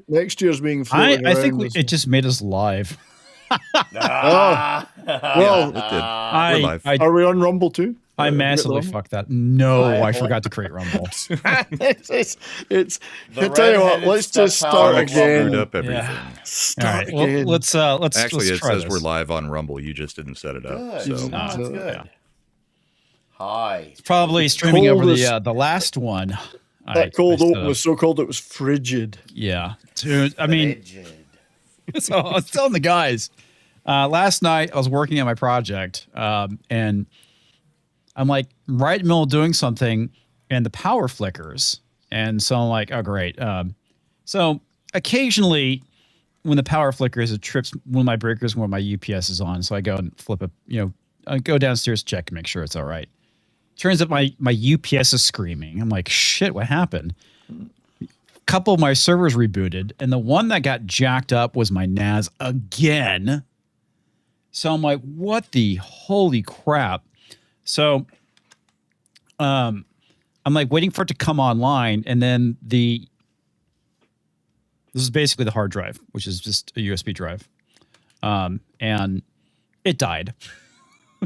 Next year's being floating I think around. it just made us live. Well, It did. We're live. are we on Rumble too? I Have we got the massively Rumble? fucked that. No, I forgot to create Rumble. it's The I tell you what, red-headed let's just step start Alex Screwed again. up everything. Yeah. All Start right. Well, again. let's Actually, let's it try says this. we're live on Rumble. You just didn't set it up. Good. So That's good. yeah. Hi. Probably streaming over Coldest- the last one. that cold I set open up. was so cold it was frigid. Yeah, dude. I mean, Rigid. so I was telling the guys last night I was working on my project, and I'm like right in the middle of doing something, and the power flickers, and so I'm like, oh great. So occasionally, when the power flickers, it trips one of my breakers when my UPS is on. So I go and flip it. I go downstairs, check, and make sure it's all right. Turns out my UPS is screaming. I'm like, shit, what happened? A couple of my servers rebooted, and the one that got jacked up was my NAS again. So I'm like, what the holy crap? So I'm like waiting for it to come online, and then this is basically the hard drive, which is just a USB drive. And it died.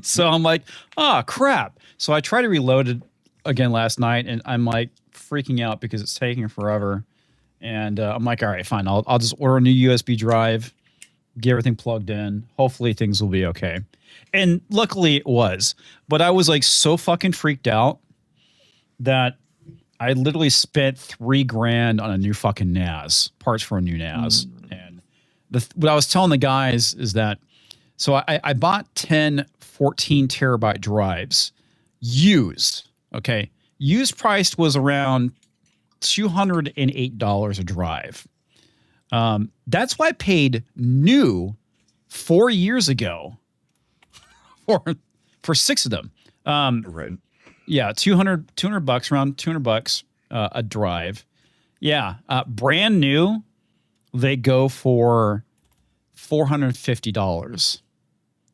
So I'm like, oh crap. So I tried to reload it again last night, and I'm like freaking out because it's taking forever. And I'm like, all right, fine. I'll just order a new USB drive, get everything plugged in. Hopefully things will be okay. And luckily it was. But I was like so fucking freaked out that I literally spent $3,000 on a new fucking NAS, parts for a new NAS. And what I was telling the guys is that, so I bought 10 14 terabyte drives used. Okay. Used price was around $208 a drive. That's what I paid new 4 years ago for 6 of them. right. Yeah, $200 around $200 a drive. Yeah, brand new, they go for $450.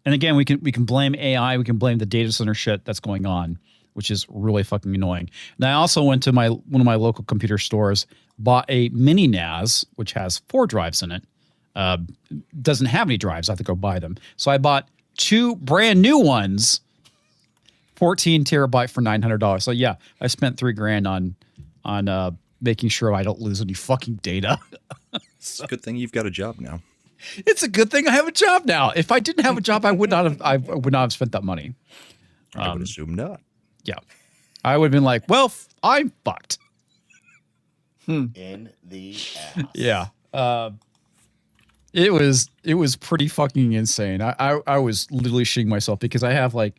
And again, we can blame AI, we can blame the data center shit that's going on, which is really fucking annoying. And I also went to one of my local computer stores, bought a mini NAS, which has 4 drives in it. Doesn't have any drives. I have to go buy them. So I bought 2 brand new ones, 14 terabyte for $900. So yeah, I spent $3,000 on making sure I don't lose any fucking data. It's a good thing you've got a job now. It's a good thing I have a job now. If I didn't have a job, I would not have spent that money. I would assume not. Yeah, I would have been like, well, I'm fucked. In the ass. Yeah. It was pretty fucking insane. I was literally shitting myself because I have like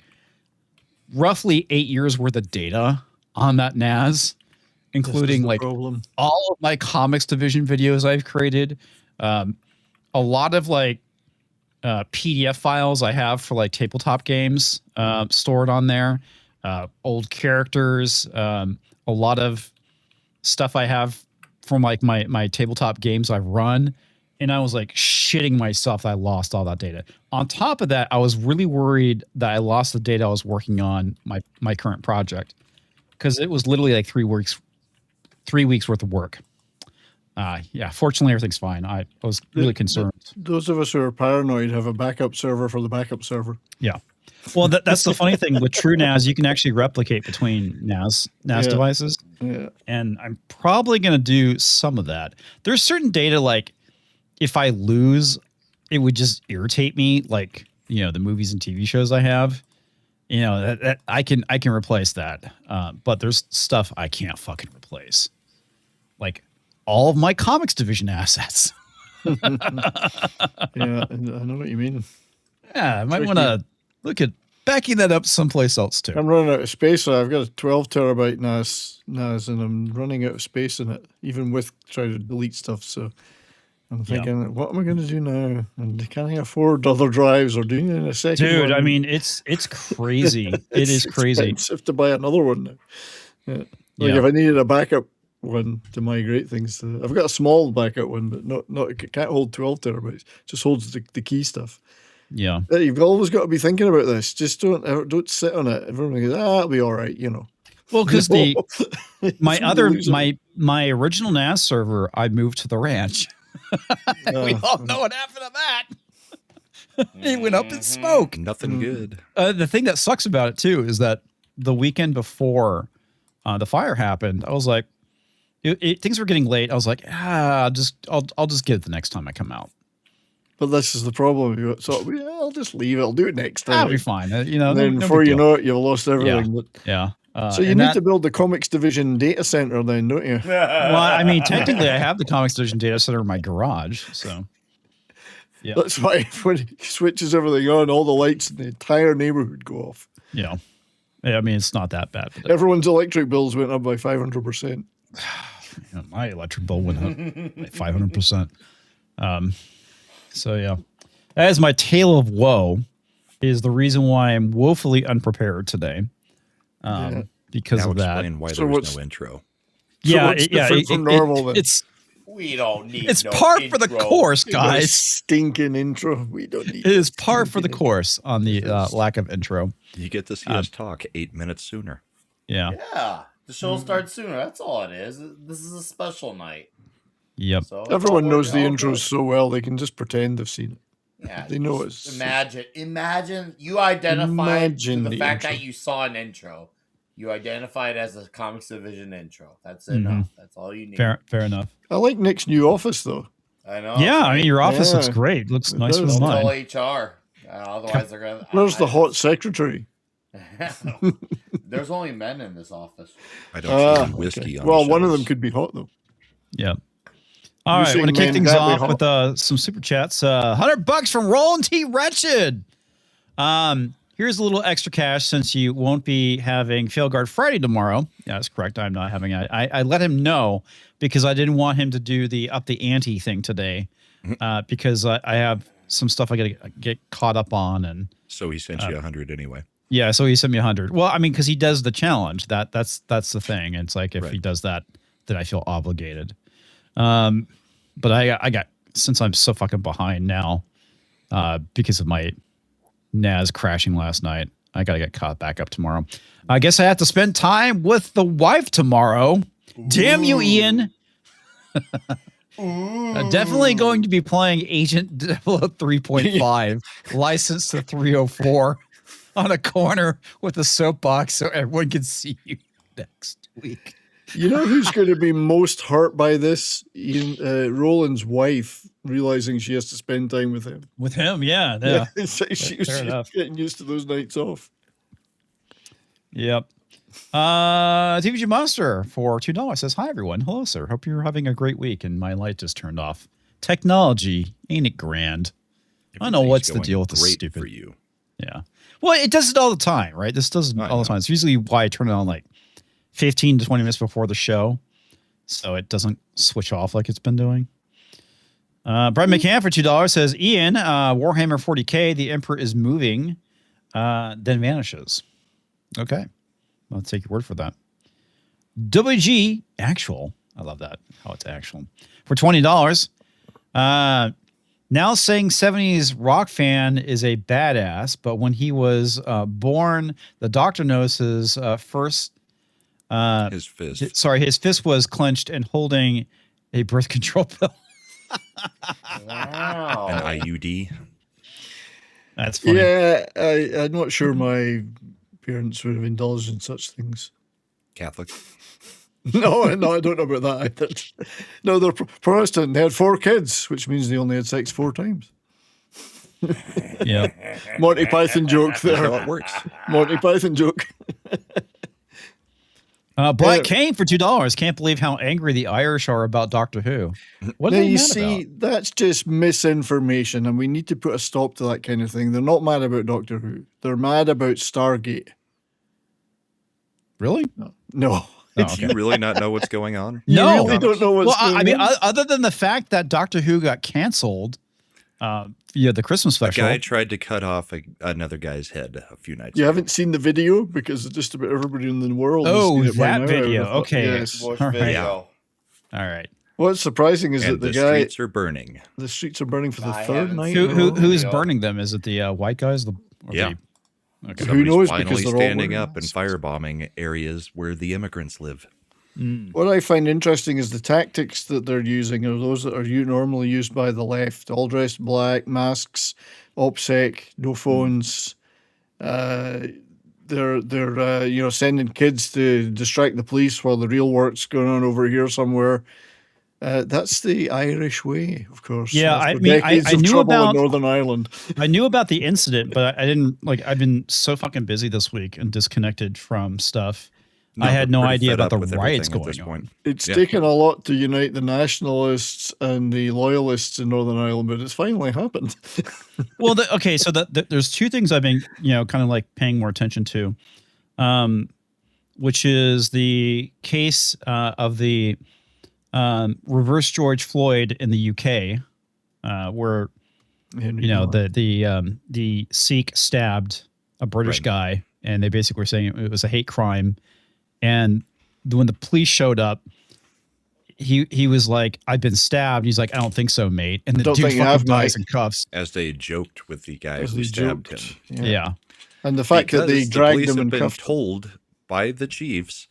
roughly 8 years worth of data on that NAS, including like problem. all of my comics division videos I've created, a lot of like PDF files I have for like tabletop games stored on there, old characters, a lot of stuff I have from like my tabletop games I've run. And I was like shitting myself that I lost all that data. On top of that, I was really worried that I lost the data I was working on my current project, because it was literally like 3 weeks worth of work. Yeah, fortunately everything's fine. I was really concerned. Those of us who are paranoid have a backup server for the backup server. Yeah. Well, that's the funny thing with True NAS. You can actually replicate between NAS devices. Yeah. And I'm probably going to do some of that. There's certain data, like if I lose, it would just irritate me. Like, the movies and TV shows I have, that I can replace that. But there's stuff I can't fucking replace. Like all of my comics division assets. Yeah, I know what you mean. Yeah, I might want to look at backing that up someplace else too. I'm running out of space. So I've got a 12 terabyte NAS, and I'm running out of space in it, even with trying to delete stuff. So I'm thinking, what am I going to do now? And can I afford other drives or doing it in a second? Dude, one? I mean, it's crazy. It is crazy. It's expensive to buy another one now. Yeah. Like if I needed a backup one to migrate things to, I've got a small backup one, but not it can't hold 12 terabytes. Just holds the key stuff. Yeah. You've always got to be thinking about this. Just don't sit on it. Everyone goes, it'll be all right, Well, because No. my It's other losing. my original NAS server, I moved to the ranch. We all know what happened to that. It went up in smoke. Nothing good. The thing that sucks about it too is that the weekend before the fire happened, I was like, things were getting late. I was like, I'll just get it the next time I come out. But this is the problem. So I'll just leave it. I'll do it next time. That'll be fine. You know, And then no before big you deal. know it, you've lost everything. But, Yeah. so you and need that- to build the comics division data center then, don't you? Well, I mean, technically, I have the Comics Division data center in my garage. So, yeah. That's why when he switches everything on, all the lights in the entire neighborhood go off. Yeah. I mean, it's not that bad. But Everyone's electric bills went up by 500%. my electric bill went up by 500%. So, yeah. That is my tale of woe, is the reason why I'm woefully unprepared today. Because Now of that. explain why So there was what's- no intro. Yeah, what's different from normal then? We don't need. It's no par for the intro. course, That guys. stinking intro. We don't need It is par for the stinking course on the lack of intro. You get to see us talk 8 minutes sooner. Yeah. Yeah, the show starts sooner. That's all it is. This is a special night. Yep. So it's Everyone all knows the all intros good. so well they can just pretend they've seen it. Yeah, They know just it's Imagine you identified Imagine the the fact intro. that you saw an intro. You identified as a Comics Division intro. That's Mhm. enough. That's all you need. Fair enough. I like Nick's new office though. I know. Yeah, I mean, your office looks Yeah. great. Looks It nicer does. than Don't tell mine. HR. Otherwise, they're gonna. Where's the hot secretary? There's only men in this office. I don't see Ah, any whiskey okay. on Well, the one of shelves. them could be hot though. Yeah. All right, saying want to kick men things can't be off hot? with some super chats. $100 from Roland T. Wretched. Here's a little extra cash since you won't be having Fail Guard Friday tomorrow. Yeah, that's correct. I'm not having it. I let him know because I didn't want him to do the up the ante thing today because I have some stuff I got to get caught up on. And So he sent you 100 anyway. yeah, so he sent me 100. Well, I mean, because he does the challenge. That's the thing. It's like if Right. he does that, then I feel obligated. But I got, since I'm so fucking behind now because of my NAS crashing last night, I got to get caught back up tomorrow. I guess I have to spend time with the wife tomorrow. Damn you, Ian. Definitely going to be playing Agent 3.5, licensed to 304 on a corner with a soapbox so everyone can see you next week. You know who's going to be most hurt by this? Ian, Roland's wife realizing she has to spend time with him. With him, yeah. It's like she's enough. getting used to those nights off. Yep. TVG Monster for $2 says, "Hi everyone. Hello, sir. Hope you're having a great week." And my light just turned off. Technology, ain't it grand? I don't know what's the Everything's deal with the going stupid. great for you. Yeah. Well, it does it all the time, right? This does it I all the know. time. It's usually why I turn it on like 15 to 20 minutes before the show, so it doesn't switch off like it's been doing. Brad McCann for $2 says, "Ian, Warhammer 40K, the Emperor is moving, then vanishes." Okay. I'll take your word for that. WG actual. I love that. How it's actual. For $20. Now saying 70s rock fan is a badass, but when he was born, the doctor knows his first. His fist. Sorry, his fist was clenched and holding a birth control pill. Wow. An IUD. That's funny. Yeah, I'm not sure my parents would have indulged in such things. Catholic. No, I don't know about that either. No, they're Protestant. They had 4 kids, which means they only had sex 4 times. Yeah. Monty Python joke That's how there. it works. Monty Python joke. Black Yeah. Kane for $2. Can't believe how angry the Irish are about Doctor Who. What are Now, they you mad see, about? that's just misinformation, and we need to put a stop to that kind of thing. They're not mad about Doctor Who. They're mad about Stargate. Really? No. Oh, Do you really not know what's going on? You No. really don't know what's Well, going I mean, on. other than the fact that Doctor Who got canceled, the Christmas A special. guy tried to cut off another guy's head a few nights You ago. haven't seen the video because just about everybody in the world has Oh, seen it by that now, I video. would have thought. Okay. Yes. Bush All right. video. All right. What's surprising is And that the the guy, streets are burning. the streets are burning for the I third haven't night. seen in a Who row. who's video. burning them? Is it the white guys? Or Yeah. Okay. Who Somebody's knows, finally because they're all standing wearing up and masks. firebombing areas where the immigrants live. What I find interesting is the tactics that they're using are those that are normally used by the left, all dressed black, masks, OPSEC, no phones. They're sending kids to distract the police while the real work's going on over here somewhere. That's the Irish way, of course. Yeah, After I mean, decades I of knew trouble about in Northern Ireland. I knew about the incident, but I didn't I've been so fucking busy this week and disconnected from stuff. I had they're no pretty idea fed about up the with riots everything at this going point. on. It's Yeah. taken a lot to unite the nationalists and the loyalists in Northern Ireland, but it's finally happened. Well, okay, so there's two things I've been, kind of like paying more attention to, which is the case of the reverse George Floyd in the UK, where the Sikh stabbed a British Right. guy, and they basically were saying it was a hate crime. And when the police showed up, he was like, "I've been stabbed." He's like, "I don't think so, mate." And the Don't dude think you fucking have, dies mate. in cuffs. As they joked with the guy As who they stabbed joked. him. Yeah. And the fact that they Because the dragged police them have and been cuffed them. told by the chiefs,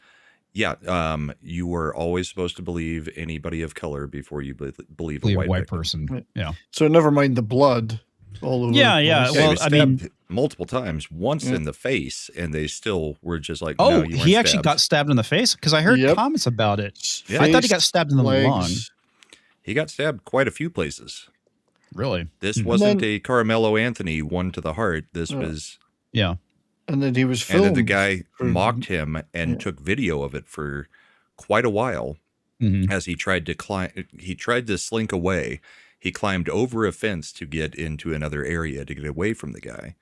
you were always supposed to believe anybody of color before you believe a white victim. person. Right. Yeah. So never mind the blood all over. Yeah, the yeah. place. Yeah, he Well, was I mean- stabbed multiple times, once Yeah. in the face, and they still were just like, Oh, no, you weren't he actually stabbed. got stabbed in the face because I heard Yep. comments about it. Yeah. I thought he got stabbed in the legs. lung. He got stabbed quite a few places. Really? This Mhm. wasn't then- a Carmelo Anthony one to the heart. This Yeah. was, Yeah. And then he was and filmed. then the guy for- mocked him and Yeah. took video of it for quite a while. Mhm. As he tried to climb, he tried to slink away. He climbed over a fence to get into another area to get away from the guy.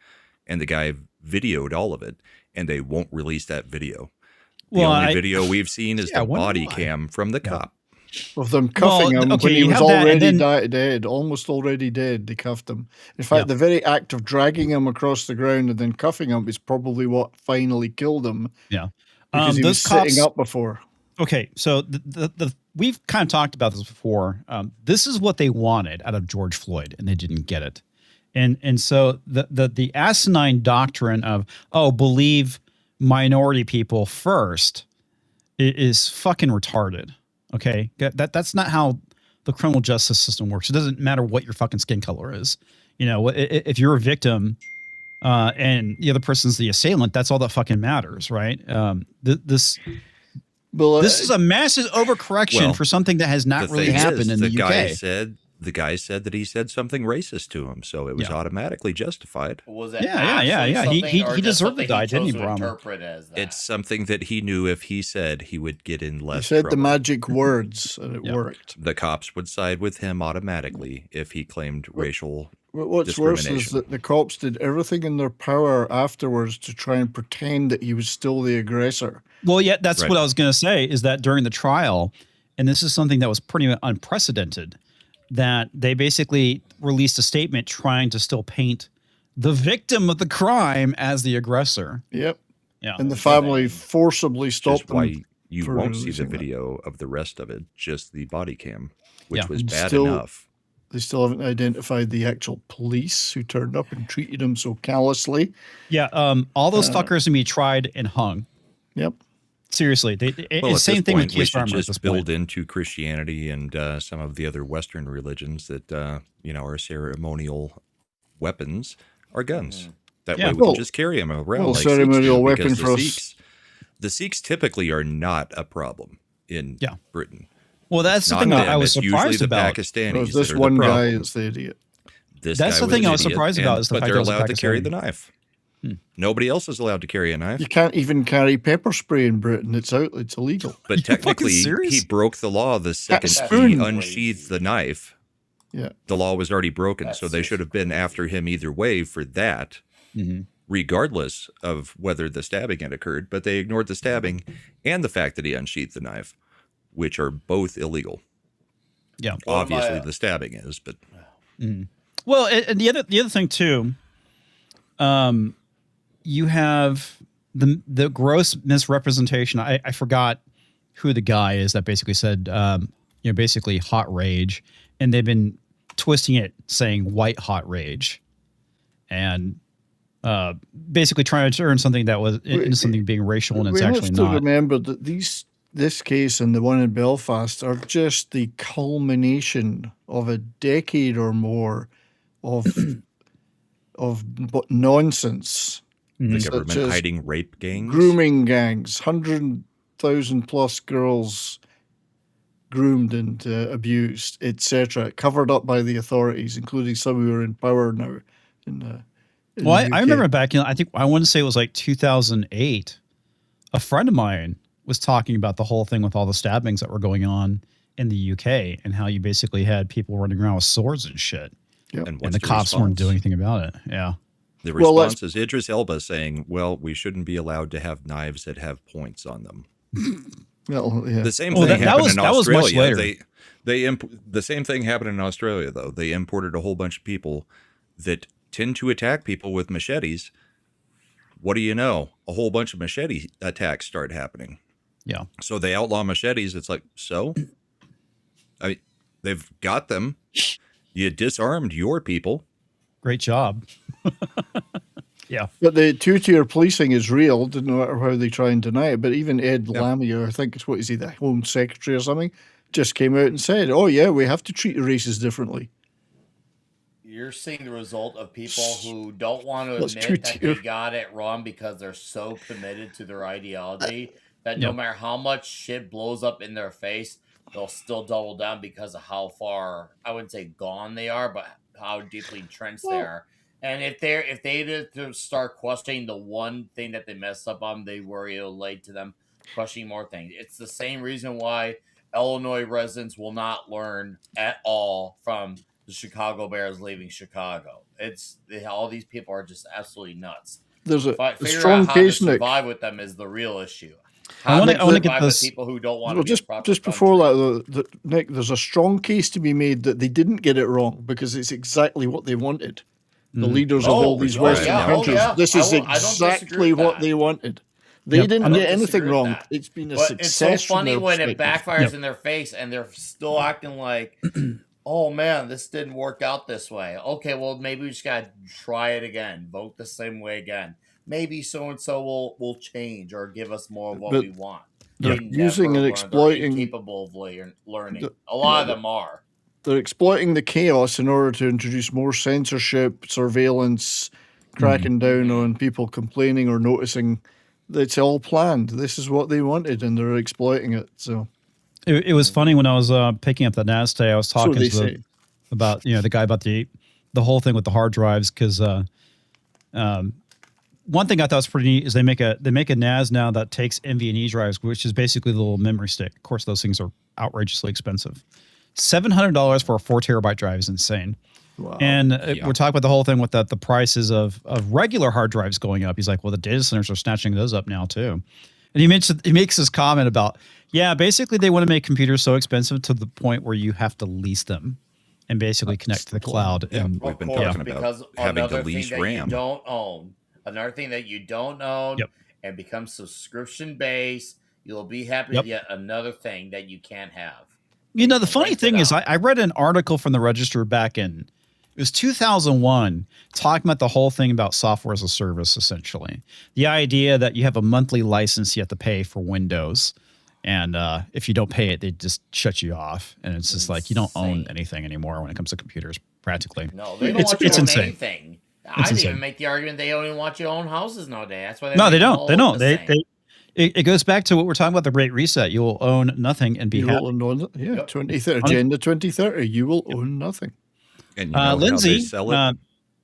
And the guy videoed all of it, and they won't release that video. The Well, only I- video we've seen is Yeah, I the wonder body why. cam from the cop. Of them cuffing Well, him okay, when he you was have that, and already then- dead, almost already dead. They cuffed him. In fact, Yeah. the very act of dragging him across the ground and then cuffing him is probably what finally killed him. Yeah. Because he was Those cops. sitting up before. Okay, so the we've kind of talked about this before. This is what they wanted out of George Floyd, and they didn't get it. And so the asinine doctrine of believe minority people first is fucking retarded. Okay, that's not how the criminal justice system works. It doesn't matter what your fucking skin color is. If you're a victim and the other person's the assailant, that's all that fucking matters, right? This Well, is a massive overcorrection Well, for something that has not The really thing happened is, in the guy UK. said the guy said that he said something racist to him, so it was Yeah. automatically justified. Was it Yeah, yeah, actually yeah. something, He or deserved just to something die, he didn't he, chose to Brahma? interpret as that? It's something that he knew if he said he would get in he less said trouble. the magic words, and it Yeah. worked. The cops would side with him automatically if he claimed racial. What's worse is discrimination. that the cops did everything in their power afterwards to try and pretend that he was still the aggressor. Well, yeah, that's Right. what I was going to say is that during the trial, and this is something that was pretty unprecedented, that they basically released a statement trying to still paint the victim of the crime as the aggressor. Yep. Yeah. And the family forcibly Which is stopped why them. you for won't see the releasing that. video of the rest of it, just the body cam, which Yeah. was And bad still- enough. They still haven't identified the actual police who turned up and treated him so callously. Yeah. All those fuckers can be tried and hung. Yep. Seriously. Well, It's at same this thing point, with we Keith should Farmer at this just point. build into Christianity and some of the other Western religions that are ceremonial weapons are guns. That Yeah. way we Well- can just carry them around. well, like ceremonial Sikhs do, weapon because for the us- Sikhs, the Sikhs typically are not a problem in Yeah. Britain. Well, that's the Not thing them. I was It's usually surprised the about. Pakistanis. It was that this are the one guy problem. that's the idiot. This That's guy the thing was I an was idiot, surprised about is the but fact they're that it was a allowed to carry the Pakistani. knife. Nobody else is allowed to carry a knife. You can't even carry pepper spray in Britain. It's illegal. But you fucking technically, serious? he broke the law the second he spoon. unsheathed the knife. Yeah. The law was already broken, That's so they should have been after him either way for that, Mhm. regardless of whether the stabbing had occurred. But they ignored the stabbing and the fact that he unsheathed the knife, which are both illegal. Yeah. Obviously, the stabbing is, but Well, and the other thing too, you have the gross misrepresentation. I forgot who the guy is that basically said, basically hot rage, and they've been twisting it saying white hot rage, and basically trying to turn something that was into something being racial, and it's We actually have to not. remember that this case and the one in Belfast are just the culmination of a decade or more of nonsense, The Mhm. government such as hiding rape gangs. grooming gangs, 100,000 plus girls groomed and abused, etc., covered up by the authorities, including some who are in power now in Well, the I UK. remember back in, I think I want to say it was like 2008. A friend of mine was talking about the whole thing with all the stabbings that were going on in the UK and how you basically had people running around with swords and shit, Yep. And and what's the cops weren't doing anything about it. Yeah. The Well, let's- response is Idris Elba saying, "Well, we shouldn't be allowed to have knives that have points on them." Well, yeah. The same Well, thing that happened was- in that was much Australia. later. The same thing happened in Australia though. They imported a whole bunch of people that tend to attack people with machetes. What do you know? A whole bunch of machete attacks start happening. Yeah. So they outlaw machetes. It's like, so? I mean, they've got them. You disarmed your people. Great job. Yeah. But the two-tier policing is real, no matter how they try and deny it. But even Ed Lamia, I think it's what is he, the Home Secretary or something, just came out and said, "Oh yeah, we have to treat the races differently." You're seeing the result of people who don't want to That's admit that two-tier. they got it wrong because they're so committed to their ideology that no Yep. matter how much shit blows up in their face, they'll still double down because of how far, I wouldn't say gone they are, but how deeply entrenched they are. And if they did to start questioning the one thing that they messed up on, they worry it'll lead to them questioning more things. It's the same reason why Illinois residents will not learn at all from the Chicago Bears leaving Chicago. All these people are just absolutely nuts. There's a Figure strong out how to case, Nick. survive with them is the real issue. I How wanna- to I wanna survive get with this- people who don't want Well, to be a just proper before country. that, though, Nick, there's a strong case to be made that they didn't get it wrong because it's exactly what they wanted. The Mhm. leaders of all these Western yeah. countries. This is I don't disagree exactly with what that. they wanted. They Yep. didn't I don't get anything disagree with wrong. that. It's been a But success. it's so from funny their when it perspective. backfires Yep. in their face and they're still acting like, oh man, this didn't work out this way. Okay, well maybe we just gotta try it again. Vote the same way again. Maybe so and so will change or give us more of what But we want. they're They using never and learn. They're exploiting incapable of learning. the- A lot yeah, of them are. They're exploiting the chaos in order to introduce more censorship, surveillance, cracking down on people complaining or noticing. It's all planned. This is what they wanted, and they're exploiting it. So It was funny when I was picking up the NAS today. I was talking they to say. about the guy about the whole thing with the hard drives because one thing I thought was pretty neat is they make a NAS now that takes NVMe drives, which is basically the little memory stick. Of course, those things are outrageously expensive. $700 for a 4 terabyte drive is insane. Wow. And we're talking about the whole thing with the prices of regular hard drives going up. He's like, well, the data centers are snatching those up now too. And he makes this comment about, yeah, basically they want to make computers so expensive to the point where you have to lease them and basically connect to the cloud. Yeah, And we've been Of course, talking about because having to another lease thing that RAM. you don't own, another thing that you don't own, Yep. and becomes subscription based, you'll be happy Yep. to get another thing that you can't have. You know, the funny Rent it thing is, out. I read an article from the Register back in, it was 2001, talking about the whole thing about software as a service, essentially. The idea that you have a monthly license you have to pay for Windows. And if you don't pay it, they just shut you off. And it's just like you don't own Insane. anything anymore when it comes to computers, practically. No, they don't It's- want you it's to own insane. anything. It's I'd insane. even make the argument they don't even want you to own houses nowadays. That's why No, they make them don't. all They look don't. the same. It goes back to what we're talking about, the Great Reset. You will own nothing and be You happy. will own it. Yeah, Yep. 2030, Agenda 2030. You will own nothing. And you know how they Lindsay sell it?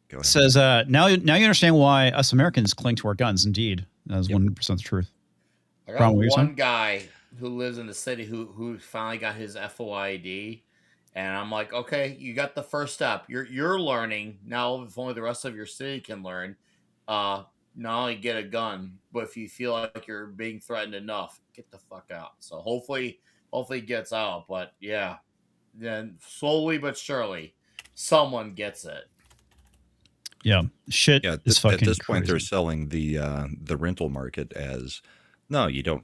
Go ahead. says, now you understand why us Americans cling to our guns. Indeed. That is 100% the truth. I got Ron, what were you one saying? guy who lives in the city who finally got his FOID, and I'm like, okay, you got the first step. You're learning now. If only the rest of your city can learn, not only get a gun, but if you feel like you're being threatened enough, get the fuck out. So hopefully it gets out. But yeah, then slowly but surely, someone gets it. Yeah. Shit Yeah, is fucking at this point, they're crazy. selling the rental market as no, you don't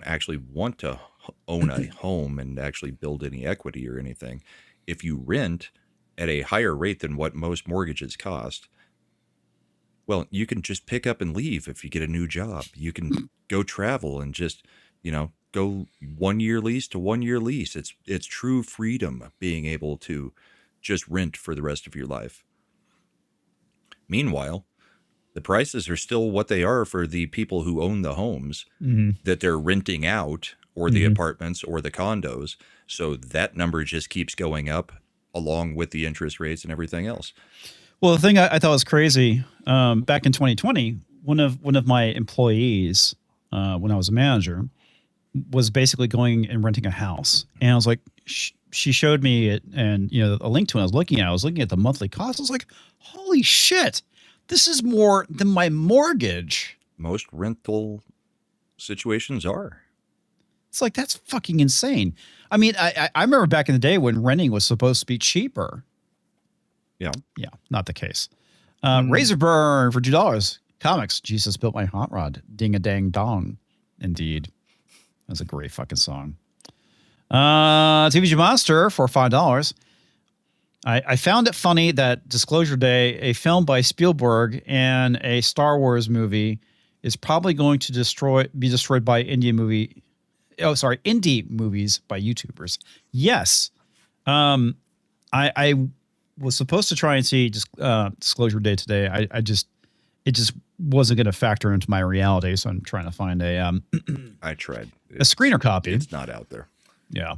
actually want to own a home and actually build any equity or anything. If you rent at a higher rate than what most mortgages cost, Well, you can just pick up and leave if you get a new job. You can go travel and just, go 1 year lease to 1 year lease. It's true freedom being able to just rent for the rest of your life. Meanwhile, the prices are still what they are for the people who own the homes that they're renting out, or the apartments or the condos. So that number just keeps going up along with the interest rates and everything else. Well, the thing I thought was crazy, back in 2020, one of my employees, when I was a manager, was basically going and renting a house, and I was like, she showed me it, and a link to it. I was looking at the monthly cost. I was like, holy shit, this is more than my mortgage. Most rental situations are. It's like, that's fucking insane. I mean, I remember back in the day when renting was supposed to be cheaper. Yeah. Yeah, not the case. Razor Burn for $2. Comics. Jesus built my hot rod. Ding a dang dong. Indeed. That's a great fucking song. TVG Monster for $5. I found it funny that Disclosure Day, a film by Spielberg and a Star Wars movie, is probably going to be destroyed by indie movies by YouTubers. Yes. I was supposed to try and see Disclosure Day today. It just wasn't going to factor into my reality. So I'm trying to find I tried a screener copy. It's not out there. Yeah.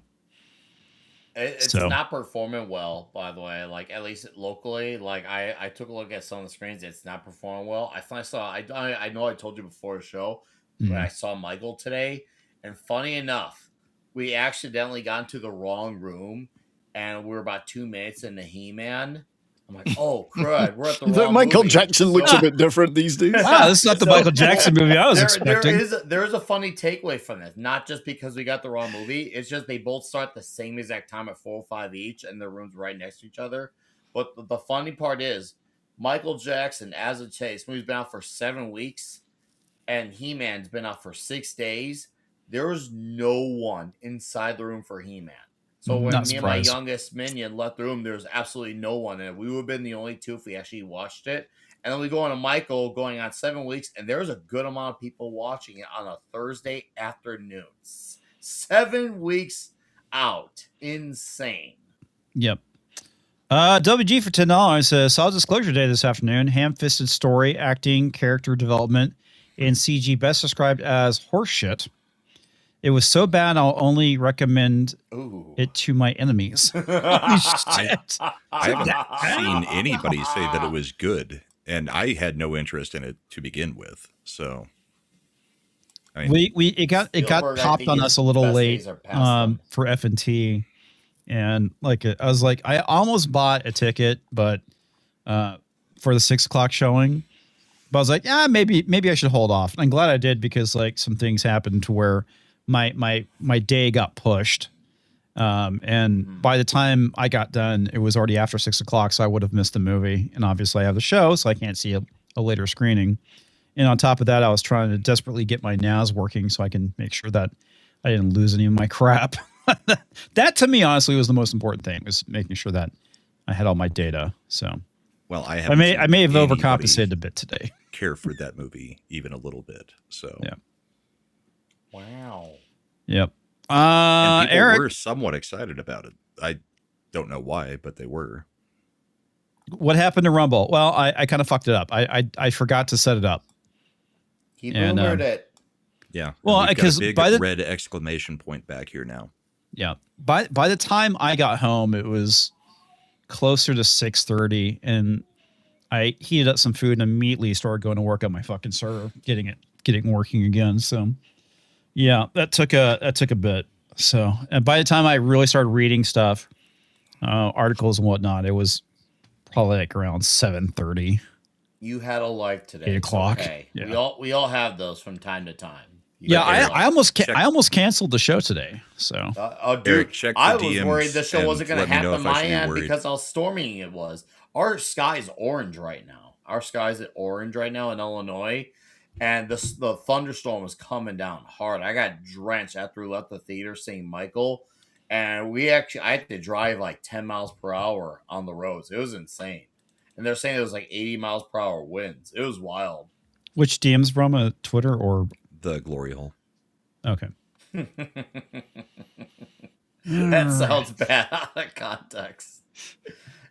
It's not performing well, by the way. Like, at least locally, like I took a look at some of the screens. It's not performing well. I know I told you before the show, but I saw Michael today, and funny enough, we accidentally got into the wrong room, and we were about 2 minutes into He-Man. I'm like, oh crud, we're at the wrong Michael movie. Jackson looks a bit different these days. Wow, this is not the Michael Jackson movie I was expecting. There is a funny takeaway from this. Not just because we got the wrong movie. It's just they both start the same exact time at 4:05 each, and their rooms right next to each other. But the funny part is, Michael Jackson, as a chase, movie's been out for 7 weeks, and He-Man's been out for 6 days. There was no one inside the room for He-Man. So when me and my youngest minion left the room, there was absolutely no one in it. We would have been the only two if we actually watched it. And then we go on to Michael going on 7 weeks, and there was a good amount of people watching it on a Thursday afternoon. 7 weeks out. Insane. Yep. WG for $10 says, saw Disclosure Day this afternoon. Ham-fisted story, acting, character development, and CG best described as horseshit. It was so bad, I'll only recommend it to my enemies. Holy shit. I haven't seen anybody say that it was good, and I had no interest in it to begin with. So, I mean, it got popped on us a little late for F&T, and I was like, I almost bought a ticket, but for the 6 o'clock showing, but I was like, yeah, maybe I should hold off. And I'm glad I did, because some things happened to where my day got pushed. And by the time I got done, it was already after 6 o'clock. So I would have missed the movie, and obviously I have the show, so I can't see a later screening. And on top of that, I was trying to desperately get my NAS working so I can make sure that I didn't lose any of my crap. That to me, honestly, was the most important thing, was making sure that I had all my data. So, well, I may have overcompensated a bit today. Care for that movie even a little bit. So, yeah. Wow. Yep. And people Eric, were somewhat excited about it. I don't know why, but they were. What happened to Rumble? Well, I kind of fucked it up. I forgot to set it up. He boomered it. Yeah. Well, because by the red exclamation point back here now. Yeah. By the time I got home, it was closer to 6:30, and I heated up some food and immediately started going to work on my fucking server, getting working again. So. Yeah, that took a bit. So, and by the time I really started reading stuff, articles and whatnot, it was probably around 7:30. You had a life today. 8 o'clock. Okay. Yeah. We all have those from time to time. I almost canceled the show today. So, Eric, check the I was DMs worried the show wasn't going to happen on my end worried. because how stormy it was. Our sky's orange right now. Our sky's orange right now in Illinois. And the thunderstorm was coming down hard. I got drenched after we left the theater seeing Michael. And I had to drive like 10 miles per hour on the roads. It was insane. and they're saying it was like 80 miles per hour winds. It was wild. Which DMs from Twitter or The glory hole. okay? That sounds bad out of context.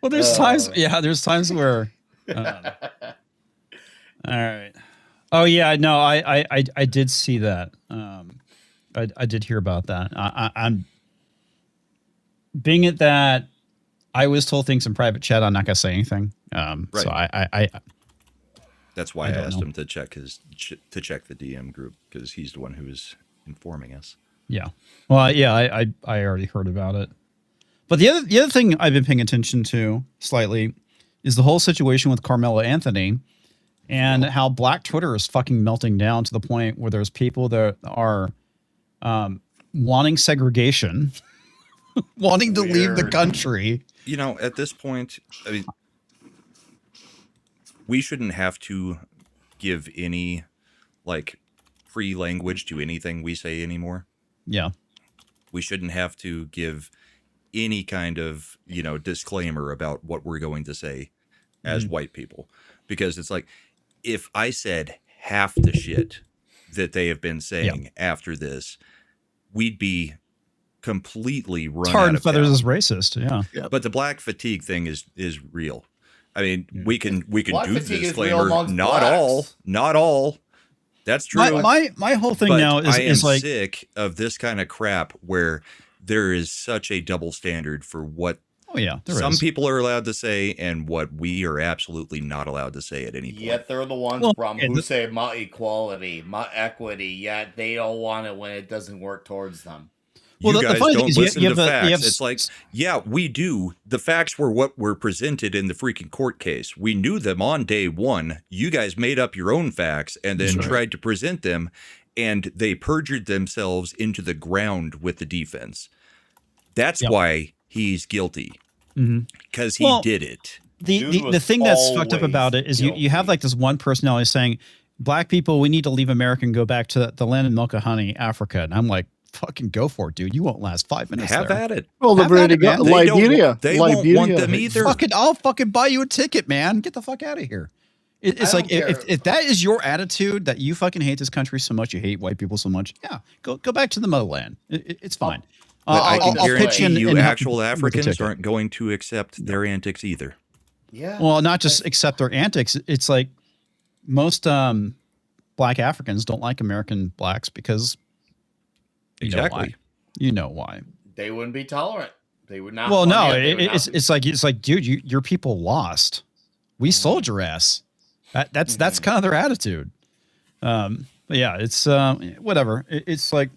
Well, there's times. Yeah, there's times where. All right. Oh yeah, no, I did see that. I did hear about that. I'm being it that I was told things in private chat. I'm not gonna say anything. Right. So I That's why I I don't asked know. him to check the DM group, because he's the one who is informing us. Yeah. Well, yeah, I already heard about it. But the other thing I've been paying attention to slightly is the whole situation with Carmelo Anthony and how Black Twitter is fucking melting down to the point where there's people that are wanting segregation, wanting to leave the Weird. country. You know, at this point, I mean, we shouldn't have to give any like free language to anything we say anymore. Yeah. We shouldn't have to give any kind of, disclaimer about what we're going to say as white people, because it's like, if I said half the shit that they have been saying after this, we'd be completely run Tar out and of feathers town. is racist. Yeah. But the black fatigue thing is real. I mean, we can Black do the fatigue is real disclaimer. amongst Not blacks. all. That's true. My whole thing But now I am is like, sick of this kind of crap where there is such a double standard for what oh yeah, there some is. people are allowed to say and what we are absolutely not allowed to say at any point. Yet they're the ones who say my equality, my equity, yet they don't want it when it doesn't work towards them. You Well, the guys funny thing don't is listen you to have a- you facts. have It's like, yeah, we do. The facts were what were presented in the freaking court case. We knew them on day one. You guys made up your own facts and then tried to present them, and they perjured themselves into the ground with the defense. That's why he's guilty, because he did it. The thing that's fucked up about it is you have like this one personality saying, black people, we need to leave America and go back to the land of milk and honey, Africa. And I'm like, fucking go for it, dude. You won't last 5 minutes. Have there. at it. Well, they've Have at already it, got man. Liberia. They won't Liberia. want them either. I'll fucking buy you a ticket, man. Get the fuck out of here. It's I like don't care. if that is your attitude, that you fucking hate this country so much, you hate white people so much, yeah, go back to the motherland. It's fine. But I can I'll pitch guarantee in you and help actual with the Africans ticket. aren't going to accept their antics either. Yeah. Well, not just accept their antics. It's like most black Africans don't like American blacks because Exactly. You know why. They wouldn't be tolerant. They would not. Well, no, They would not be- it's like, dude, your people lost. We sold your ass. That's kind of their attitude. But yeah, it's whatever. It's like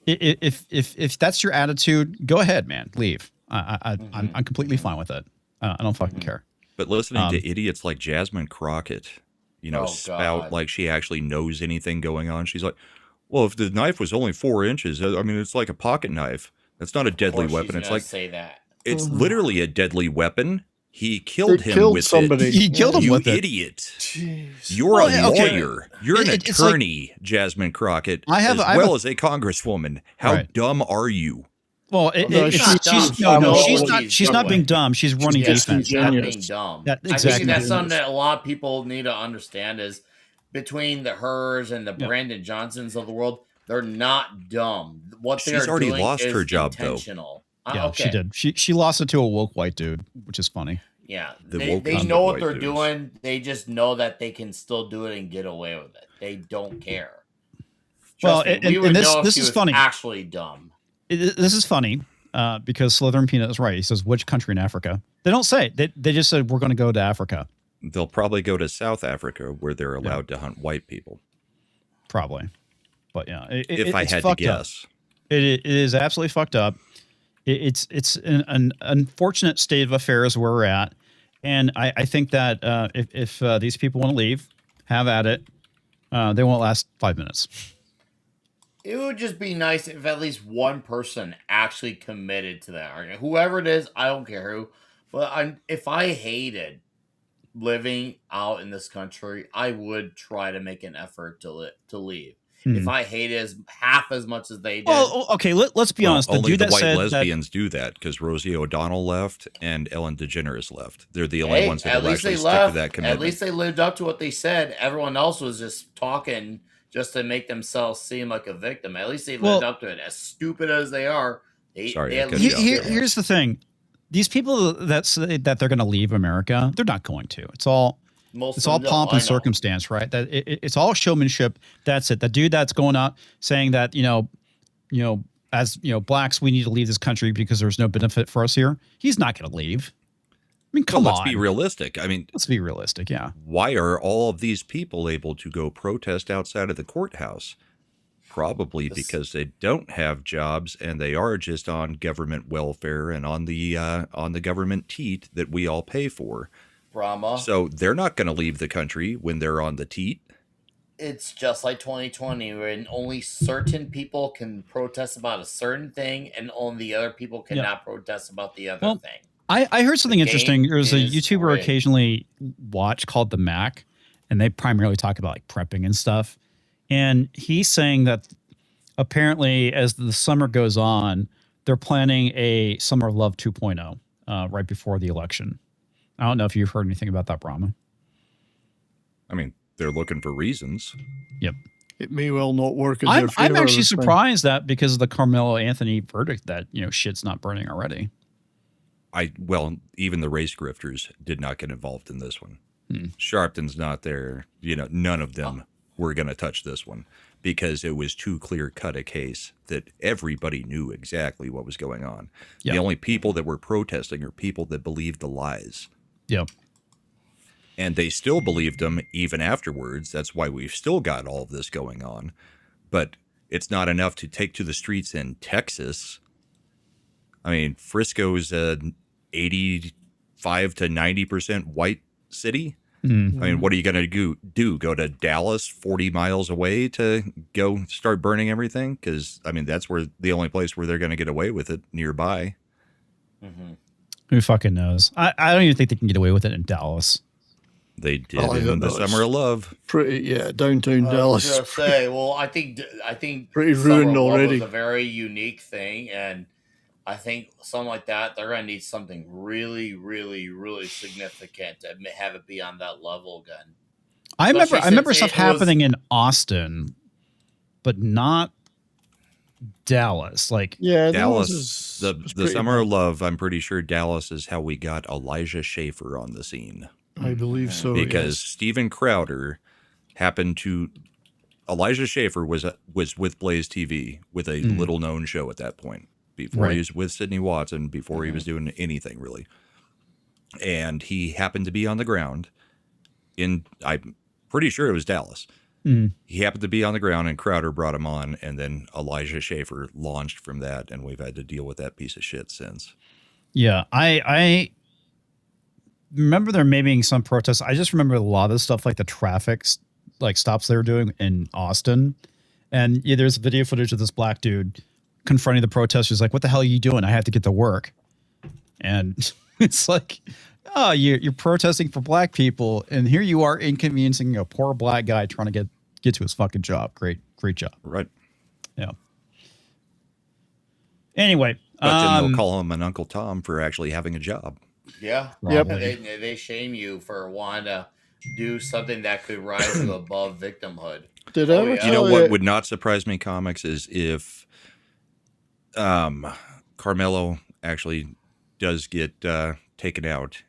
if that's your attitude, go ahead, man, leave. I'm completely fine with it. I don't fucking care. But listening to idiots like Jasmine Crockett, Oh, spout God. like she actually knows anything going on. She's like, well, if the knife was only 4 inches, I mean, it's like a pocket knife. That's not a deadly Of course weapon. she's It's gonna like, say that. it's literally a deadly weapon. He killed It him killed with somebody. it. He killed him You with it. idiot. Jeez. You're Well, a okay. lawyer. You're an It's like- attorney, Jasmine Crockett, I have as a congresswoman. How Right. dumb are you? Well, No, she's she's she's not no, dumb. she's She's not. She's not being dumb. She's running just defense. Not ingenious. being dumb. That- I exactly. think that's something that a lot of people need to understand is between the hers and the Brandon Johnsons of the world, they're not dumb. What She's they're already doing lost is her job, though. intentional. Yeah, Okay. she did. She lost it to a woke white dude, which is funny. Yeah, The they woke know what white they're dudes. doing. They just know that they can still do it and get away with it. They don't care. Well, Trust me, and we would this- know if this she is was funny. actually dumb. This is funny because Slytherin Peanut is right. He says, which country in Africa? They don't say. They just said, we're going to go to Africa. They'll probably go to South Africa where they're allowed to hunt white people. Probably. But yeah. If I it's had to fucked up. guess. It is absolutely fucked up. It's an unfortunate state of affairs where we're at. And I think that if these people want to leave, have at it. They won't last 5 minutes. It would just be nice if at least one person actually committed to that argument. Whoever it is, I don't care who. But if I hated living out in this country, I would try to make an effort to leave. if I hate it as half as much as they did. Well, okay, let's be honest. The only dude the that white said lesbians do that because Rosie O'Donnell left and Ellen DeGeneres left. They're the only ones that at will least actually they stick to left. that commitment. At least they lived up to what they said. Everyone else was just talking just to make themselves seem like a victim. At least they lived up to it. As stupid as they are, here's the thing: these people that say that they're going to leave America, they're not going to. It's all pomp and circumstance, right? That it's all showmanship. That's it. The dude that's going out saying that as blacks, we need to leave this country because there's no benefit for us here. He's not going to leave. I mean, come on. Let's be realistic. I mean, let's be realistic. Yeah. Why are all of these people able to go protest outside of the courthouse? Probably because they don't have jobs and they are just on government welfare and on the government teat that we all pay for. Brahma. So they're not going to leave the country when they're on the teat. It's just like 2020 when only certain people can protest about a certain thing and only the other people cannot protest about the other thing. I heard something interesting. There's a YouTuber occasionally watch called The Mac, and they primarily talk about like prepping and stuff. And he's saying that apparently as the summer goes on, they're planning a Summer of Love 2.0 right before the election. I don't know if you've heard anything about that, Brahma. I mean, they're looking for reasons. Yep. It may well not work. I'm actually surprised that because of the Carmelo Anthony verdict that, shit's not burning already. Even the race grifters did not get involved in this one. Sharpton's not there. None of them were going to touch this one because it was too clear-cut a case that everybody knew exactly what was going on. Yep. The only people that were protesting are people that believed the lies. Yep. And they still believed them even afterwards. That's why we've still got all of this going on. But it's not enough to take to the streets in Texas. I mean, Frisco's an 85 to 90% white city. Mm-hmm. I mean, what are you going to do? Go to Dallas 40 miles away to go start burning everything? Because, I mean, that's the only place where they're going to get away with it nearby. Mm-hmm. Who fucking knows? I don't even think they can get away with it in Dallas. They did in the Summer of Love. Downtown Dallas. I was gonna say, well, I think pretty ruined already. It's a very unique thing, and I think something like that, they're gonna need something really, really, really significant to have it be on that level again. I remember stuff happening in Austin, but not Dallas. Dallas, the Summer of Love. I'm pretty sure Dallas is how we got Elijah Schaffer on the scene. I believe so. Because Steven Crowder happened to. Elijah Schaffer was with Blaze TV with a little known show at that point. Before he was with Sidney Watson, before he was doing anything really. And he happened to be on the ground I'm pretty sure it was Dallas. He happened to be on the ground and Crowder brought him on, and then Elijah Schaffer launched from that, and we've had to deal with that piece of shit since. Yeah, I remember there may being some protests. I just remember a lot of the stuff like the traffic stops they were doing in Austin. And there's video footage of this black dude confronting the protesters like, what the hell are you doing? I have to get to work. And it's like, oh, you're protesting for black people, and here you are inconveniencing a poor black guy trying to get to his fucking job. Great job. Right. Yeah. Anyway. But then they'll call him an Uncle Tom for actually having a job. Yeah. Yep. They shame you for wanting to do something that could rise you above victimhood. You know what would not surprise me, comics, is if Carmelo actually does get taken out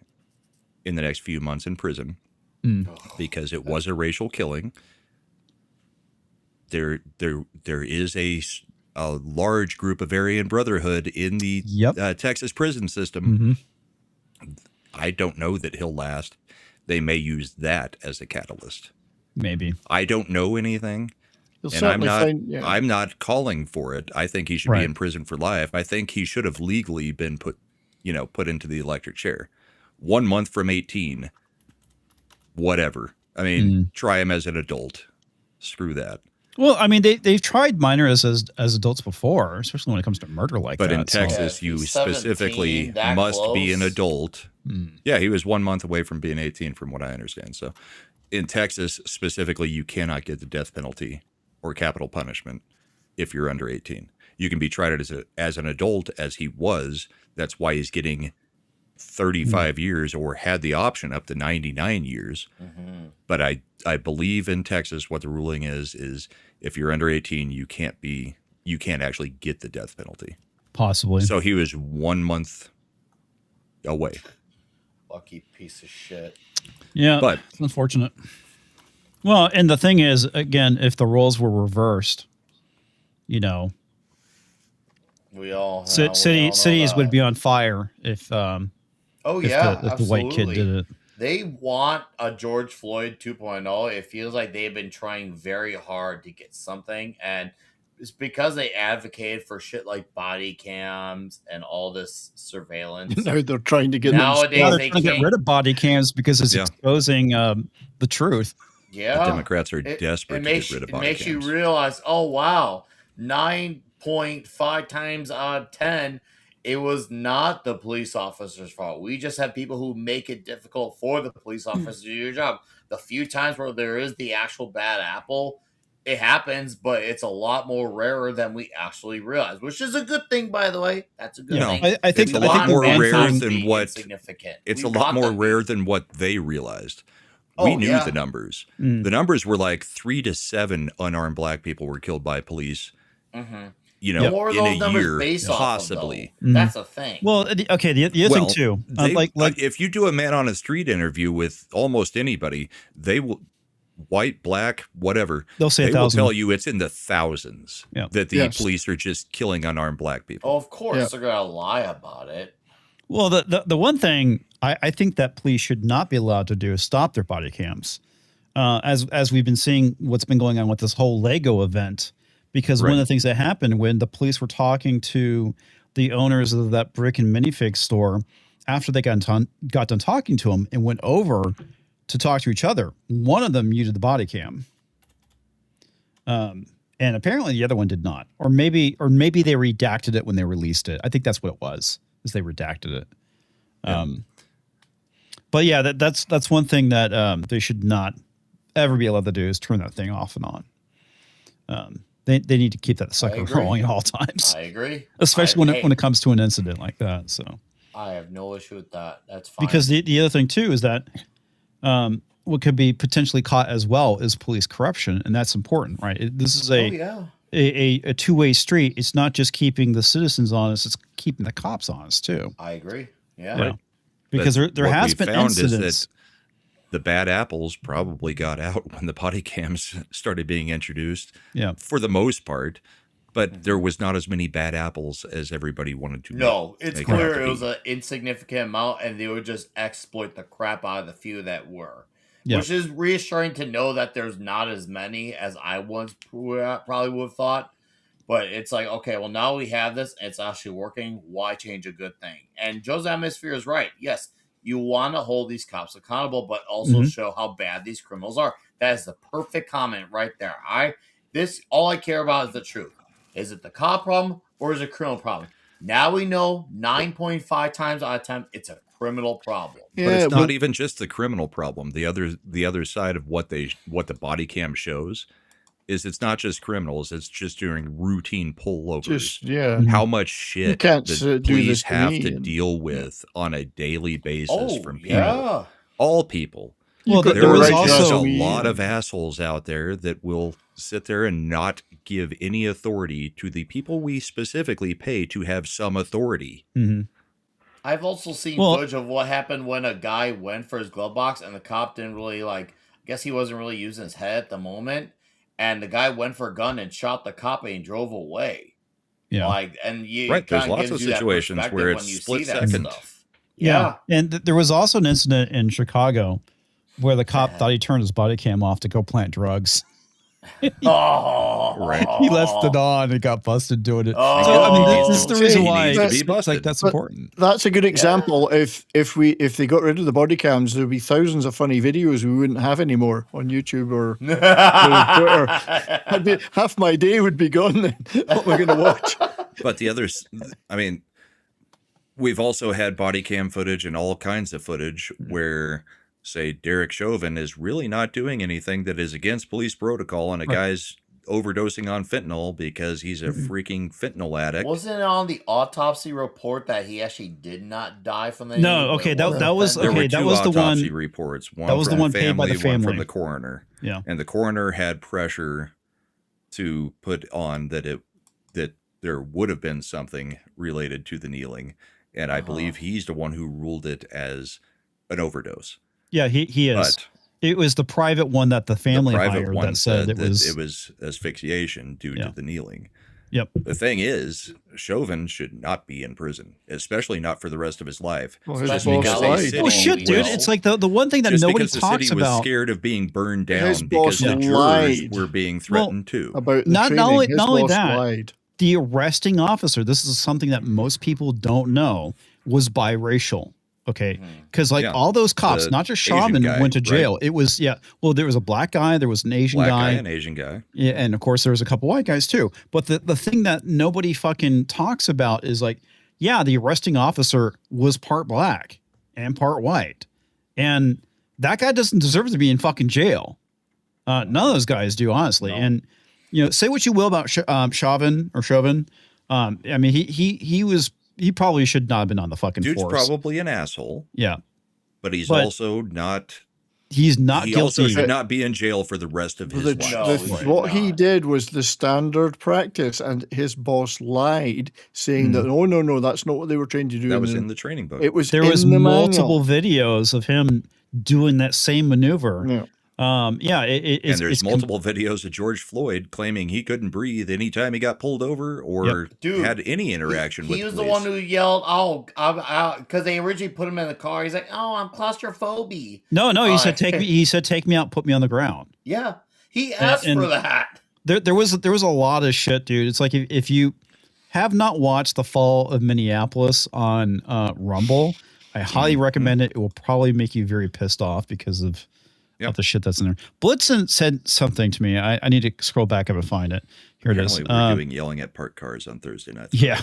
in the next few months in prison because it was a racial killing. There is a large group of Aryan Brotherhood in the Texas prison system. Mm-hmm. I don't know that he'll last. They may use that as a catalyst. Maybe. I don't know anything. I'm not calling for it. I think he should be in prison for life. I think he should have legally been put into the electric chair. 1 month from 18. Whatever. I mean, try him as an adult. Screw that. Well, I mean, they've tried minors as adults before, especially when it comes to murder like that. But in Texas, you specifically must be an adult. Yeah, he was 1 month away from being 18, from what I understand. So in Texas, specifically, you cannot get the death penalty or capital punishment if you're under 18. You can be tried as an adult, as he was. That's why he's getting 35 years, or had the option up to 99 years. Mm-hmm. But I believe in Texas what the ruling is if you're under 18, you can't actually get the death penalty. Possibly. So he was 1 month away. Lucky piece of shit. Yeah, But it's unfortunate. Well, and the thing is, again, if the roles were reversed, we all we all know cities that. would be on fire if if the white kid did it. They want a George Floyd 2.0. It feels like they've been trying very hard to get something, and it's because they advocated for shit like body cams and all this surveillance. Now they're trying to get Nowadays, Now they they're trying to get can't- rid of body cams because it's exposing the truth. Yeah, the Democrats are desperate to get rid of body It makes cams. you realize, oh wow, 9.5 times out of 10, it was not the police officer's fault. We just have people who make it difficult for the police officer to do your job. The few times where there is the actual bad apple, it happens, but it's a lot more rarer than we actually realize, which is a good thing, by the way. That's a good No, thing. I think It's a lot more one rare thing- than what insignificant. it's We a lot want more them- rare than what they realized. Oh, We knew yeah. the numbers. Mm. The numbers were like 3 to 7 unarmed black people were killed by police. Mhm. You know, More of in those a numbers year, based off of, possibly. though. That's a thing. Well, okay. The other thing too, like if you do a man on a street interview with almost anybody, they will, white, black, whatever, they'll say they will 1,000. tell you it's in the thousands Yeah. that the Yes. police are just killing unarmed black people. Oh, of course Yeah. they're gonna lie about it. Well, the one thing I think that police should not be allowed to do is stop their body cams. As we've been seeing what's been going on with this whole Lego event, because one of the things that happened when the police were talking to the owners of that brick and minifig store after they got done talking to them and went over to talk to each other, one of them muted the body cam. And apparently the other one did not, or maybe they redacted it when they released it. I think that's what it was, is they redacted it. But yeah, that's one thing that they should not ever be allowed to do, is turn that thing off and on. They need to keep that sucker agree. rolling at all times, I agree. especially when it comes to an incident like that. So I have no issue with that. That's fine. because the other thing too is that what could be potentially caught as well is police corruption, and that's important, right? This is a two-way street. It's not just keeping the citizens honest; it's keeping the cops honest too. I agree. Yeah. Yeah. Because there What has we been found incidents. is that the bad apples probably got out when the body cams started being introduced. Yeah. For the most part, but there was not as many bad apples as everybody wanted to. No, it's make out clear to it be. was an insignificant amount, and they would just exploit the crap out of the few that were. Yeah. Which is reassuring to know that there's not as many as I once probably would have thought. But it's like, okay, well, now we have this, and it's actually working. Why change a good thing? And Joe's atmosphere is right. Yes, you want to hold these cops accountable, but also show how bad these criminals are. That is the perfect comment right there. All I care about is the truth. Is it the cop problem or is it a criminal problem? Now we know 9.5 times out of 10, it's a criminal problem. Yeah, But it's not even just the criminal problem. The other side of what the body cam shows is it's not just criminals. It's just doing routine pullovers. just yeah. How much shit can't the do police this to have me to and- deal with on a daily basis from people. Yeah. All people. Well, got there There was are right just also a me lot and- of assholes out there that will sit there and not give any authority to the people we specifically pay to have some authority. Mhm. I've also seen Well- footage of what happened when a guy went for his glove box and the cop didn't really I guess he wasn't really using his head at the moment. And the guy went for a gun and shot the cop and drove away. Yeah. And you Right, there's kinda lots gives of you that situations perspective where when it's you split see that second. stuff. Yeah. And there was also an incident in Chicago where the cop thought he turned his body cam off to go plant drugs. Oh, Right. He left it on and got busted doing it. Oh. So, I mean, He this is the needs reason to- why he needs to be it's like busted. that's But- important. That's a good example. If they got rid of the body cams, there'd be thousands of funny videos we wouldn't have anymore on YouTube or Twitter. Half my day would be gone then. What am I going to watch? But the others, I mean, we've also had body cam footage and all kinds of footage where, say, Derek Chauvin is really not doing anything that is against police protocol, and a guy's overdosing on fentanyl because he's a freaking fentanyl addict. Wasn't it on the autopsy report that he actually did not die from the No, okay, that was There okay. were That two was the one. autopsy reports. One That was from the one paid by the one family. from the coroner. Yeah, And the coroner had pressure to put on that there would have been something related to the kneeling, and I believe he's the one who ruled it as an overdose. yeah, he is. But it was the private one that the family hired that said it was asphyxiation due to the kneeling. Yep. The thing is, Chauvin should not be in prison, especially not for the rest of his life. Well, Especially his boss because lied. they Oh said shit, he dude! will. It's like the one thing that Just nobody because the talks city was about. scared of being burned down His because boss the jurors lied. were being threatened too. About the Not training. only His not only boss that, lied. the arresting officer. This is something that most people don't know was biracial. Okay, because all those cops, The not just Asian Chauvin, guy, went to right? jail. It was Well, there was a black guy, there was an Asian Black guy, guy and Asian guy. yeah, and of course there was a couple white guys too. But the thing that nobody fucking talks about is like, yeah, the arresting officer was part black and part white, and that guy doesn't deserve to be in fucking jail. None of those guys do, honestly. No. And say what you will about Chauvin. I mean, he probably should not have been on the fucking Dude's force. probably an asshole, Yeah, but he's But also not. he's not He also guilty. should not be in jail for the rest of his The, life. No, the- he what should he not. did was the standard practice, and his boss lied, saying that no, that's not what they were trying to do. That was in the training book. It was There in was the multiple videos of him doing that same maneuver. manual. and It's there's multiple videos of George Floyd claiming he couldn't breathe anytime he got pulled over or Dude, had any interaction with He was police. the one who yelled, "Oh, because they originally put him in the car." He's like, "Oh, I'm claustrophobic." No, he said take me. He said take me out, put me on the ground. Yeah, he asked And- for that. There was a lot of shit, dude. It's like if you have not watched the fall of Minneapolis on Rumble, I highly recommend it. It will probably make you very pissed off because of the shit that's in there. Blitzen said something to me. I need to scroll back up and find it. Here it is. Apparently we're doing yelling at parked cars on Thursday night. Yeah.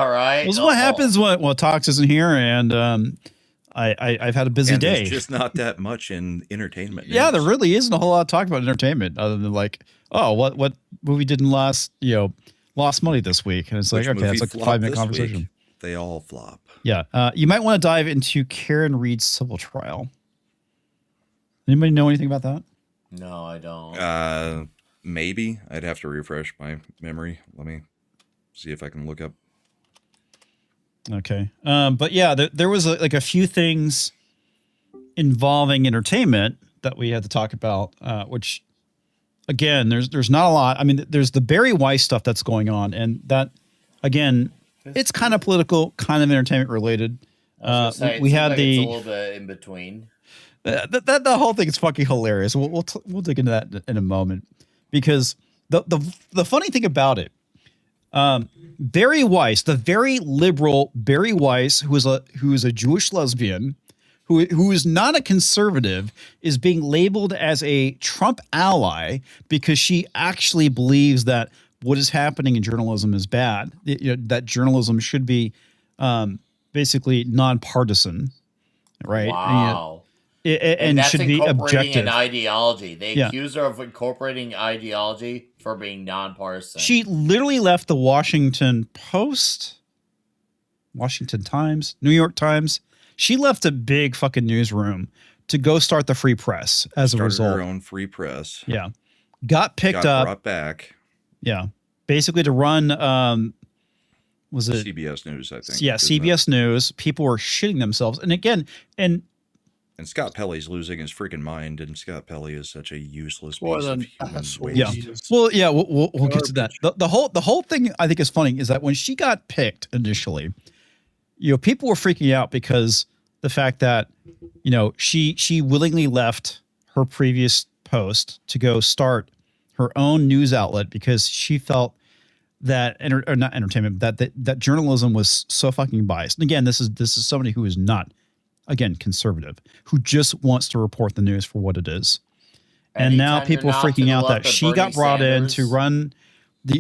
Right. This is what happens when Tox isn't here, and I've had a busy And day. there's just not that much in entertainment. Yeah, there news. really isn't a whole lot to talk about entertainment other than like, oh, what movie didn't lost money this week? And it's like, Which okay, that's movie like a flopped 5-minute this conversation. week? They all flop. Yeah. You might want to dive into Karen Reed's civil trial. Anybody know anything about that? No, I don't. Maybe I'd have to refresh my memory. Let me see if I can look up. Okay. But yeah, there was like a few things involving entertainment that we had to talk about, which again, there's not a lot. I mean, there's the Barry Weiss stuff that's going on, and that again, it's kind of political, kind of entertainment related. We had it's a little bit in between. The whole thing is fucking hilarious. We'll dig into that in a moment, because the funny thing about it, Barry Weiss, the very liberal Barry Weiss, who is a Jewish lesbian, who is not a conservative, is being labeled as a Trump ally because she actually believes that what is happening in journalism is bad. That journalism should be basically nonpartisan, right? Wow. And that's should be incorporating objective. an ideology. They Yeah. accuse her of incorporating ideology for being nonpartisan. She literally left the Washington Post, Washington Times, New York Times. She left a big fucking newsroom to go start the Free Press as a Started result. her own free press. Yeah. Got picked Got up. brought back. Yeah. Basically to run, was it? CBS News, I think. Yeah, isn't it? CBS News. People were shitting themselves. And again, and And Scott Pelley's losing his freaking mind, and Scott Pelley is such a useless What piece of an human asshole. waste. yeah. Jesus. Well, yeah, we'll get to that. The whole thing I think is funny is that when she got picked initially, people were freaking out because the fact that, she willingly left her previous post to go start her own news outlet because she felt that or not entertainment, that journalism was so fucking biased. And again, this is somebody who is not, again, conservative, who just wants to report the news for what it is. And now Anytime people you're are not to freaking the out left that of she got Bernie brought in to Sanders. run the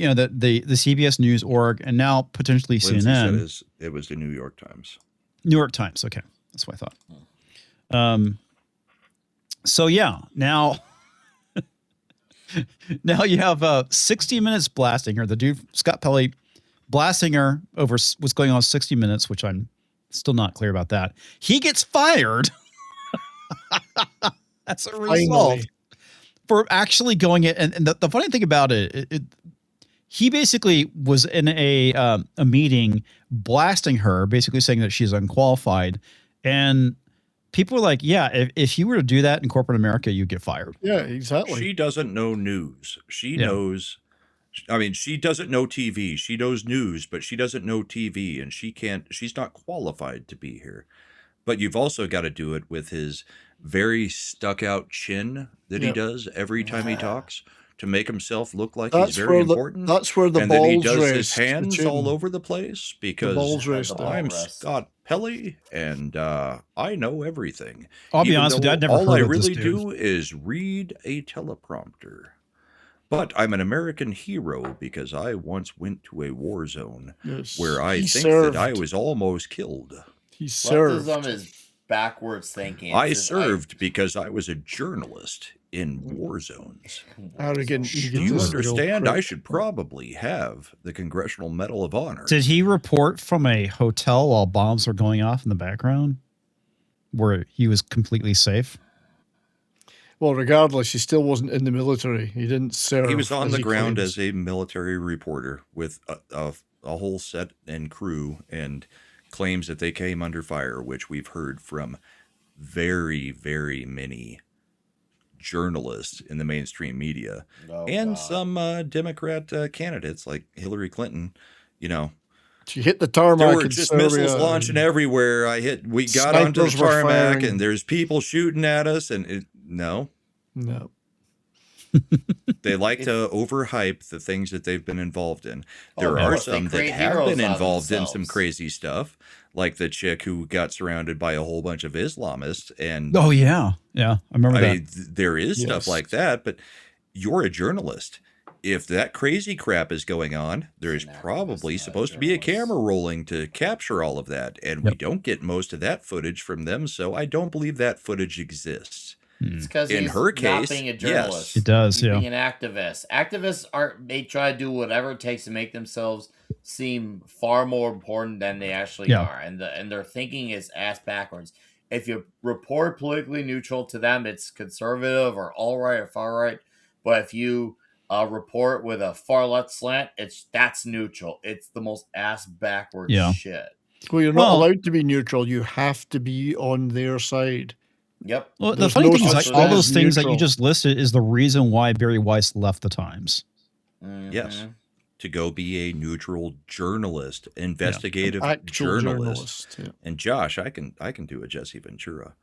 CBS News org and now potentially Lindsay CNN. said it was the New York Times. New York Times. Okay. That's what I thought. So yeah, now Now you have 60 minutes blasting her. The dude, Scott Pelley, blasting her over what's going on 60 minutes, which I'm still not clear about that. He gets fired. That's a result Finally. for actually going it. And the funny thing about it, he basically was in a meeting blasting her, basically saying that she's unqualified. And people were like, yeah, if you were to do that in corporate America, you'd get fired. Yeah, exactly. She doesn't know news. She Yeah. knows. I mean, she doesn't know TV. She knows news, but she doesn't know TV, and she's not qualified to be here. But you've also got to do it with his very stuck out chin that he Yep. does every time he talks to make himself look like That's he's very where the important. that's where the And then he balls does his rest. the hands chin. all over the place The because balls The rest. ball there. I'm rest. Scott Pelley, and I know everything. I'll be Even honest with you, though I'd never all heard I of this really dude. do is read a teleprompter. But I'm an American hero because I once went to a war zone Yes. where I He think served. that I was almost killed. He served. Leftism is backwards thinking. I served because I was a journalist in war zones. Arrogant, Do you egotistical understand? I prick. should probably have the Congressional Medal of Honor. Did he report from a hotel while bombs were going off in the background where he was completely safe? Well, regardless, he still wasn't in the military. He didn't serve. He was on as the he ground claims. as a military reporter with a whole set and crew, and claims that they came under fire, which we've heard from very, very many journalists in the mainstream media Oh, and God. some Democrat candidates like Hillary Clinton. You know, She hit the tarmac. there were in just Serbia missiles launching and everywhere. We got onto the snipers were tarmac, firing. and there's people shooting at us, and no. No. They like to overhype the things that they've been involved in. Oh, There of are course, they some that create have heroes been out of involved in some themselves. crazy stuff, like the chick who got surrounded by a whole bunch of Islamists. And Oh, yeah. Yeah. I remember I that. mean, there is stuff Yes. like that, but you're a journalist. If that crazy crap is going on, there's An activist, probably not a supposed to be a journalist. camera rolling to capture all of that. And we don't get most of that footage from them, so I don't believe that footage exists. It's because In he's her not case, being a yes. journalist. It does, He's yeah. being an activist. Activists they try to do whatever it takes to make themselves seem far more important than they actually Yeah. are, and their thinking is ass backwards. If you report politically neutral to them, it's conservative or all right or far right. But if you report with a far left slant, that's neutral. It's the most ass backwards Yeah. shit. Well, you're not Well- allowed to be neutral. You have to be on their side. Yep. Well, the There's funny no thing is, such like, thing all those as things that you neutral. just listed is the reason why Barry Weiss left the Times. Yes. Mhm. To go be a neutral journalist, investigative Actual journalist. journalist. Yeah. And Josh, I can do a Jesse Ventura.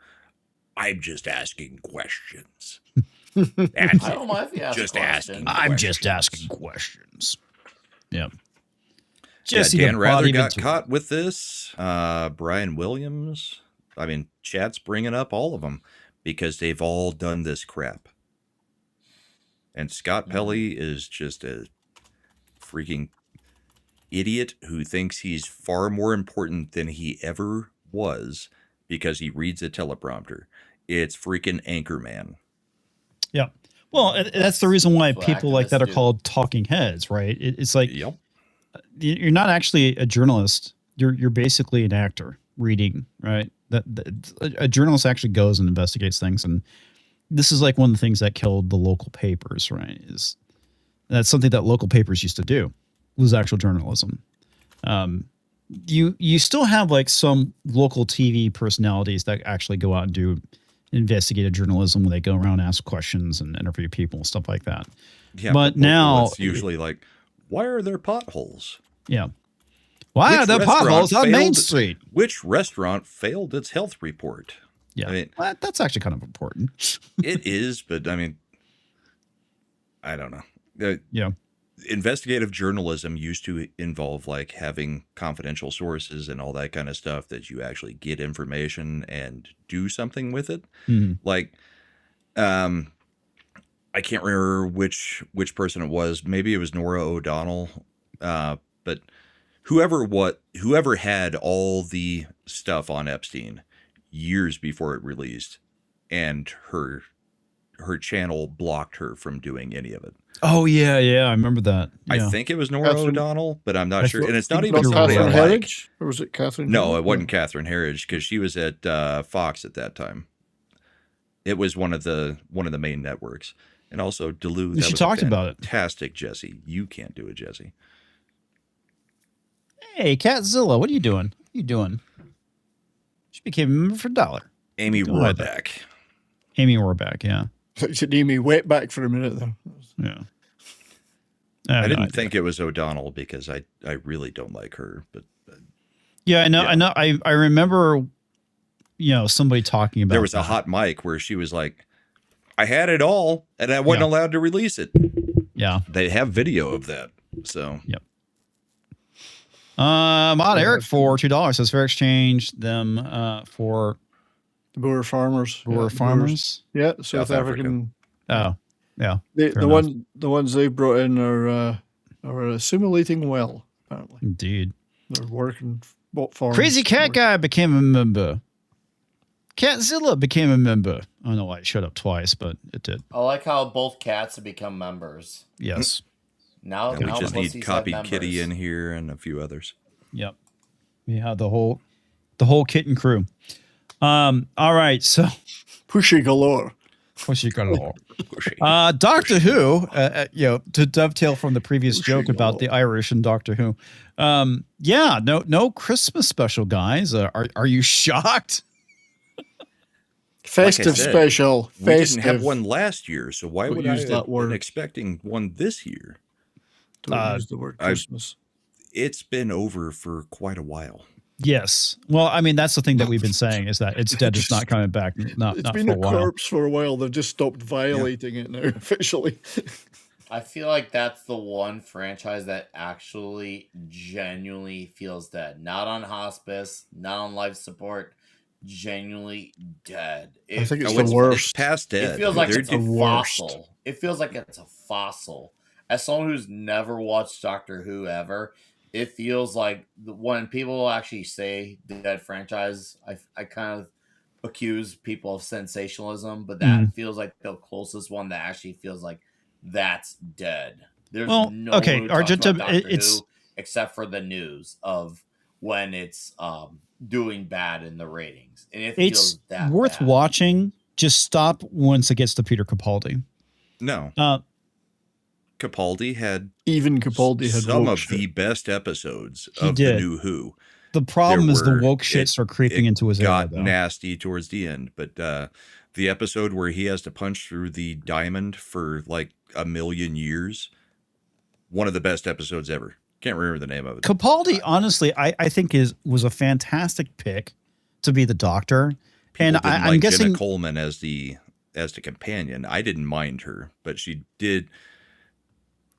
I'm just asking questions. That's I don't mind if you ask Just a asking. question. I'm just Questions. asking questions. Yeah. Yeah, Jesse Dan the Rather Body got Ventura. caught with this. Brian Williams. I mean, chat's bringing up all of them because they've all done this crap. And Scott Pelley is just a freaking idiot who thinks he's far more important than he ever was because he reads a teleprompter. It's freaking Anchorman. Yeah. Well, that's the reason why That's what people like that are activists do. called talking heads, right? It's like Yep. you're not actually a journalist. You're basically an actor reading, right? That a journalist actually goes and investigates things, and this is like one of the things that killed the local papers, right? That's something that local papers used to do, was actual journalism. You still have like some local TV personalities that actually go out and do investigative journalism when they go around, ask questions, and interview people, stuff like that. Yeah, But local, now- it's usually like, why are there potholes? Yeah. Why are Which there potholes on restaurant Main failed- Street? Which restaurant failed its health report? Yeah. I mean, Well, that's actually kind of important. it is, but I mean, I don't know. Yeah. Investigative journalism used to involve like having confidential sources and all that kind of stuff that you actually get information and do something with it. Mhm. Like, I can't remember which person it was. Maybe it was Nora O'Donnell, but whoever had all the stuff on Epstein years before it released, and her her channel blocked her from doing any of it. Oh yeah, I remember that. Yeah. I think it was Nora Catherine- O'Donnell, but I'm not I sure. thought- And it's not think even you're somebody I right. Catherine like. Herridge? Or was it Catherine No, Herridge? it wasn't Catherine Herridge because she was at Fox at that time. It was one of the main networks, and also Duluth. She talked about it. Fantastic, Jesse. You can't do it, Jesse. Hey, Catzilla, what are you doing? What are you doing? She became a member for $1. Amy Go ahead. Rohrbeck. Amy Rohrbeck, yeah. Should Amy wet back for a minute there. Yeah. I didn't think it was O'Donnell because I really don't like her, but Yeah, I know. Yeah. I know. I remember, somebody talking about there was a that. hot mic where she was like, "I had it all, and I wasn't allowed to release it." Yeah. They have video of that, so Mod Eric for $2 says fair exchange them for The Boer farmers. Boer farmers. Yeah, South South Africa. African. Oh, yeah. The fair enough. ones they brought in are assimilating well, apparently. Indeed. They're working what farms. Crazy Cat Guy became a member. Catzilla became a member. I don't know why it showed up twice, but it did. I like how both cats have become members. Yes. Now, and we now just pussies need have Copied Kitty members. in here and a few others. Yep. We have the whole kit and crew. All right. So Pushy galore. what's you got it all? Doctor Who, to dovetail from the previous joke about the Irish and Doctor Who. No Christmas special, guys. Are you shocked? Festive said, special. We Festive. didn't have one last year, so why Don't would I use have that word. been expecting one this year? Don't use the word Christmas. It's been over for quite a while. Yes. Well, I mean, that's the thing that we've been saying is that it's dead. It's not coming back. Not It's for been a a while. corpse for a while. They've just stopped violating it now officially. I feel like that's the one franchise that actually genuinely feels dead. Not on hospice, not on life support, genuinely dead. I think it's Oh, the it's worst. past dead. It feels like They're it's a the worst. fossil. It feels like it's a fossil. As someone who's never watched Doctor Who ever, it feels like when people actually say dead franchise, I kind of accuse people of sensationalism, but that feels like the closest one that actually feels like that's dead. There's Well, no okay, one who talks Argento, about Doctor it's- Who except for the news of when it's doing bad in the ratings, and it It's feels that worth bad. watching. Just stop once it gets to Peter Capaldi. No, Uh, Capaldi had Even Capaldi had some woke of shit. the best episodes He of did. the new Who. the problem There is the were- woke shit start creeping it into his got area, though. nasty towards the end, but the episode where he has to punch through the diamond for like 1,000,000 years, one of the best episodes ever. Can't remember the name of it. Capaldi, honestly, I think was a fantastic pick to be the Doctor. People And didn't I'm like guessing Jenna Coleman as the companion. I didn't mind her, but she did.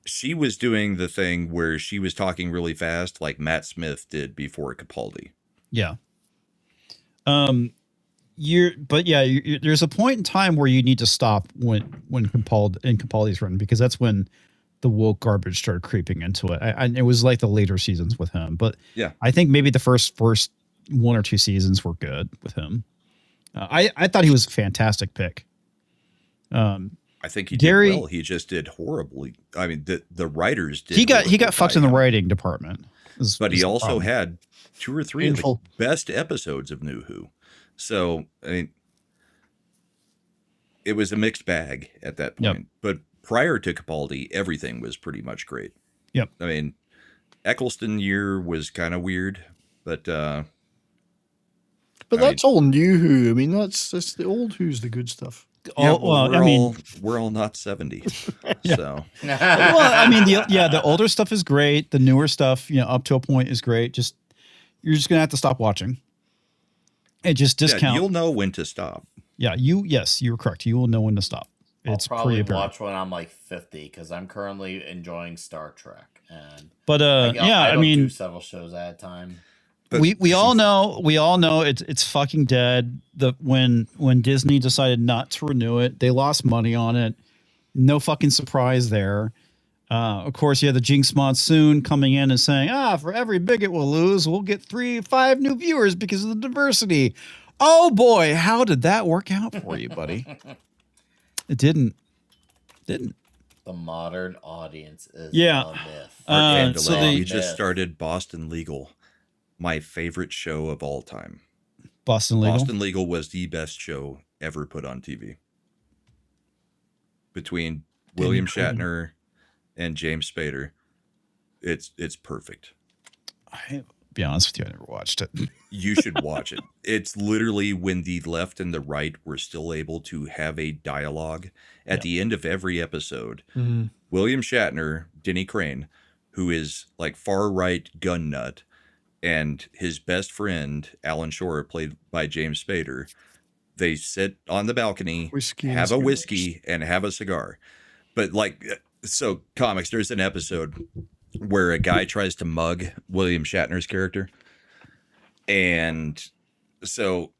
She was doing the thing where she was talking really fast, like Matt Smith did before Capaldi. Yeah. There's a point in time where you need to stop when Capaldi's run, because that's when the woke garbage started creeping into it. It was like the later seasons with him, but Yeah. I think maybe the first one or two seasons were good with him. I thought he was a fantastic pick. I think he Gary- did well. He just did horribly. I mean, the writers did. He got horribly fucked by in the him. writing department. But he also had 2 or 3 Painful. of the best episodes of New Who. So, I mean, it was a mixed bag at that point. Yep. But prior to Capaldi, everything was pretty much great. Yep. I mean, Eccleston year was kind of weird, but But I that's all new Who. I mean, that's the old Who's the good stuff. we're all not 70. Yeah. So, the older stuff is great. The newer stuff, up to a point, is great. You're just gonna have to stop watching. And just yeah, discount. you'll know when to stop. Yeah, you were correct. You will know when to stop. I'll It's probably pretty apparent. watch when I'm like 50 because I'm currently enjoying Star Trek, and But I don't mean, do several shows at a time. But we all know it's fucking dead. When Disney decided not to renew it, they lost money on it. No fucking surprise there. Of course, you have the Jinx Monsoon coming in and saying, for every bigot we'll lose, we'll get 5 new viewers because of the diversity. Oh boy, how did that work out for you, buddy? It didn't. Didn't. The modern audience is Yeah. a myth. And so we they- just started Boston Legal, my favorite show of all time. Boston Legal. Boston Legal was the best show ever put on TV. Between William Shatner and James Spader, it's perfect. I'll be honest with you, I never watched it. You should watch it. It's literally when the left and the right were still able to have a dialogue at the end of every episode. Mhm. William Shatner, Denny Crane, who is like far right gun nut, and his best friend, Alan Shore, played by James Spader, they sit on the balcony, Whiskey and have a cigars. whiskey, and have a cigar. But like, so comics, there's an episode where a guy tries to mug William Shatner's character. And so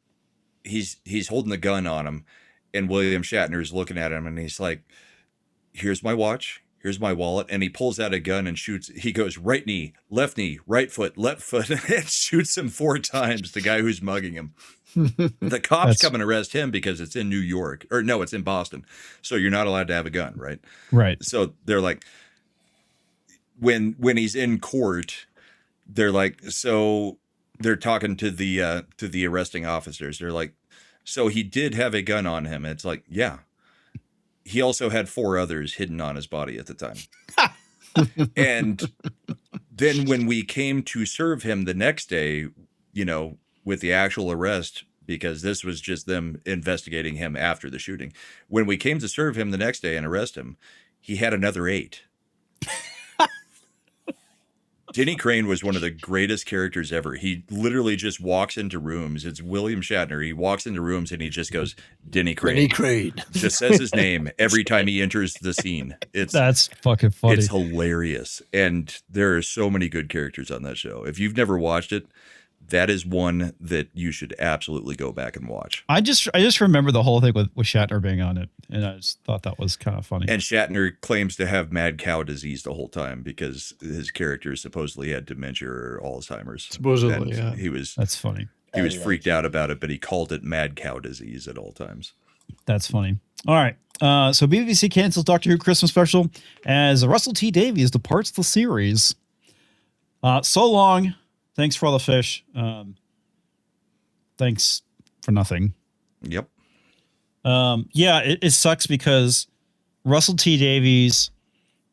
he's holding the gun on him, and William Shatner's looking at him, and he's like, here's my watch, here's my wallet. And he pulls out a gun and shoots. He goes right knee, right foot, left foot, and shoots him 4 times, the guy who's mugging him. The cops come and arrest him because it's in New York, or no, it's in Boston. So you're not allowed to have a gun, right? Right. So they're like, when he's in court, they're like, so they're talking to the arresting officers. They're like, so he did have a gun on him. It's like, yeah. He also had 4 others hidden on his body at the time. And then when we came to serve him the next day, you know, with the actual arrest, because this was just them investigating him after the shooting. When we came to serve him the next day and arrest him, he had another 8. Denny Crane was one of the greatest characters ever. He literally just walks into rooms. It's William Shatner. He walks into rooms and he just goes, Denny Crane. Denny Crane. Just says his name every time he enters the scene. That's fucking funny. It's hilarious. And there are so many good characters on that show. If you've never watched it, that is one that you should absolutely go back and watch. I just remember the whole thing with Shatner being on it, and I just thought that was kind of funny. And Shatner claims to have mad cow disease the whole time because his character supposedly had dementia or Alzheimer's. Supposedly, and yeah. That's funny. He was freaked out about it, but he called it mad cow disease at all times. That's funny. All right. So BBC cancels Doctor Who Christmas special as Russell T Davies departs the series. So long. Thanks for all the fish. Thanks for nothing. Yep. Yeah, it sucks because Russell T Davies,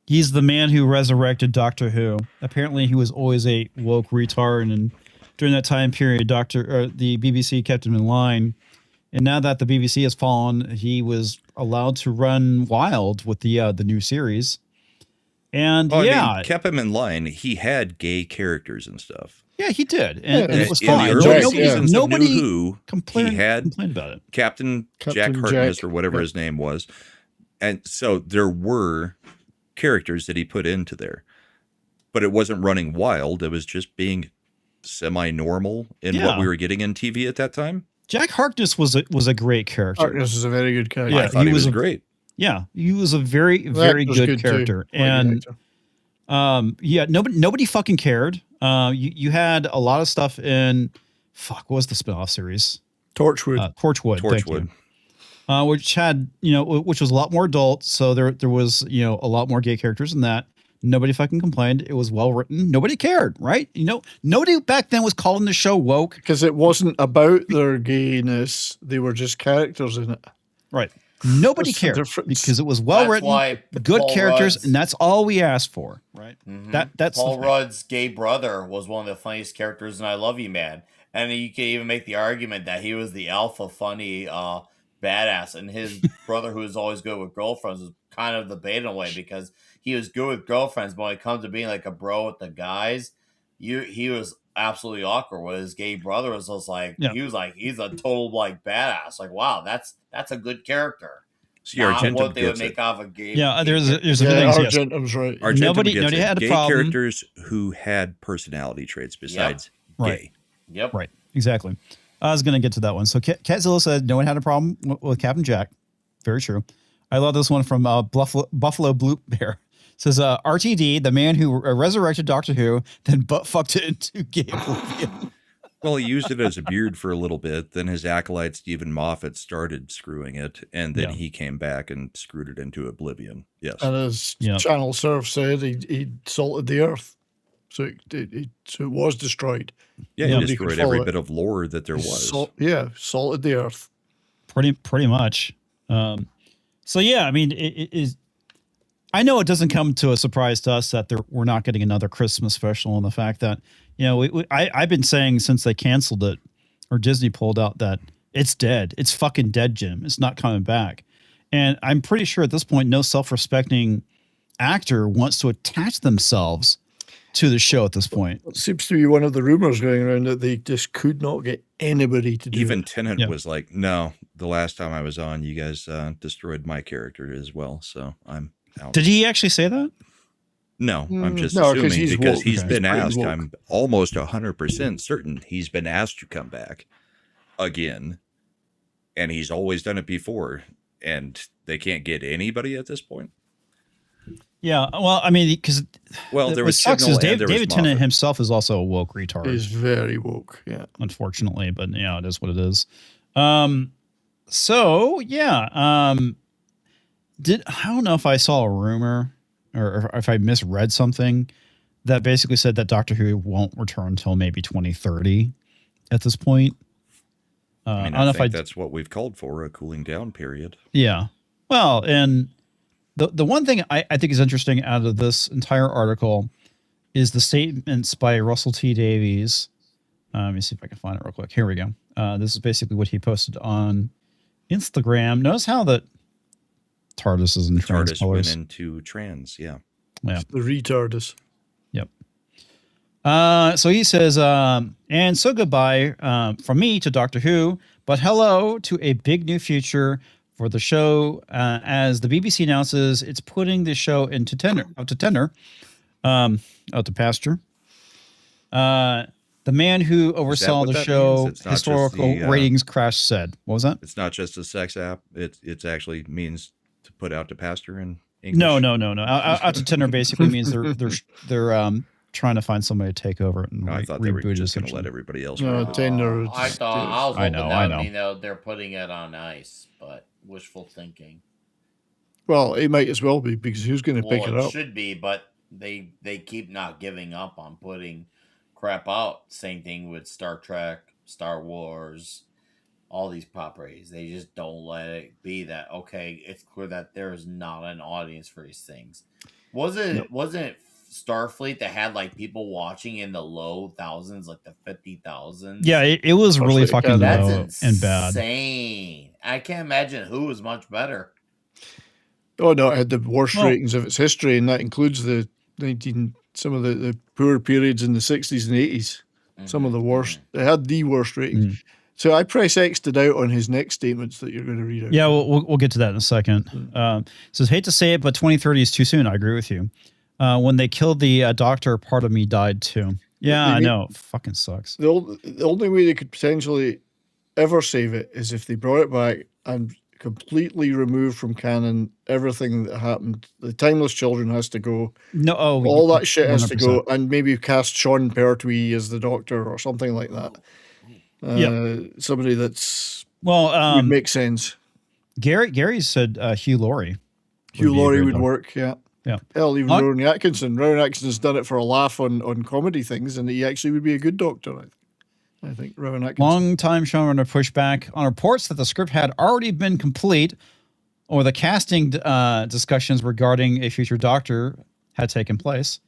he's the man who resurrected Doctor Who. Apparently, he was always a woke retard, and during that time period, the BBC kept him in line. And now that the BBC has fallen, he was allowed to run wild with the new series. And I mean, kept him in line. He had gay characters and stuff. Yeah, he did, and it was in fine. the early seasons Nobody of New Who, complained, he had about it. Captain Jack Harkness or whatever his name was, and so there were characters that he put into there, but it wasn't running wild. It was just being semi-normal in what we were getting in TV at that time. Jack Harkness was a great character. Harkness is a very good character. I thought he was great. Yeah, he was a very good character, and nobody fucking cared. You had a lot of stuff in what was the spinoff series? Torchwood. Torchwood. Which had, which was a lot more adult. So there was, a lot more gay characters in that. Nobody fucking complained. It was well written. Nobody cared, right? Nobody back then was calling the show woke. Because it wasn't about their gayness. They were just characters in it. Right. Nobody cared because it was well written, good characters, and that's all we asked for, right? Mm-hmm. That's Paul Rudd's gay brother was one of the funniest characters in I Love You, Man. And you can even make the argument that he was the alpha funny badass, and his brother, who was always good with girlfriends, was kind of the bait in a way because he was good with girlfriends, but when it comes to being like a bro with the guys, he was absolutely awkward. With his gay brother was just like he's a total like badass. Like, wow, that's a good character. See, Argentum what they would gets make it. off a gay. Yeah, there's a few things. Argentum's right. Argentum Nobody gets it. had a Gay problem. characters who had personality traits besides gay. Right. Yep. Right. Exactly. I was going to get to that one. So Catzilla said no one had a problem with Captain Jack. Very true. I love this one from Buffalo Blue Bear. It says RTD, the man who resurrected Doctor Who, then butt fucked it into gay oblivion. Well, he used it as a beard for a little bit. Then his acolyte, Stephen Moffat, started screwing it. And then he came back and screwed it into oblivion. Yes. And as Channel Surf said, he salted the earth. So it was destroyed. Yeah, he destroyed every bit of lore that there was. Salted the earth. Pretty much. So yeah, I mean, it is. I know it doesn't come to a surprise to us that we're not getting another Christmas special, and the fact that I've been saying since they canceled it or Disney pulled out that it's dead. It's fucking dead, Jim. It's not coming back. And I'm pretty sure at this point, no self-respecting actor wants to attach themselves to the show at this point. It seems to be one of the rumors going around that they just could not get anybody to do Even it. Tennant was like, no, the last time I was on, you guys destroyed my character as well. So I'm out. Did he actually say that? No, I'm just assuming because he's been asked. Woke. I'm almost 100% certain he's been asked to come back again. And he's always done it before. And they can't get anybody at this point. Yeah, well, I mean, because there was Signal and there was David Tennant himself is also a woke retard. He's very woke, yeah. Unfortunately, but yeah, it is what it is. So yeah, I don't know if I saw a rumor or if I misread something that basically said that Doctor Who won't return until maybe 2030 at this point. I don't know if that's what we've called for, a cooling down period. Yeah. Well, and the one thing I think is interesting out of this entire article is the statements by Russell T. Davies. Let me see if I can find it real quick. Here we go. This is basically what he posted on Instagram. Notice how that TARDIS is in trans TARDIS colors. went into trans, yeah. Yeah. The retardus. Yep. So he says, and so goodbye from me to Doctor Who, but hello to a big new future for the show, as the BBC announces it's putting the show out to pasture. The man who oversaw the show historical ratings crash said, what was that? It's not just a sex app. It actually means to put out to pasture in English. No. Out to tender basically means they're trying to find somebody to take over and I thought they were reboot just going it. to let everybody else. Tender. I thought I was hoping I know. that mean they're putting it on ice, but wishful thinking. Well, it might as well be, because who's going to pick it up? It should be, but they keep not giving up on putting crap out. Same thing with Star Trek, Star Wars, all these properties. They just don't let it be that, okay, it's clear that there is not an audience for these things. Wasn't it Starfleet that had like people watching in the low thousands, like the 50,000? Yeah, it was really fucking low and bad. Insane. I can't imagine who was much better. Oh no, it had the worst ratings of its history, and that includes the some of the poor periods in the 60s and 80s. Some of the worst. It had the worst ratings. So I press X'd it out on his next statements that you're going to read out. Yeah, we'll get to that in a second. Says, hate to say it, but 2030 is too soon. I agree with you. When they killed the doctor, part of me died too. Yeah, I know. It fucking sucks. The only way they could potentially ever save it is if they brought it back and completely removed from canon everything that happened. The Timeless Children has to go. No, all that shit has 100%. To go, and maybe cast Sean Pertwee as the Doctor or something like that. Somebody that's would make sense. Gary said Hugh Laurie. Hugh Laurie would work, yeah. Yeah. Hell, even Rowan Atkinson. Rowan Atkinson's done it for a laugh on comedy things, and he actually would be a good Doctor, I think Rowan Atkinson. Long-time showrunner pushed back on reports that the script had already been complete, or the casting discussions regarding a future Doctor had taken place.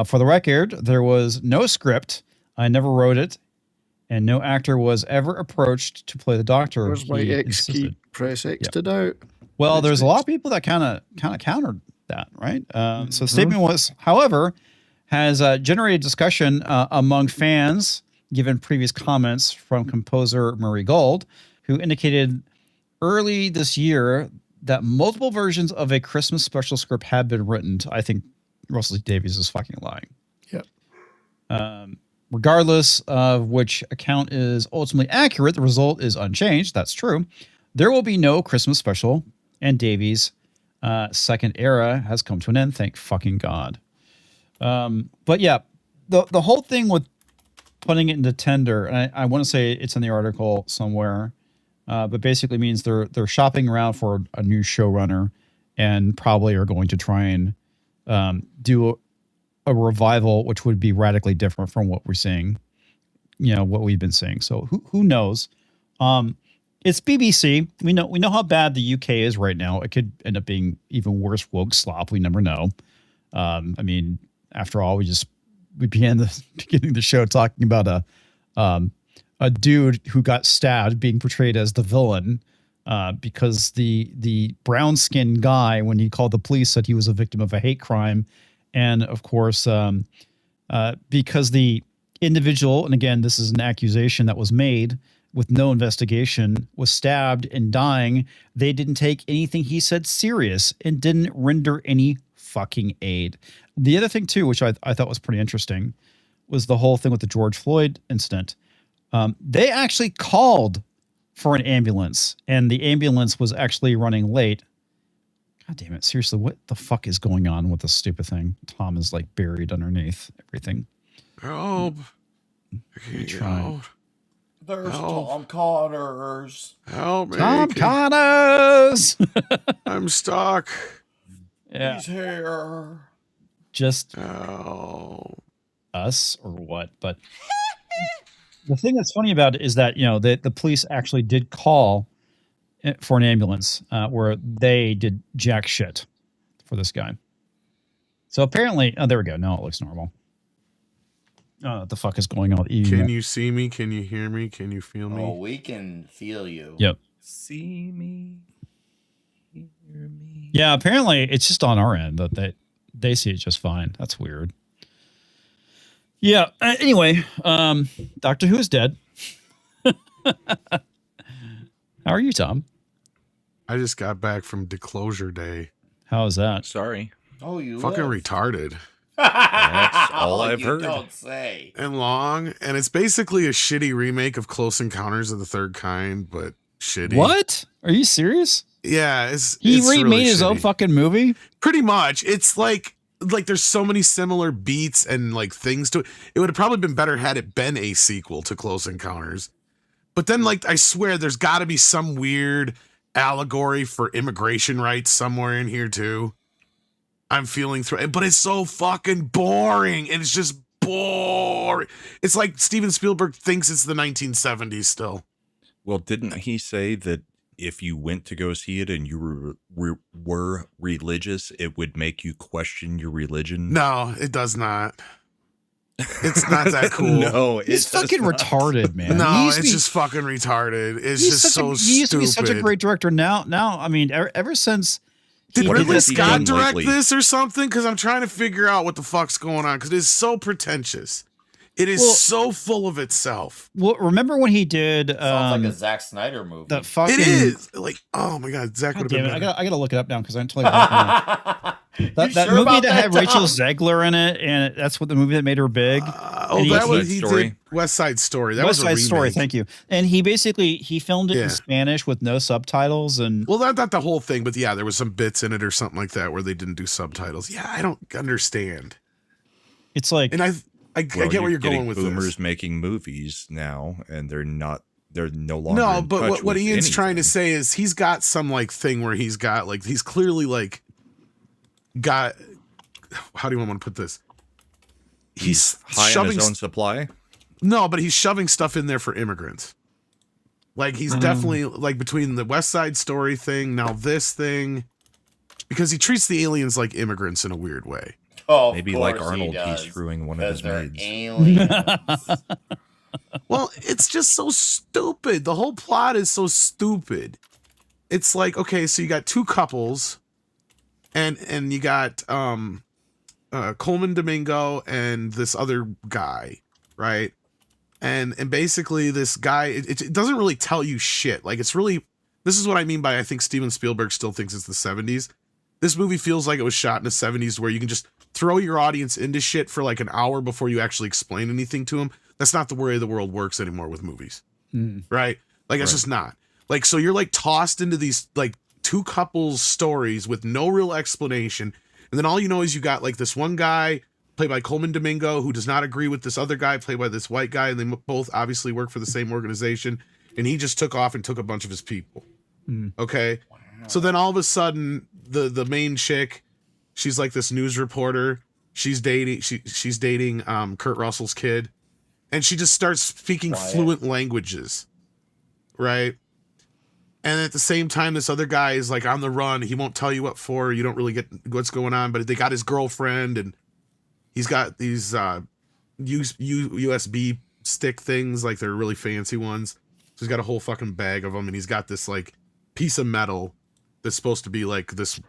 For the record, there was no script. I never wrote it, and no actor was ever approached to play the Doctor. Where's my X key? Press X to out. Well, there's a lot of people that kind of countered that, right? So the statement was, however, has generated discussion among fans, given previous comments from composer Murray Gold, who indicated early this year that multiple versions of a Christmas special script had been written. I think Russell Davies is fucking lying. Yep. Regardless of which account is ultimately accurate, the result is unchanged. That's true. There will be no Christmas special, and Davies' second era has come to an end. Thank fucking God. But yeah, the whole thing with putting it into tender, and I want to say it's in the article somewhere, but basically means they're shopping around for a new showrunner, and probably are going to try and do a revival, which would be radically different from what we're seeing, what we've been seeing. So who knows? It's BBC. We know how bad the UK is right now. It could end up being even worse woke slop. We never know. I mean, after all, we began the beginning of the show talking about a dude who got stabbed being portrayed as the villain because the brown skinned guy, when he called the police, said he was a victim of a hate crime. And of course, because the individual, and again, this is an accusation that was made with no investigation, was stabbed and dying, they didn't take anything he said serious and didn't render any fucking aid. The other thing too, which I thought was pretty interesting, was the whole thing with the George Floyd incident. They actually called for an ambulance, and the ambulance was actually running late. God damn it. Seriously, what the fuck is going on with this stupid thing? Tom is like buried underneath everything. Help. Try. There's Tom Connors. Help me. Tom Connors! I'm stuck. Yeah. He's here. Just Oh. us or what? But the thing that's funny about it is that, the police actually did call for an ambulance where they did jack shit for this guy. So apparently, there we go. Now it looks normal. What the fuck is going on? Can you see me? Can you hear me? Can you feel me? Oh, we can feel you. Yep. See me, hear me. Yeah, apparently it's just on our end that they see it just fine. That's weird. Yeah. Anyway, Doctor Who is dead. How are you, Tom? I just got back from Disclosure Day. How is that? Sorry. Oh, you Fucking live. retarded. That's all I've You heard. Don't say. And long. And it's basically a shitty remake of Close Encounters of the Third Kind, but shitty. What? Are you serious? Yeah. He it's remade really his own shitty. fucking movie? Pretty much. It's like there's so many similar beats and like things to it. It would have probably been better had it been a sequel to Close Encounters. But then, I swear there's got to be some weird allegory for immigration rights somewhere in here too. I'm feeling through it, but it's so fucking boring. And it's just boring. It's like Steven Spielberg thinks it's the 1970s still. Well, didn't he say that if you went to go see it and you were religious, it would make you question your religion? No, it does not. It's not that cool. No, He's fucking retarded, man. No, it's just fucking retarded. It's just so stupid. He used to be such a great director. Now, I mean, ever since Did What Ridley has he Scott done direct lately? this or something? Because I'm trying to figure out what the fuck's going on. Because it's so pretentious. It is so full of itself. well, remember when he did Sounds like a Zack Snyder movie. the fucking It is like, oh my god, Zach God would have damn been it, better. I gotta look it up now because I'm totally that You that sure movie about that had Rachel Tom? Zegler in it, and that's what the movie that made her big. Oh, he- that was West Side he Story. did West Side Story. That West was a Side Story, remake. thank you. And he filmed it Yeah. in Spanish with no subtitles, and Well, not the whole thing, but yeah, there was some bits in it or something like that where they didn't do subtitles. Yeah, I don't understand. it's like And I Well, get where you're getting going with boomers this. making movies now, and they're no longer. No, in but touch what with Ian's trying to anything. say is he's got some like thing where he's got like he's clearly like got how do you want to put this? He's high on shoving his own supply. no, but he's shoving stuff in there for immigrants. Like he's definitely like between the West Side Story thing, now this thing, because he treats the aliens like immigrants in a weird way. Oh, Maybe of like course Arnold, he does, he's screwing one of because his they're maids. aliens. Well, it's just so stupid. The whole plot is so stupid. It's like, okay, so you got two couples and you got Coleman Domingo and this other guy, right? And basically this guy it doesn't really tell you shit. Like it's really this is what I mean by I think Steven Spielberg still thinks it's the 70s. This movie feels like it was shot in the 70s where you can just throw your audience into shit for like an hour before you actually explain anything to them. That's not the way the world works anymore with movies. Right? Like it's just not. Like so you're like tossed into these like two couples stories with no real explanation. And then all you know is you got like this one guy played by Coleman Domingo, who does not agree with this other guy, played by this white guy, and they both obviously work for the same organization. And he just took off and took a bunch of his people. Okay, so then all of a sudden, the main chick, she's like this news reporter. She's dating Kurt Russell's kid, and she just starts speaking fluent languages, right? And at the same time, this other guy is like on the run. He won't tell you what for. You don't really get what's going on, but they got his girlfriend, and he's got these USB stick things, like they're really fancy ones. So he's got a whole fucking bag of them, and he's got this like piece of metal that's supposed to be like this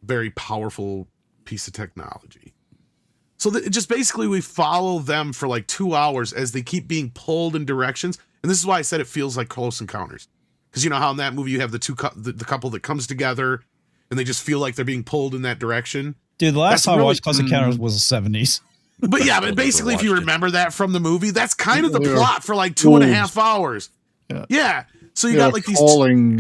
very powerful piece of technology. So just basically we follow them for like 2 hours as they keep being pulled in directions. And this is why I said it feels like Close Encounters. Because you know how in that movie you have the couple that comes together and they just feel like they're being pulled in that direction. Dude, the last time I watched Close Encounters was the 70s. But yeah, but basically if you remember that from the movie, that's kind of the plot for like 2.5 hours. Yeah. So you got like these pooling.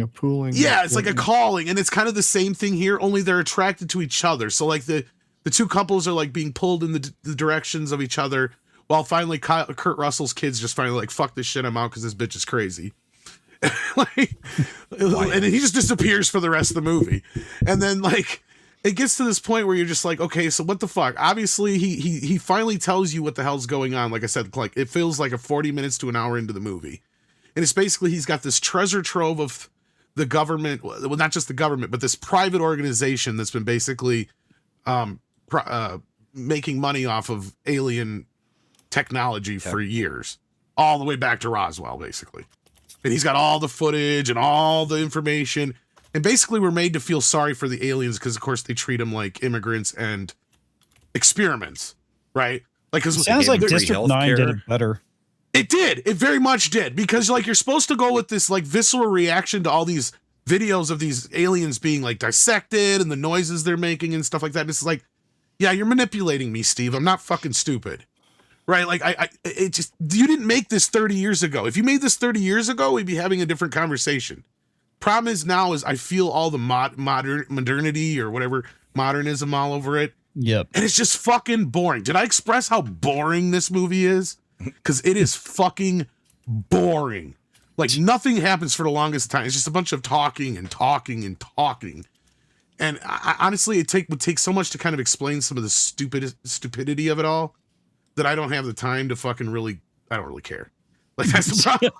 Yeah, it's like a calling, and it's kind of the same thing here, only they're attracted to each other. So like the two couples are like being pulled in the directions of each other, while finally Kurt Russell's kids just finally like, fuck this shit, I'm out because this bitch is crazy. Like, and he just disappears for the rest of the movie. And then like it gets to this point where you're just like, okay, so what the fuck? Obviously he finally tells you what the hell's going on. Like I said, like it feels like a 40 minutes to an hour into the movie. And it's basically he's got this treasure trove of the government, well, not just the government, but this private organization that's been basically making money off of alien technology for years, all the way back to Roswell, basically. And he's got all the footage and all the information. And basically we're made to feel sorry for the aliens because, of course, they treat them like immigrants and experiments, right? Like, because sounds like District 9 did it better. It did. It very much did. Because, like, you're supposed to go with this, like, visceral reaction to all these videos of these aliens being, like, dissected and the noises they're making and stuff like that. And it's like, yeah, you're manipulating me, Steve. I'm not fucking stupid. Right? Like, it just, you didn't make this 30 years ago. If you made this 30 years ago, we'd be having a different conversation. Problem is now is I feel all the modernity or whatever, modernism all over it. Yep. And it's just fucking boring. Did I express how boring this movie is? Because it is fucking boring. Like nothing happens for the longest time. It's just a bunch of talking and talking and talking. And I honestly, would take so much to kind of explain some of the stupidity of it all that I don't have the time to fucking really. I don't really care. Like that's the problem.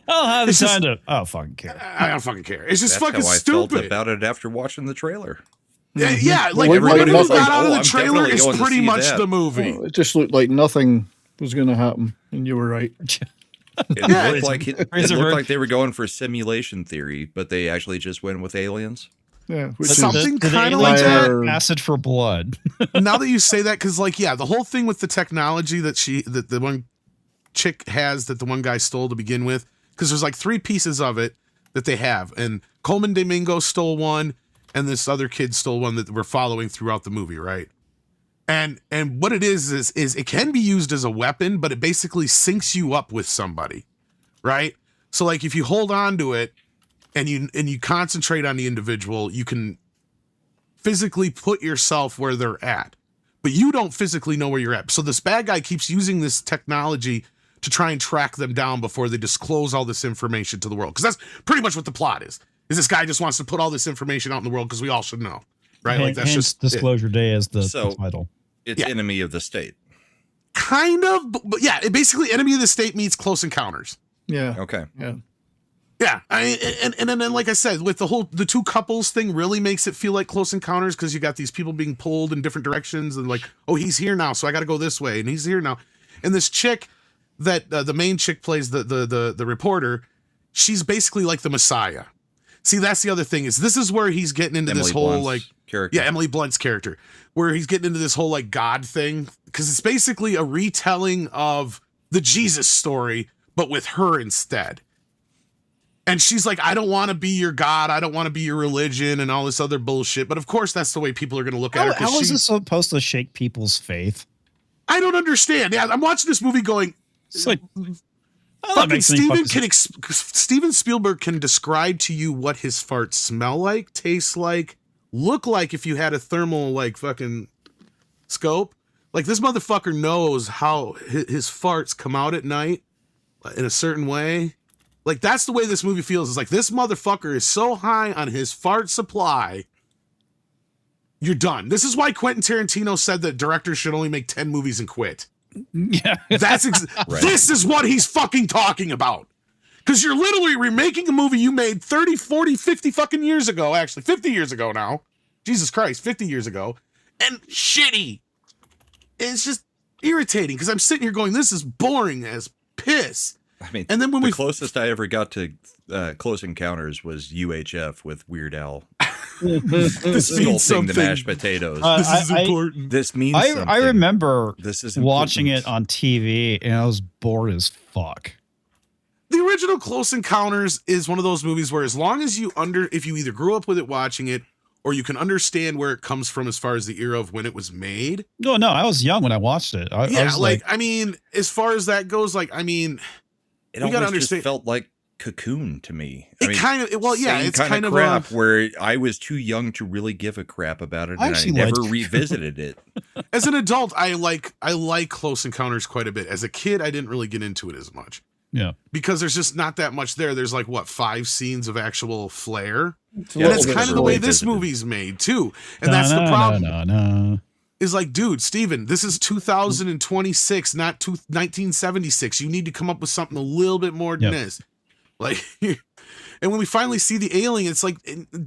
I'll have the time to. I don't fucking care. I don't fucking care. It's just That's fucking how I stupid. felt about it after watching the trailer. Yeah, like everybody whatever was you got like, out of the I'm trailer definitely is going to pretty see much that. the movie. It just looked like nothing was going to happen, and you were right. It Yeah, looked like it looked like they were going for simulation theory, but they actually just went with aliens. Yeah, which Something Did the kind of like aliens that. have acid for blood. Now that you say that, because like, yeah, the whole thing with the technology that the one chick has that the one guy stole to begin with, because there's like 3 pieces of it that they have, and Coleman Domingo stole one, and this other kid stole one that we're following throughout the movie, right? And what it is it can be used as a weapon, but it basically syncs you up with somebody, right? So like if you hold on to it and you concentrate on the individual, you can physically put yourself where they're at, but you don't physically know where you're at. So this bad guy keeps using this technology to try and track them down before they disclose all this information to the world. Because that's pretty much what the plot is this guy just wants to put all this information out in the world because we all should know, right? Like that's Hence just Disclosure Day as the So- title. It's enemy of the state. kind of, but yeah, it basically enemy of the state meets Close Encounters. yeah, Okay. yeah. Yeah, and then like I said, with the 2 couples thing really makes it feel like Close Encounters because you got these people being pulled in different directions and like, oh, he's here now, so I got to go this way, and he's here now, and this chick that the main chick plays the reporter, she's basically like the Messiah. See, that's the other thing is this is where he's getting into this whole like character. yeah, Emily Blunt's character, where he's getting into this whole like God thing because it's basically a retelling of the Jesus story, but with her instead. And she's like, I don't want to be your God. I don't want to be your religion and all this other bullshit. But of course, that's the way people are going to look at her. How is this supposed to shake people's faith? I don't understand. Yeah, I'm watching this movie going, It's like, fucking Steven Spielberg can describe to you what his farts smell like, taste like, look like if you had a thermal, like fucking scope. Like, this motherfucker knows how his farts come out at night in a certain way. Like, that's the way this movie feels. It's like, this motherfucker is so high on his fart supply, you're done. This is why Quentin Tarantino said that directors should only make 10 movies and quit. Yeah. Right. This is what he's fucking talking about. Because you're literally remaking a movie you made 30, 40, 50 fucking years ago. Actually, 50 years ago now. Jesus Christ, 50 years ago. And shitty. It's just irritating because I'm sitting here going, this is boring as piss. I mean, and then when the closest I ever got to Close Encounters was UHF with Weird Al. this means Sculpting something. the mashed potatoes. This is important. This means something. I remember this is watching important. it on TV and I was bored as fuck. The original Close Encounters is one of those movies where as long as if you either grew up with it watching it or you can understand where it comes from as far as the era of when it was made. No, I was young when I watched it. I was like, I mean, as far as that goes, like, I mean, It you gotta always just understand. felt like Cocoon to me. It kind of, well, yeah, same it's kind of a crap where I was too young to really give a crap about it, I and I actually never liked- revisited it. As an adult, I like Close Encounters quite a bit. As a kid, I didn't really get into it as much. yeah. Because there's just not that much there. There's like, what, 5 scenes of actual flair? It's a And little that's bit kind of the slow. way this visited. movie's made, too. And that's the problem. No. Is like, dude, Steven, this is 2026, not 1976. You need to come up with something a little bit more than Yep. this. Like, and when we finally see the alien, it's like,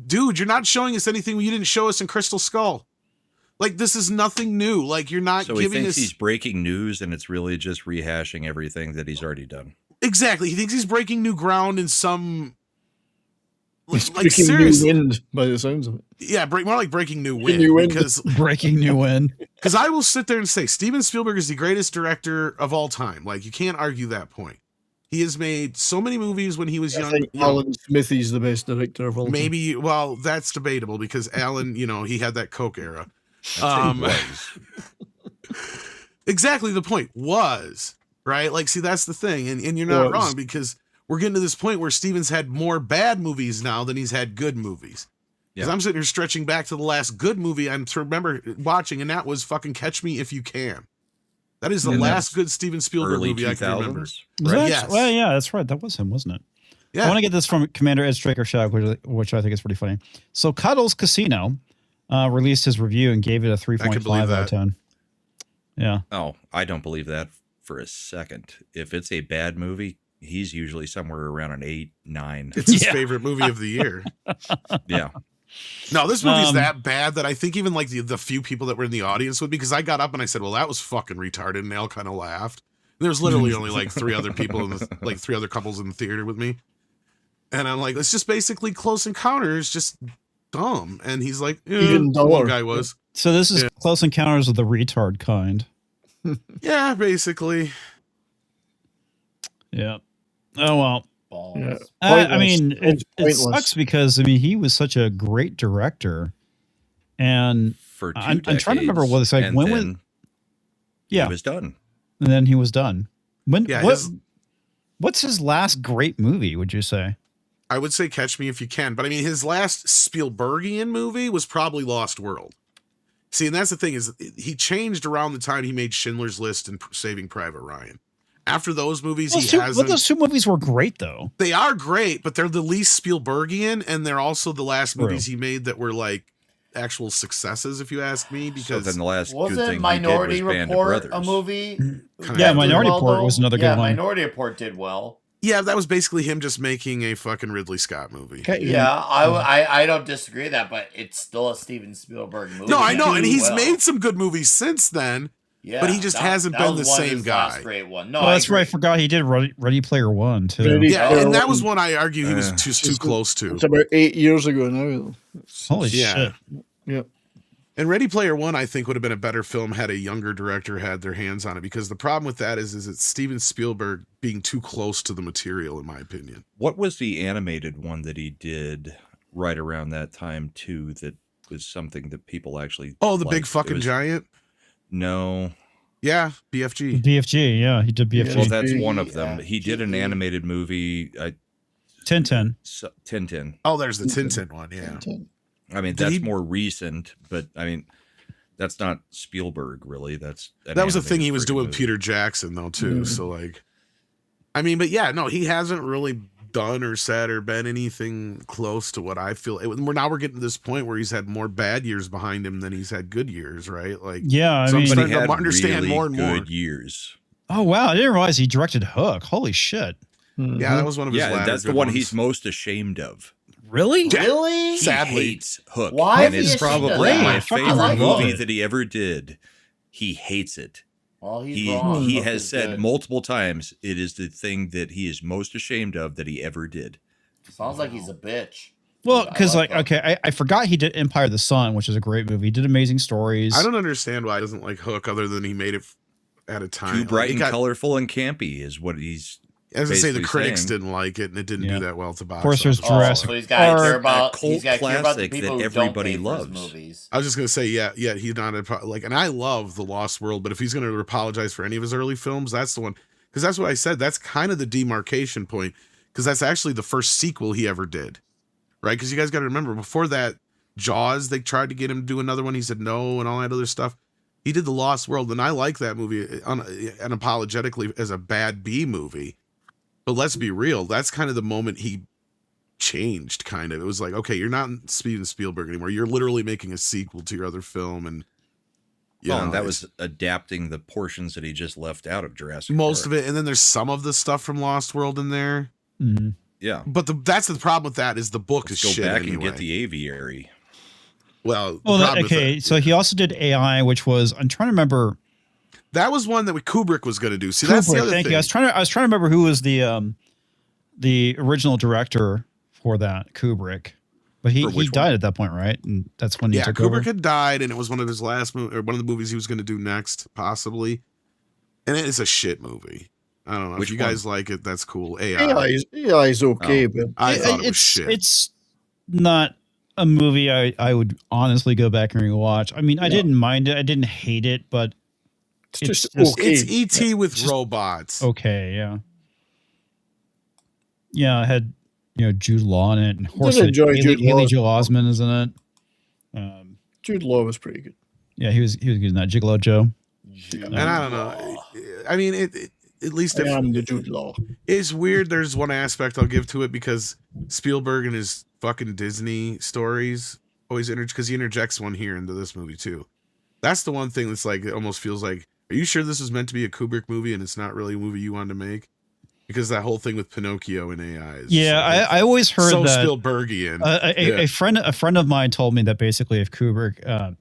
dude, you're not showing us anything you didn't show us in Crystal Skull. Like, this is nothing new. Like, you're not So he giving thinks us... he's breaking news, and it's really just rehashing everything that he's already done. Exactly. He thinks he's breaking new ground in some... He's Like, breaking new seriously. wind by the sounds of it. Yeah, more like breaking new Breaking wind. new wind. Breaking new wind. Because I will sit there and say, Steven Spielberg is the greatest director of all time. Like, you can't argue that point. He has made so many movies when he was I young. think you know, Alan Smithy's the best director of all time. maybe, well, that's debatable because Alan, he had that Coke era. That's what it was. Exactly the point was, right? Like, see, that's the thing. And you're not Was. wrong because we're getting to this point where Steven's had more bad movies now than he's had good movies. Because Yeah. I'm sitting here stretching back to the last good movie I remember watching, and that was fucking Catch Me If You Can. That is the And last that's good Steven Spielberg Early movie I can remember. 2000s. Was Right? that- Yes. Well, yeah, that's right. That was him, wasn't it? Yeah. I want to get this from Commander Ed Straker Shack, which I think is pretty funny. So Cuddles Casino released his review and gave it a 3.5 believe out that. of 10. Yeah. Oh, I don't believe that for a second. If it's a bad movie, he's usually somewhere around an 8, 9. It's his Yeah. favorite movie of the year. Yeah. No, this movie's Um, that bad that I think even like the few people that were in the audience with me, because I got up and I said, well, that was fucking retarded. And they all kind of laughed. And there was literally only like 3 other people, like 3 other couples in the theater with me. And I'm like, it's just basically Close Encounters, just dumb. And he's like, Even the one duller. guy was. So this is Yeah. Close Encounters of the retard kind. Yeah, basically. Yeah. Oh, well. Balls. Yeah. I Pointless. mean, it Pointless. sucks because, he was such a great director. And For 2 I'm trying to remember what it's like. and When was- then yeah, he was done. and then he was done. Yeah, What's his last great movie, would you say? I would say Catch Me If You Can. But I mean, his last Spielbergian movie was probably Lost World. See, and that's the thing is he changed around the time he made Schindler's List and Saving Private Ryan. After those movies, he hasn't. Those 2 movies were great, though. They are great, but they're the least Spielbergian, and they're also the last True. movies he made that were like actual successes, if you ask me. So Because then the last good Wasn't thing Minority he did was Band of Report Brothers. a movie? Kinda Yeah, did Minority well, Report though? was another good Yeah, one. Minority Report did well. yeah, that was basically him just making a fucking Ridley Scott movie. Okay, Yeah, I don't disagree with that, but it's still a Steven Spielberg movie. No, I know, and Did he's well. made some good movies since then. Yeah, but he just hasn't been was the one of same his last guy. Great one. No, Oh, that's I right. I agree. forgot he did Ready Player One, too. Ready- Yeah, and that was Um, one I argue he was just too it's- close to. It's about 8 years ago now. Holy Yeah. shit. Yeah. And Ready Player One, I think, would have been a better film had a younger director had their hands on it. Because the problem with that is it's Steven Spielberg being too close to the material, in my opinion. What was the animated one that he did right around that time too? That was something that people actually. Oh, the liked? big It fucking was- giant. No, Yeah, BFG. BFG, yeah. He did BFG. well, that's one of them. Yeah. He did an animated movie. 1010. Tintin. Oh, there's the Tintin one. Yeah. I mean, Did that's he- more recent, but I mean, That's not Spielberg, really. That was a thing he was doing with Peter Jackson, though, too. So, like, I mean, but yeah, no, he hasn't really done or said or been anything close to what I feel. We're getting to this point where he's had more bad years behind him than he's had good years, right? Like, yeah, so I I'm mean, starting to understand more and more. Good years. Oh wow, I didn't realize he directed Hook. Holy shit! Yeah, that was one of his. Yeah, that's the one he's most ashamed of. Really? Really? He Sadly. hates Hook. Why And is he it's ashamed of probably that? my I favorite like movie Hook. that he ever did. He hates it. Well, he's wrong. He Hook has is said good. multiple times it is the thing that he is most ashamed of that he ever did. Sounds like he's a bitch. Well, I because like like, Hook. okay, I forgot he did Empire of the Sun, which is a great movie. He did Amazing Stories. I don't understand why he doesn't like Hook, other than he made it at a time. Too bright Like, and colorful and campy is what he's. As I say, the basically critics saying. didn't like it, and it didn't Yeah. do that well to box. Of course, there's office. Jurassic So he's got to Park, care about. a cult He's got to care about the classic people that who don't everybody pay for his loves. movies. I was just gonna say, yeah, he's not like, and I love The Lost World, but if he's gonna apologize for any of his early films, that's the one, because that's what I said. That's kind of the demarcation point, because that's actually the first sequel he ever did, right? Because you guys got to remember, before that, Jaws, they tried to get him to do another one. He said no, and all that other stuff. He did The Lost World, and I like that movie unapologetically as a bad B movie. But let's be real, that's kind of the moment he changed, kind of. It was like, okay, you're not Steven Spielberg anymore. You're literally making a sequel to your other film, and And that was adapting the portions that he just left out of Jurassic most Park. of it. And then there's some of the stuff from Lost World in there. Mhm. Yeah. But that's the problem with that, is the book Let's is go shit back anyway. and get the aviary. Well, the Well, problem with okay, that- so he also did AI, which was I'm trying to remember. that was one that Kubrick was going to do. See, that's the Kubrick, other thank thing. you. I was trying to remember who was the original director for that, Kubrick, but he which died one? at that point, right? And that's when he Yeah, took Kubrick over. had died, and it was one of his last or one of the movies he was going to do next, possibly. And it is a shit movie. I don't know. Which if you one? guys like it, that's cool. AI. AI is okay, Oh. but I thought it was it's shit. It's not a movie I would honestly go back and rewatch. I mean, I didn't mind it. I didn't hate it, but it's just just- okay. It's E.T. with Just- robots. okay, yeah. Yeah, I had Jude Law in it, and enjoy Jude Law. Haley Joel Osment is in it. Jude Law was pretty good. Yeah, he was good in that. Gigolo Joe. And I don't know. I mean, it at least I am the Jude Law. it's weird. There's one aspect I'll give to it, because Spielberg and his fucking Disney stories always because he interjects one here into this movie too. That's the one thing that's like, it almost feels like, are you sure this was meant to be a Kubrick movie and it's not really a movie you wanted to make? Because that whole thing with Pinocchio and AI is Yeah, I always heard so that Spielbergian. a friend of mine told me that basically if Kubrick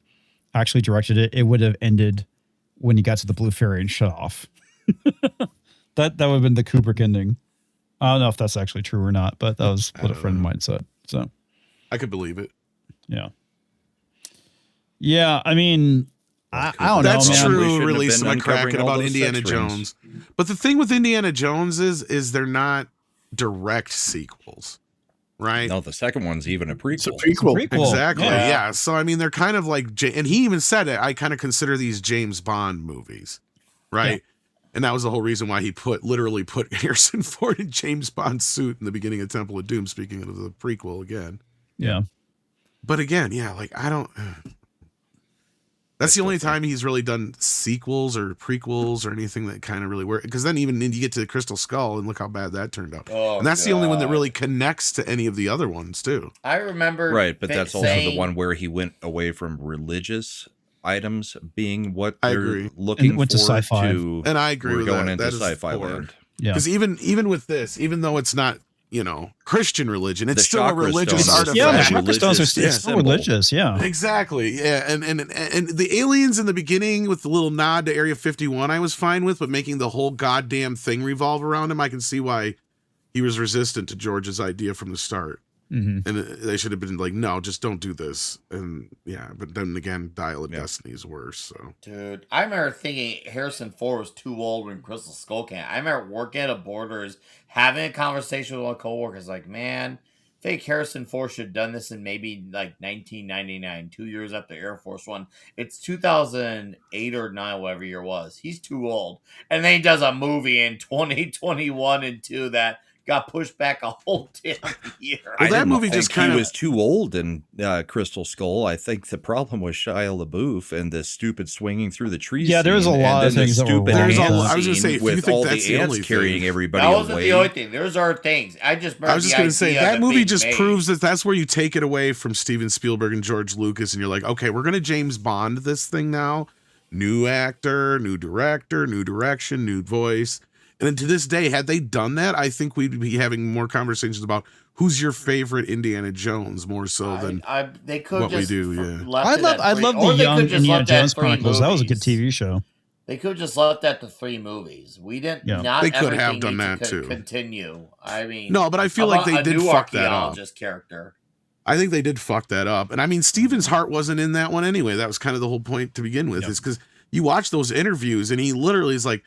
actually directed it, it would have ended when he got to the Blue Fairy and shut off. that would have been the Kubrick ending. I don't know if that's actually true or not, but that was what a friend of mine said. So I could believe it. yeah. I mean, I don't know, That's man. We true. shouldn't Really, have been some uncovering cracking all about those Indiana sex rings. Jones. But the thing with Indiana Jones is they're not direct sequels, right? No, the second one's even a prequel. It's a prequel. Prequel. Exactly. Yeah. Yeah. So I mean, they're kind of like, and he even said it. I kind of consider these James Bond movies, right? Yeah. And that was the whole reason why he literally put Harrison Ford in James Bond's suit in the beginning of Temple of Doom. Speaking of the prequel again, Yeah. but again, yeah, like I don't. That's the only time he's really done sequels or prequels or anything that kind of really work. Because then even you get to the Crystal Skull and look how bad that turned out. Oh, and that's the only one that God. really connects to any of the other ones too. I remember. Right, but that's also the saying- one where he went away from religious items being what I they're agree. looking And went to for sci-fi. to And I agree we're with going that. into That is sci-fi forward. land. Yeah. Because even with this, even though it's not, Christian religion, it's The still a chakra religious stones artifact. Yeah, the Fact. chakra stones are Religious still symbol. religious. Yeah. Exactly. Yeah. And the aliens in the beginning with the little nod to Area 51, I was fine with, but making the whole goddamn thing revolve around him, I can see why he was resistant to George's idea from the start. Mhm. And they should have been like, no, just don't do this. And yeah, but then again, Dial of Yeah. Destiny is worse. So Dude, I remember thinking Harrison Ford was too old when Crystal Skull came. I remember working at a Borders, having a conversation with my coworkers, like, man, I think Harrison Ford should have done this in maybe like 1999, 2 years after Air Force One. It's 2008 or 9, whatever year it was. He's too old. And then he does a movie in 2021 and 2 that got pushed back a whole damn year. Well, that didn't movie think just kind he of was too old in Crystal Skull. I think the problem was Shia LaBeouf and the stupid swinging through the trees. Yeah, there was a scene, lot and of then things the that were stupid wrong. There's a- ant I was gonna scene say, if you with think all that's the the ants only carrying thing. everybody That wasn't away. the only thing. There's other things. I just remember I was just going to say idea that of it movie being just made. proves that that's where you take it away from Steven Spielberg and George Lucas, and you're like, okay, we're going to James Bond this thing now. New actor, new director, new direction, new voice. And then to this day, had they done that, I think we'd be having more conversations about who's your favorite Indiana Jones more so than they could what we just do. Yeah, left I it love at I three- love or the they Young could just Indiana left that Jones three Chronicles. That was a good movies. TV show. They could just left that to 3 movies. We didn't. Yeah. Not They could have everything done needs that to too. Continue. I mean, no, but I feel how like they about a did new fuck that up. archaeologist character. I think they did fuck that up. And I mean, Steven's heart wasn't in that one anyway. That was kind of the whole point to begin with, Yep. is because you watch those interviews and he literally is like,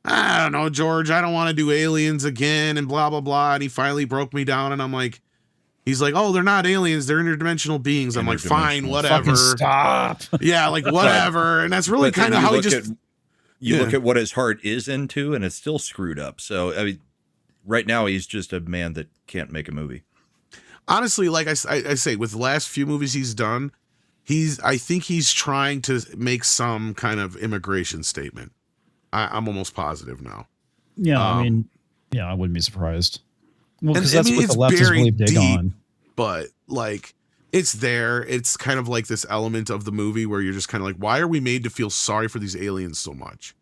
I don't know, George, I don't want to do aliens again and blah, blah, blah. And he finally broke me down. And I'm like, he's like, oh, they're not aliens. They're interdimensional beings. I'm like, fine, Interdimensional. whatever. Fucking stop. Yeah, like whatever. And that's really But then kind of you how he look just, at- You Yeah. look at what his heart is into, and it's still screwed up. So, I mean, right now he's just a man that can't make a movie. honestly, like I say, with the last few movies he's done, I think he's trying to make some kind of immigration statement. I'm almost positive now. Yeah, I mean, yeah, I wouldn't be surprised. Well, And, because I that's mean, what it's the left is buried really big deep. on. But like, it's there. It's kind of like this element of the movie where you're just kind of like, why are we made to feel sorry for these aliens so much?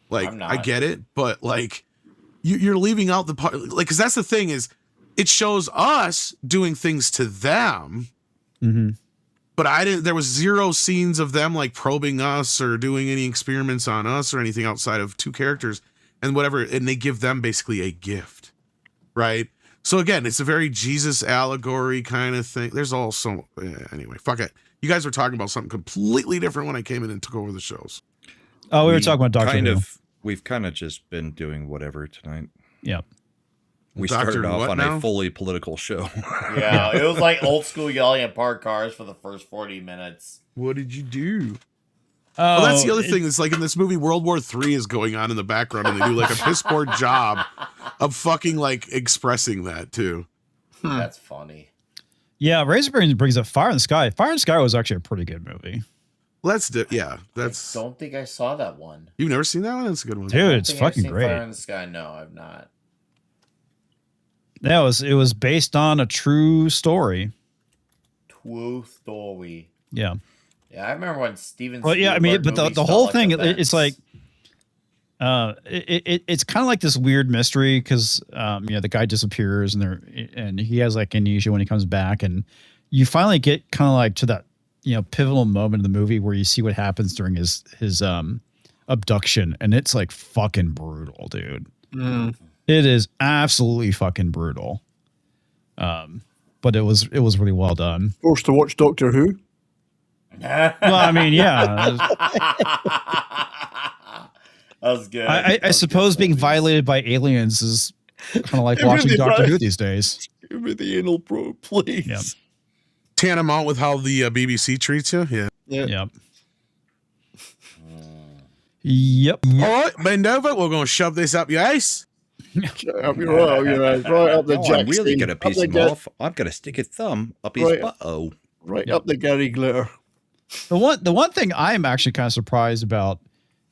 Like, I'm not. I get it, but like, you're leaving out the part, like, because that's the thing is, it shows us doing things to them. Mm-hmm. But there was 0 scenes of them like probing us or doing any experiments on us or anything outside of 2 characters and whatever. And they give them basically a gift. Right. So again, it's a very Jesus allegory kind of thing. There's also, anyway, fuck it. You guys were talking about something completely different when I came in and took over the shows. Oh, we were talking about Doctor Who. We've kind of just been doing whatever tonight. Yeah. We Doctor started off what on now? a fully political show. Yeah, it was like old school yelling at parked cars for the first 40 minutes. What did you do? Oh, Well, that's the other thing. Is like in this movie, World War III is going on in the background, and they do like a piss poor job of fucking like expressing that too. That's funny. Yeah, Razorbrain brings up Fire in the Sky. Fire in the Sky was actually a pretty good movie. Well, that's I that's. don't think I saw that one. You've never seen that one? That's a good one. Dude, I don't it's think I've fucking seen great. Fire in the Sky. No, I've not. Yeah, it was based on a true story. True story. Yeah. Yeah, I remember when Steven. Well, yeah, I mean, Spielberg but movies the felt whole like thing, events. it's like, it's kind of like this weird mystery because, the guy disappears and he has like amnesia when he comes back, and you finally get kind of like to that, pivotal moment in the movie where you see what happens during his abduction, and it's like fucking brutal, dude. It is absolutely fucking brutal. But it was really well done. Forced to watch Doctor Who. Well, I mean, yeah. That was good. I suppose being violated by aliens is kind of like watching Everything Doctor right. Who these days. Give me the anal probe, please. Yeah. Tantamount with how the BBC treats you. Yeah. Yep. Yep. All right, bend over. We're going to shove this up your ace. Up your right up the Oh, jack. I'm really Steve. going to Up piss the him ga- off. I'm going to stick a thumb up his Right. butt-oh. Right up the Gary Glitter. The one thing I'm actually kind of surprised about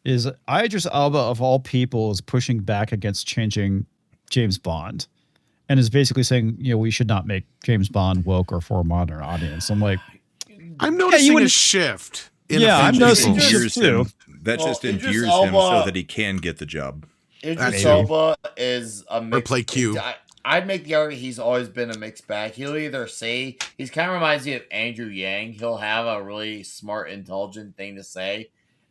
is Idris Elba of all people is pushing back against changing James Bond, and is basically saying, we should not make James Bond woke or for a modern audience. I'm like, I'm noticing a wouldn't- shift. Yeah, I'm noticing people. shifts too. That Well, just Idris endears him Elba- so that he can get the job. Idris Maybe. Elba is a mixed. play Q. I'd make the argument he's always been a mixed bag. He'll either say he's kind of reminds me of Andrew Yang. He'll have a really smart, intelligent thing to say,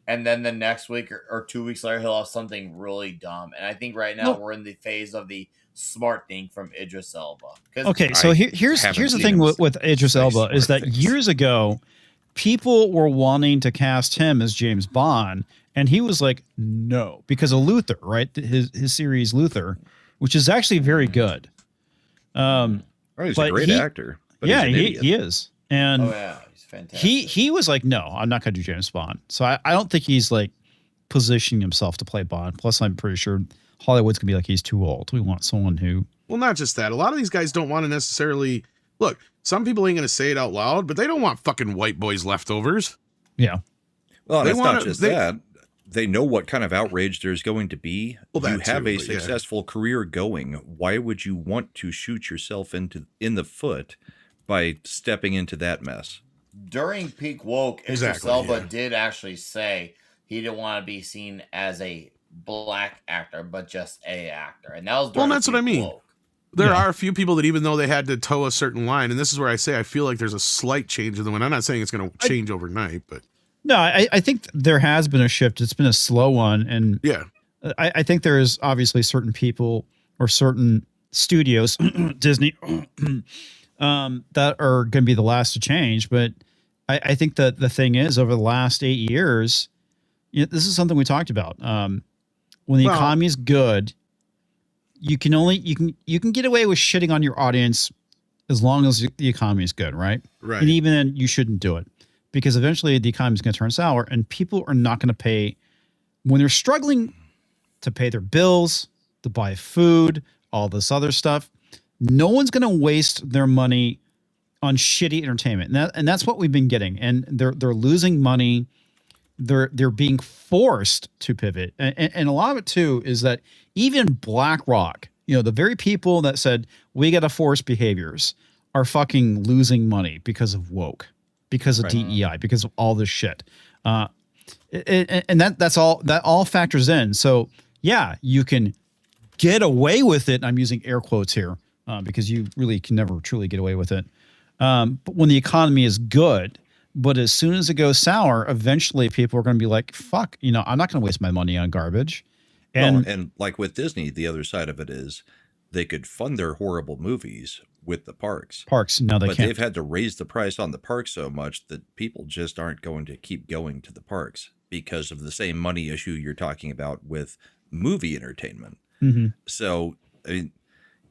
and then the next week or 2 weeks later, he'll have something really dumb. And I think right now we're in the phase of the smart thing from Idris Elba. 'Cause Okay, so here's haven't the seen thing him with Idris say Elba is smart that things. years ago, people were wanting to cast him as James Bond, and he was like, no, because of Luther, right? His series Luther, which is actually very good. Oh, he's But a great he- actor. But Yeah, he's an he idiot. is, and oh yeah, he's fantastic. he was like, no, I'm not going to do James Bond. So I don't think he's like positioning himself to play Bond. Plus, I'm pretty sure Hollywood's gonna be like, he's too old. We want someone who Well, not just that. A lot of these guys don't want to necessarily look. Some people ain't going to say it out loud, but they don't want fucking white boys leftovers. Yeah. Well, They that's wanna- not just they- that. They know what kind of outrage there's going to be. Well, that you have too, a but yeah. successful career going. Why would you want to shoot yourself in the foot by stepping into that mess? During peak woke, Idris Exactly, Elba yeah. did actually say he didn't want to be seen as a black actor, but just a actor, and that was during Well, that's what I peak mean. woke. There Yeah. are a few people that even though they had to toe a certain line, and this is where I say I feel like there's a slight change in the wind. I'm not saying it's going to change overnight, but No, I think there has been a shift. It's been a slow one. And yeah. I think there is obviously certain people or certain studios, Disney, that are going to be the last to change. But I think that the thing is, over the last 8 years, this is something we talked about. When the Well- economy is good, you can get away with shitting on your audience as long as the economy is good, right? Right. And even then, you shouldn't do it because eventually the economy is going to turn sour, and people are not going to pay when they're struggling to pay their bills, to buy food, all this other stuff. No one's going to waste their money on shitty entertainment, and that's what we've been getting. And they're losing money. They're being forced to pivot, and a lot of it too is that even BlackRock, the very people that said we got to force behaviors, are fucking losing money because of woke, because of DEI, because of all this shit. And that all factors in. So yeah, you can get away with it. I'm using air quotes here because you really can never truly get away with it. But when the economy is good, but as soon as it goes sour, eventually people are going to be like, fuck, I'm not going to waste my money on garbage. And And like with Disney, the other side of it is they could fund their horrible movies with the parks. no, they But can't. they've had to raise the price on the parks so much that people just aren't going to keep going to the parks because of the same money issue you're talking about with movie entertainment. Mm-hmm. So, I mean,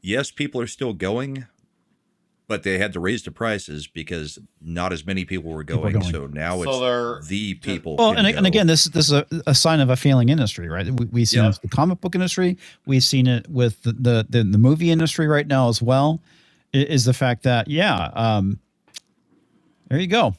yes, people are still going, but they had to raise the prices because not as many people were going. going. So now So they're- it's the people. Well, can and go. again, this is a sign of a failing industry, right? We've seen it Yeah. with the comic book industry. We've seen it with the movie industry right now as well. Is the fact that there you go.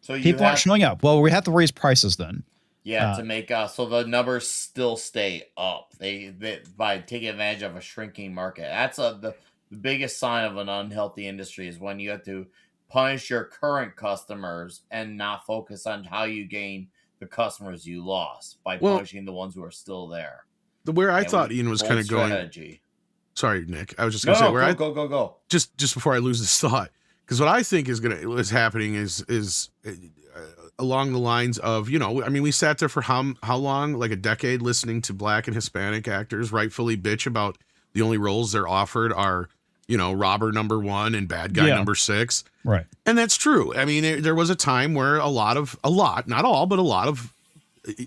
So you People aren't have, showing up. Well, we have to raise prices then. to make so the numbers still stay up. They by taking advantage of a shrinking market. That's the biggest sign of an unhealthy industry is when you have to punish your current customers and not focus on how you gain the customers you lost by Well- punishing the ones who are still there. Where I Yeah, thought we- Ian was bold kind of going. strategy. Sorry, Nick. I was just No, going to say where go. just before I lose this thought, because what I think is happening is along the lines of we sat there for how long, like a decade, listening to Black and Hispanic actors rightfully bitch about the only roles they're offered are robber number 1 and bad guy Yeah. number 6, Right. and that's true. I mean, there was a time where a lot, not all, but a lot of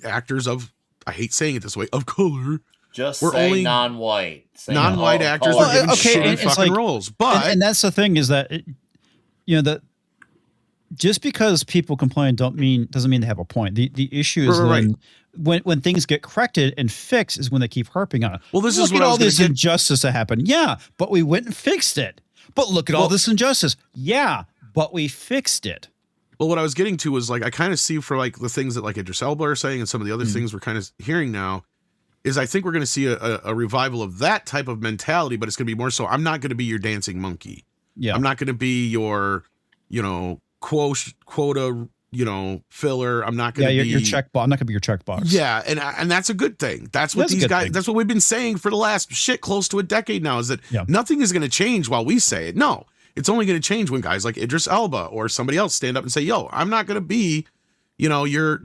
actors of, I hate saying it this way, of color. Just We're say only non-white. Say Non-white no actors color. were given okay, shitty it's fucking like- roles, but And that's the thing is that that just because people complain doesn't mean they have a point. The issue is Right. when things get corrected and fixed is when they keep harping on it. Well, this look is what at I all was gonna this get- injustice that happened. Yeah, but we went and fixed it. But look at all Well- this injustice. Yeah, but we fixed it. Well, what I was getting to was like I kind of see for like the things that like Idris Elba are saying and some of the other things we're kind of hearing now is I think we're going to see a revival of that type of mentality, but it's going to be more so I'm not going to be your dancing monkey. Yeah. I'm not going to be your, quota, filler. I'm not going to be your checkbox. I'm not gonna be your checkbox. Yeah, and that's a good thing. That's what That's a these good guys. thing. That's what we've been saying for the last close to a decade now. Is that Yeah. nothing is going to change while we say it. No, it's only going to change when guys like Idris Elba or somebody else stand up and say, "Yo, I'm not going to be, your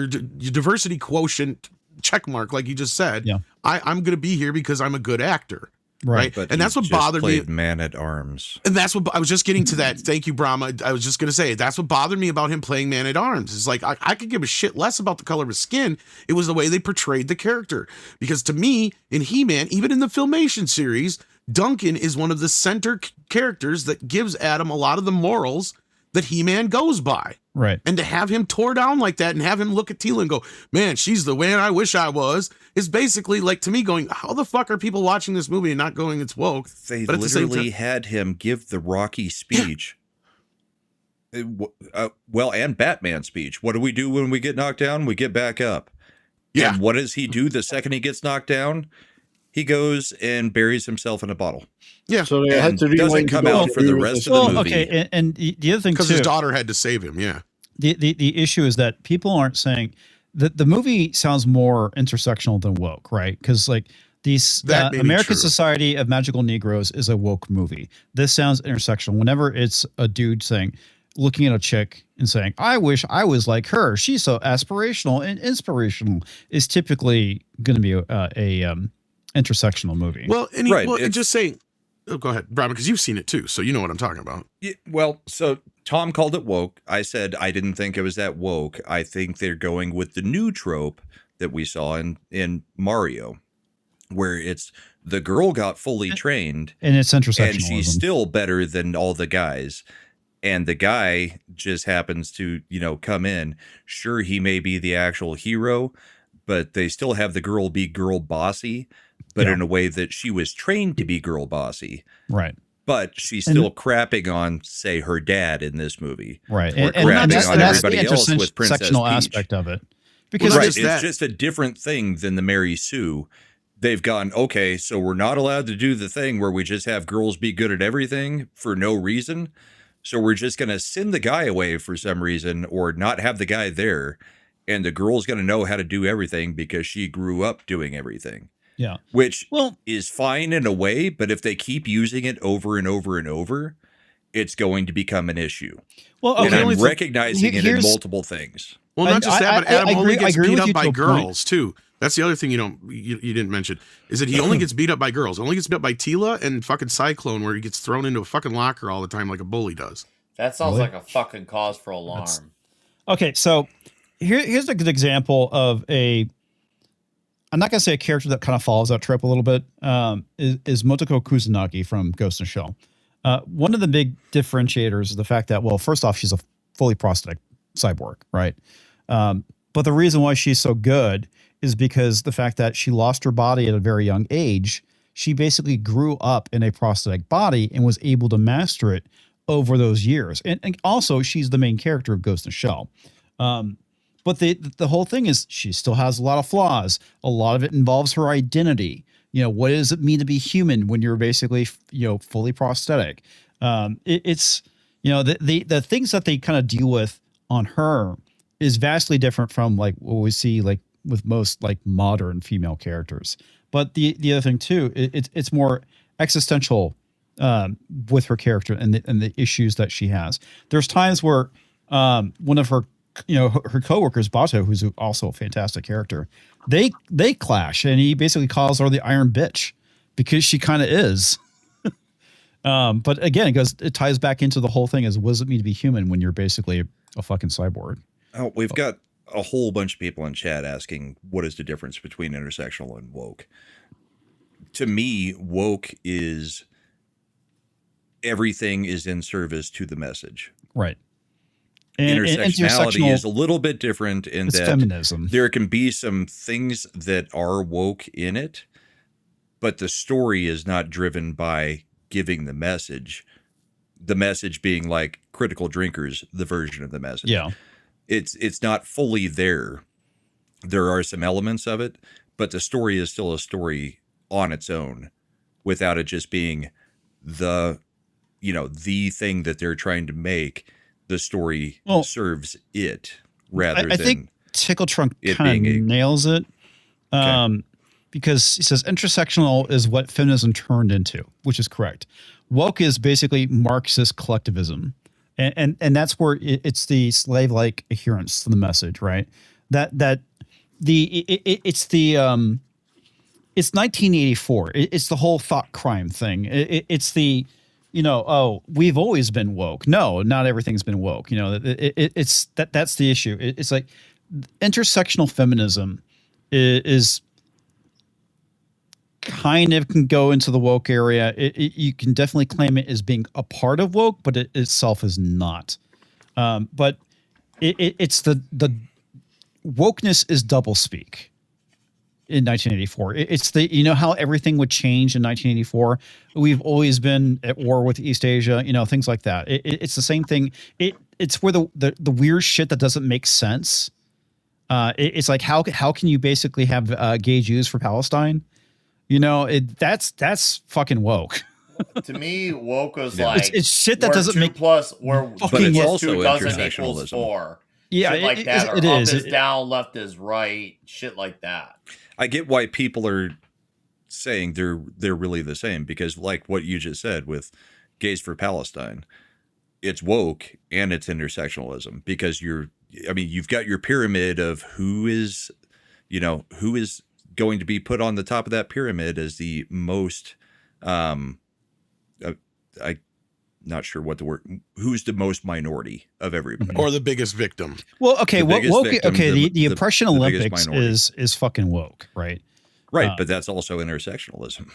diversity quotient check mark like you just said. Yeah. I'm going to be here because I'm a good actor." Right. But And that's he what just bothered me. played Man at Arms. And that's what I was just getting to that. Thank you, Brahma. I was just going to say, that's what bothered me about him playing Man at Arms. It's like, I could give a shit less about the color of his skin. It was the way they portrayed the character. Because to me, in He-Man, even in the Filmation series, Duncan is one of the center characters that gives Adam a lot of the morals that He-Man goes by. Right. And to have him tore down like that and have him look at Tila and go, man, she's the man I wish I was, is basically like to me going, how the fuck are people watching this movie and not going, it's woke? They but at the same literally time, had him give the Rocky speech. Well, and Batman speech. What do we do when we get knocked down? We get back up. Yeah. And what does he do the second he gets knocked down? He goes and buries himself in a bottle. Yeah. So they had And to doesn't rewind come to out go for the through rest this. of the Well, movie. okay, and the other thing Because too, his daughter had to save him. Yeah. the issue is that people aren't saying that the movie sounds more intersectional than woke, right? Because like these That may be American true. Society of Magical Negroes is a woke movie. This sounds intersectional. Whenever it's a dude saying, looking at a chick and saying, "I wish I was like her. She's so aspirational and inspirational," is typically going to be a intersectional movie. Well, Right, and it's- just saying, oh, go ahead, Brian, because you've seen it too. So you know what I'm talking about. Yeah, well, so Tom called it woke. I said I didn't think it was that woke. I think they're going with the new trope that we saw in Mario, where it's the girl got fully trained and it's intersectionalism. and she's still better than all the guys. And the guy just happens to, come in. Sure, he may be the actual hero, but they still have the girl be girl bossy, but Yeah. in a way that she was trained to be girl bossy. right. But she's still crapping on, say, her dad in this movie. Right. Or And crapping that's, on and that's the everybody else with Princess intersectional Peach. aspect of it. Because Well, Right. just It's that. just a different thing than the Mary Sue. They've gone, okay, so we're not allowed to do the thing where we just have girls be good at everything for no reason. So we're just going to send the guy away for some reason or not have the guy there. And the girl's going to know how to do everything because she grew up doing everything, yeah. which Well, is fine in a way. But if they keep using it over and over and over, it's going to become an issue. well, And okay. I'm recognizing it in here's- multiple things. Well, not just that, but I Adam only agree- I gets agree beat with up you by to a point. girls too. That's the other thing you didn't mention is that he only gets beat up by girls. Only gets beat up by Tila and fucking Cyclone, where he gets thrown into a fucking locker all the time like a bully does. That sounds Really? like a fucking cause for alarm. Okay, so here's a good example of I'm not gonna say a character that kind of follows that trope a little bit. Is Motoko Kusanagi from Ghost in the Shell. One of the big differentiators is the fact that, well, first off, she's a fully prosthetic cyborg, right? But the reason why she's so good is because the fact that she lost her body at a very young age. She basically grew up in a prosthetic body and was able to master it over those years. And also, she's the main character of Ghost in the Shell. But the whole thing is she still has a lot of flaws. A lot of it involves her identity. What does it mean to be human when you're basically, fully prosthetic? It's the things that they kind of deal with on her is vastly different from like what we see like with most like modern female characters. But the other thing too, it's more existential with her character and the issues that she has. There's times where one of her her coworkers, Bato, who's also a fantastic character, they clash, and he basically calls her the Iron Bitch because she kind of is. But again, it ties back into the whole thing as what does it mean to be human when you're basically a fucking cyborg? Oh, we've got a whole bunch of people in chat asking what is the difference between intersectional and woke. To me, woke is everything is in service to the message. Right. Intersectionality is a little bit different in it's that feminism. there can be some things that are woke in it, but the story is not driven by giving the message being like Critical Drinkers, the version of the message. Yeah. It's not fully there. There are some elements of it, but the story is still a story on its own without it just being the thing that they're trying to make. The story serves it rather than. I think Tickle Trunk it kind being of nails it. Okay. Because he says intersectional is what feminism turned into, which is correct. Woke is basically Marxist collectivism. And that's where it's the slave-like adherence to the message, right? It's 1984. It's the whole thought crime thing. It's the, we've always been woke. No, not everything's been woke. It's that's the issue. It's like intersectional feminism is kind of can go into the woke area. You can definitely claim it as being a part of woke, but it itself is not. But it's the wokeness is doublespeak in 1984. It's the, you know, how everything would change in 1984. We've always been at war with East Asia, you know, things like that. It's the same thing. It's where the weird shit that doesn't make sense. It's like, how can you basically have gay Jews for Palestine? You know, that's fucking woke. To me, woke was like it's shit that doesn't make where But it's also 2 doesn't equals intersectionalism. 4. Yeah, shit like that. Or it up is down, left is right, shit like that. I get why people are saying they're really the same, because like what you just said with Gays for Palestine, it's woke and it's intersectionalism, because you've got your pyramid of who is going to be put on the top of that pyramid as the most I not sure what the word, who's the most minority of everybody, or the biggest victim. Well, okay, woke. Victim, Okay, the oppression the Olympics is fucking woke, right? Right, but that's also intersectionalism.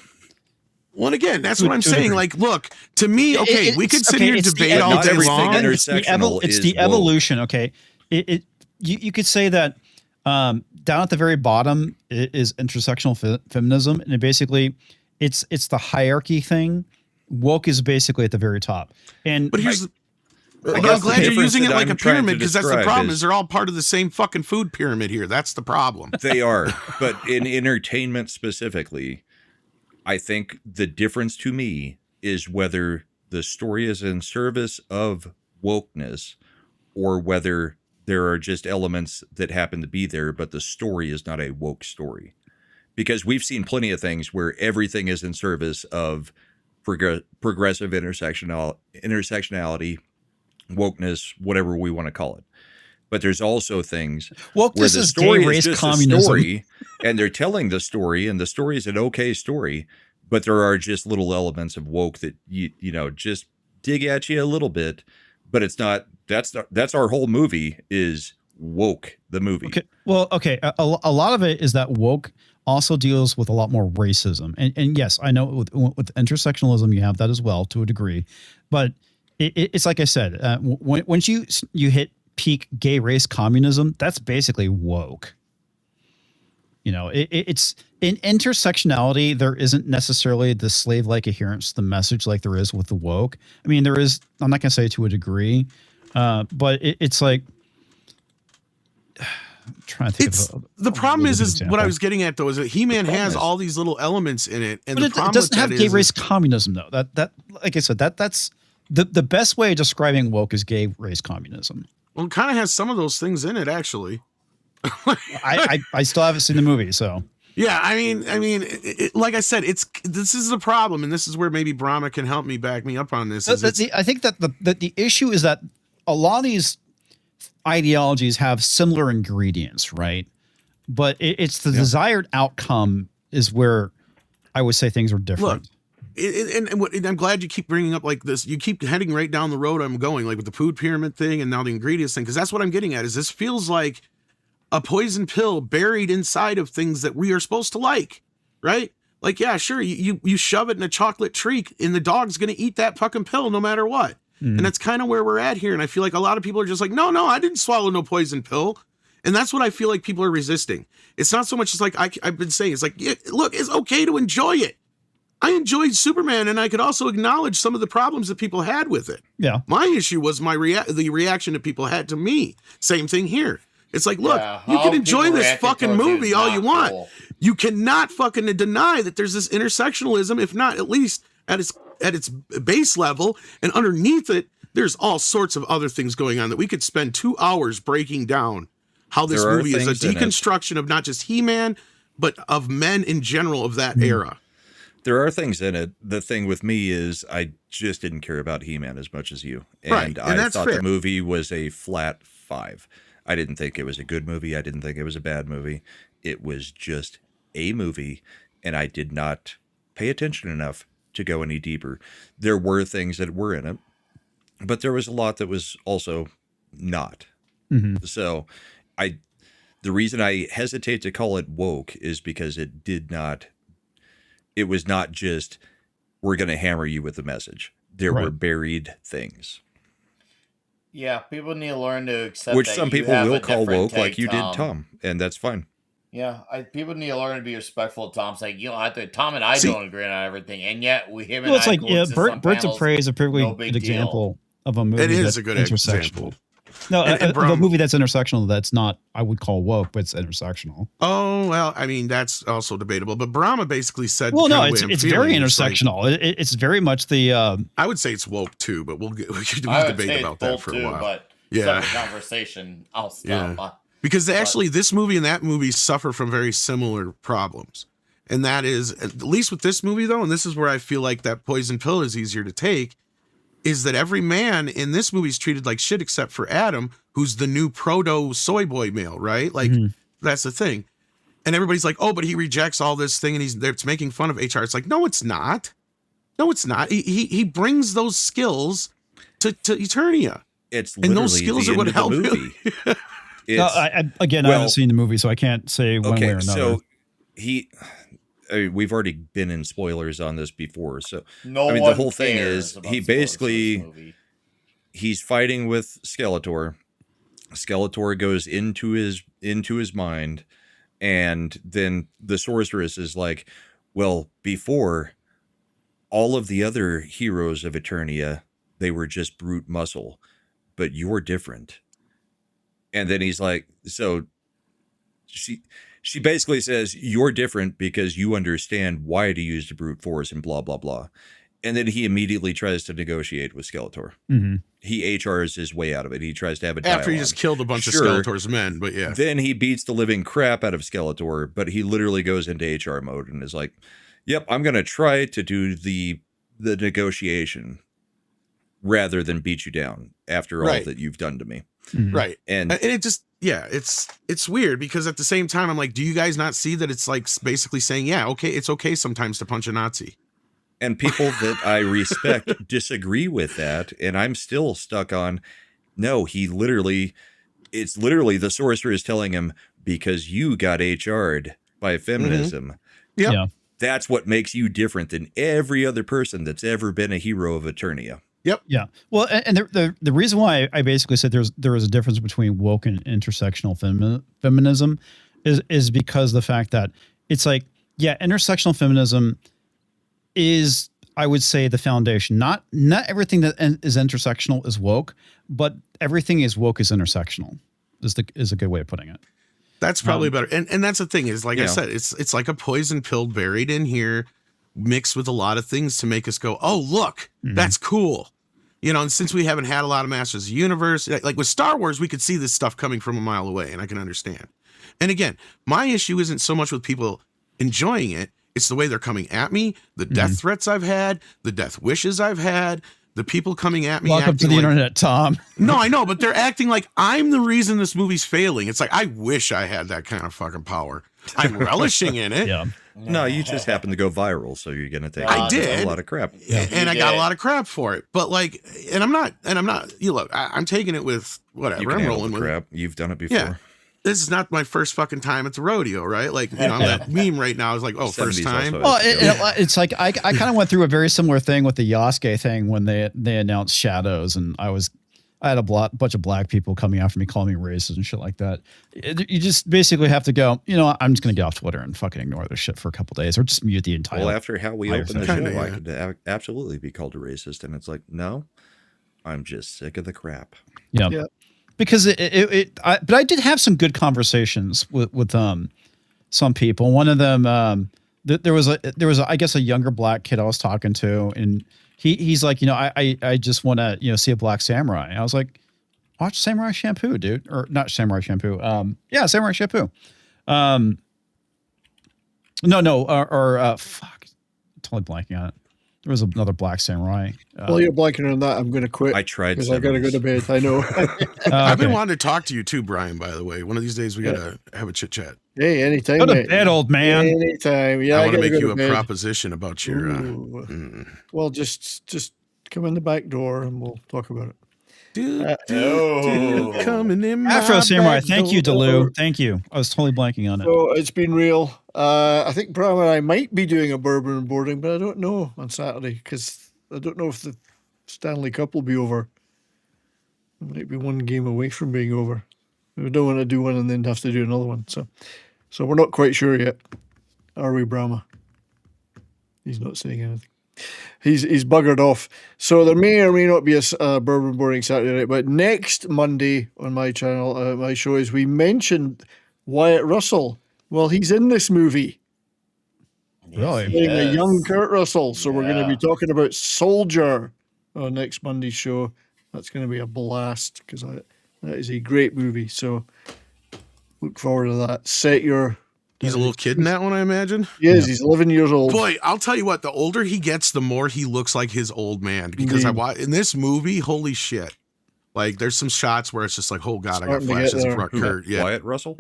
Well, and again, that's what I'm saying. Like, look, to me, okay, we could sit here and debate all day long. It's the evolution. Okay, you could say that down at the very bottom is intersectional feminism, and basically it's the hierarchy thing. Woke is basically at the very top. But here's I'm glad you're using it like a pyramid, because that's the problem is they're all part of the same fucking food pyramid here. That's the problem. They are. But in entertainment specifically, I think the difference to me is whether the story is in service of wokeness or whether there are just elements that happen to be there, but the story is not a woke story. Because we've seen plenty of things where everything is in service of progressive intersectionality, wokeness, whatever we want to call it. But there's also things where the story is just a story, and they're telling the story, and the story is an okay story, but there are just little elements of woke that you just dig at you a little bit, but it's not. That's our whole movie is woke, the movie. Okay. Well, okay, a lot of it is that woke also deals with a lot more racism, and yes, I know with intersectionalism you have that as well to a degree, but it's like I said, once you hit peak gay race communism, that's basically woke. You know, it's in intersectionality. There isn't necessarily the slave-like adherence to the message like there is with the woke. I mean, there is. I'm not going to say to a degree, but it's like. I'm trying to think of the problem is what I was getting at though is that He-Man has all these little elements in it, and but the problem it doesn't with have gay race communism though. That like I said, that's the best way of describing woke is gay race communism. Well, it kind of has some of those things in it actually. I still haven't seen the movie, so yeah. I mean, like I said, this is the problem, and this is where maybe Brahma can help me back me up on this. I think that the issue is that a lot of these ideologies have similar ingredients, right? But it's the desired outcome is where I would say things are different. Look, and I'm glad you keep bringing up like this. You keep heading right down the road I'm going, like with the food pyramid thing and now the ingredients thing, because that's what I'm getting at. Is this feels like a poison pill buried inside of things that we are supposed to like, right? Like, yeah, sure, you shove it in a chocolate treat, and the dog's gonna eat that fucking pill no matter what. And that's kind of where we're at here. And I feel like a lot of people are just like, no, I didn't swallow no poison pill. And that's what I feel like people are resisting. It's not so much as like I've been saying. It's like, yeah, look, it's okay to enjoy it. I enjoyed Superman, and I could also acknowledge some of the problems that people had with it. Yeah. My issue was the reaction that people had to me. Same thing here. It's like, look, you can enjoy this fucking movie all you want. Cool. You cannot fucking deny that there's this intersectionalism, if not at least at its base level, and underneath it, there's all sorts of other things going on that we could spend 2 hours breaking down how this movie is a deconstruction of not just He-Man, but of men in general of that era. There are things in it. The thing with me is I just didn't care about He-Man as much as you. And I thought the movie was a flat 5. I didn't think it was a good movie. I didn't think it was a bad movie. It was just a movie, and I did not pay attention enough to go any deeper. There were things that were in it, but there was a lot that was also not. Mm-hmm. So the reason I hesitate to call it woke is because it was not just, we're going to hammer you with the message. There were buried things. Yeah, people need to learn to accept which that some you people have will a call different woke, like take, you did, Tom. Tom, and that's fine. Yeah, people need to learn to be respectful of Tom. Saying, you know, I think Tom and I See, don't agree on everything, and yet him and Well, it's I like coexist on Birds of panels. Prey is a perfectly No big good deal. example of a it movie is that's a good intersectional. example. No, And of a Brom, movie that's intersectional. That's not I would call woke, but it's intersectional. oh well, I mean that's also debatable. But Brahma basically said Well, the no, kind of way I'm it's feeling. very It's like, intersectional. It's very much the I would say it's woke too, but we I could would debate say about it's that both for a too, while. but Yeah. separate conversation. I'll Yeah. stop. Because But actually, this movie and that movie suffer from very similar problems. And that is, at least with this movie, though, and this is where I feel like that poison pill is easier to take, is that every man in this movie is treated like shit except for Adam, who's the new proto soy boy male, right? Like, that's the thing. And everybody's like, oh, but he rejects all this thing and it's making fun of HR. It's like, no, it's not. No, it's not. He brings those skills to Eternia. It's And literally those skills the are end what of the help him. movie. No, It's, I well, haven't seen the movie, so I can't say one way or another. so I mean, we've already been in spoilers on this before. So no I mean, one the whole thing cares is about he spoilers for this basically movie. he's fighting with Skeletor. Skeletor goes into his mind, and then the sorceress is like, well, before, all of the other heroes of Eternia, they were just brute muscle, but you're different. And then he's like, so she basically says, you're different because you understand why to use the brute force and blah blah blah. And then he immediately tries to negotiate with Skeletor. He HRs his way out of it. He tries to have a dialogue. After he just killed a bunch of Sure. Skeletor's men, but yeah. Then he beats the living crap out of Skeletor, but he literally goes into HR mode and is like, yep, I'm going to try to do the negotiation rather than beat you down after all Right. that you've done to me. Right. And it just, yeah, it's weird because at the same time, I'm like, do you guys not see that it's like basically saying, yeah, okay, it's okay sometimes to punch a Nazi. and people that I respect disagree with that, and I'm still stuck on, no, it's literally the sorcerer is telling him, because you got HR'd by feminism. Yep. Yeah. That's what makes you different than every other person that's ever been a hero of Eternia. Yeah. Well, and the reason why I basically said there is a difference between woke and intersectional feminism is because the fact that it's like, yeah, intersectional feminism is, I would say, the foundation. Not everything that is intersectional is woke, but everything is woke is intersectional. Is a good way of putting it. That's probably better. And that's the thing is, like I Yeah. said, it's like a poison pill buried in here, mixed with a lot of things to make us go, oh, look, that's cool. You know, and since we haven't had a lot of Masters of the Universe, like with Star Wars, we could see this stuff coming from a mile away, and I can understand. And again, my issue isn't so much with people enjoying it, it's the way they're coming at me, the death threats I've had, the death wishes I've had, the people coming at me. Welcome to the internet, Tom. No, I know, but they're acting like I'm the reason this movie's failing. It's like, I wish I had that kind of fucking power. I'm relishing in it. Yeah. No, you just happen to go viral, so you're gonna take I did. a lot of crap. And I got did. a lot of crap for it. But like, and I'm not, you look, I'm taking it with whatever. You can I'm handle rolling the with it. crap. You've done it before. Yeah. This is not my first fucking time at the rodeo, right? Like, you know, that meme right now is like, oh, first 70s time. also. Well, it's like I kind of went through a very similar thing with the Yasuke thing when they announced Shadows, and I had a bunch of black people coming after me, calling me racist and shit like that. You just basically have to go, you know, I'm just going to get off Twitter and fucking ignore this shit for a couple days, or just mute the entire. Well, after how we entire opened the session. show, I Kinda, could absolutely be called a racist, and it's like, no, I'm just sick of the crap. Yeah. Yeah. Because but I did have some good conversations with some people. One of them, there was I guess a younger black kid I was talking to, and he's like, you know, I just want to, you know, see a black samurai. And I was like, watch Samurai Shampoo, dude, or not Samurai Shampoo. Yeah, Samurai Shampoo. Fuck, totally blanking on it. There was another black samurai. While you're blanking on that, I'm going to quit I tried because I got to go to bed. I know. I've been okay. wanting to talk to you too, Brian, by the way. One of these days we got to have a chit chat. Hey, anytime, Go to mate. bed, old man. Anytime. Yeah, I want to gotta make go you a bed. proposition about your. Ooh. Well, just come in the back door and we'll talk about it. Coming in my Afro Samurai. back Thank you, door. Delu. Thank you. I was totally blanking on it. So it's been real. I think Bram and I might be doing a bourbon boarding, but I don't know on Saturday because I don't know if the Stanley Cup will be over. Might be one game away from being over. We don't want to do one and then have to do another one. So we're not quite sure yet. Are we, Brahma? He's not saying anything. He's buggered off. So there may or may not be a Bourbon Boring Saturday night. But next Monday on my channel, my show is we mentioned Wyatt Russell. Well, he's in this movie. Really? Playing a young Kurt Russell. So we're going to be Yeah. talking about Soldier on next Monday's show. That's going to be a blast because that is a great movie. So look forward to that. Set your... He's a little kid in that one, I imagine. He is. He's 11 years old. Boy, I'll tell you what. The older he gets, the more he looks like his old man. Because Indeed. in this movie, holy shit! Like, there's some shots where it's just like, oh god, I got Starting to get flashes of there. Kurt. Yeah, Wyatt Russell?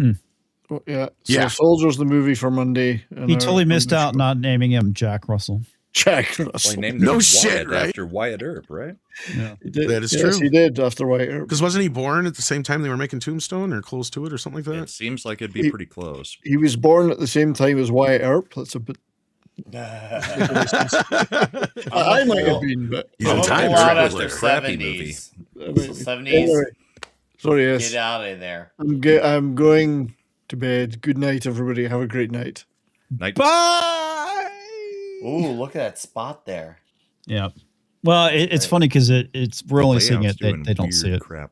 Oh, yeah. So Yeah. Soldier's the movie for Monday. and He our- totally missed our out show. not naming him Jack Russell. Jack Well, Russell. he named No him shit, Wyatt right? after Wyatt Earp, right? Yeah. He did. That is Yes, true. he did after White Earp. because wasn't he born at the same time they were making Tombstone or close to it or something like It that? seems like it'd be pretty close. He was born at the same time as Wyatt Earp. That's a bit. I might have been, but He's a Don't time go out traveler. after Crappy 70s. I might be. 70s. Anyway, sorry, yes. Get out of there. I'm going to bed. Good night, everybody. Have a great night. Night. Bye. Ooh, look at that spot there. Yeah. Well, it's Right. funny because we're only seeing Layout's it. They doing don't see weird it. Crap.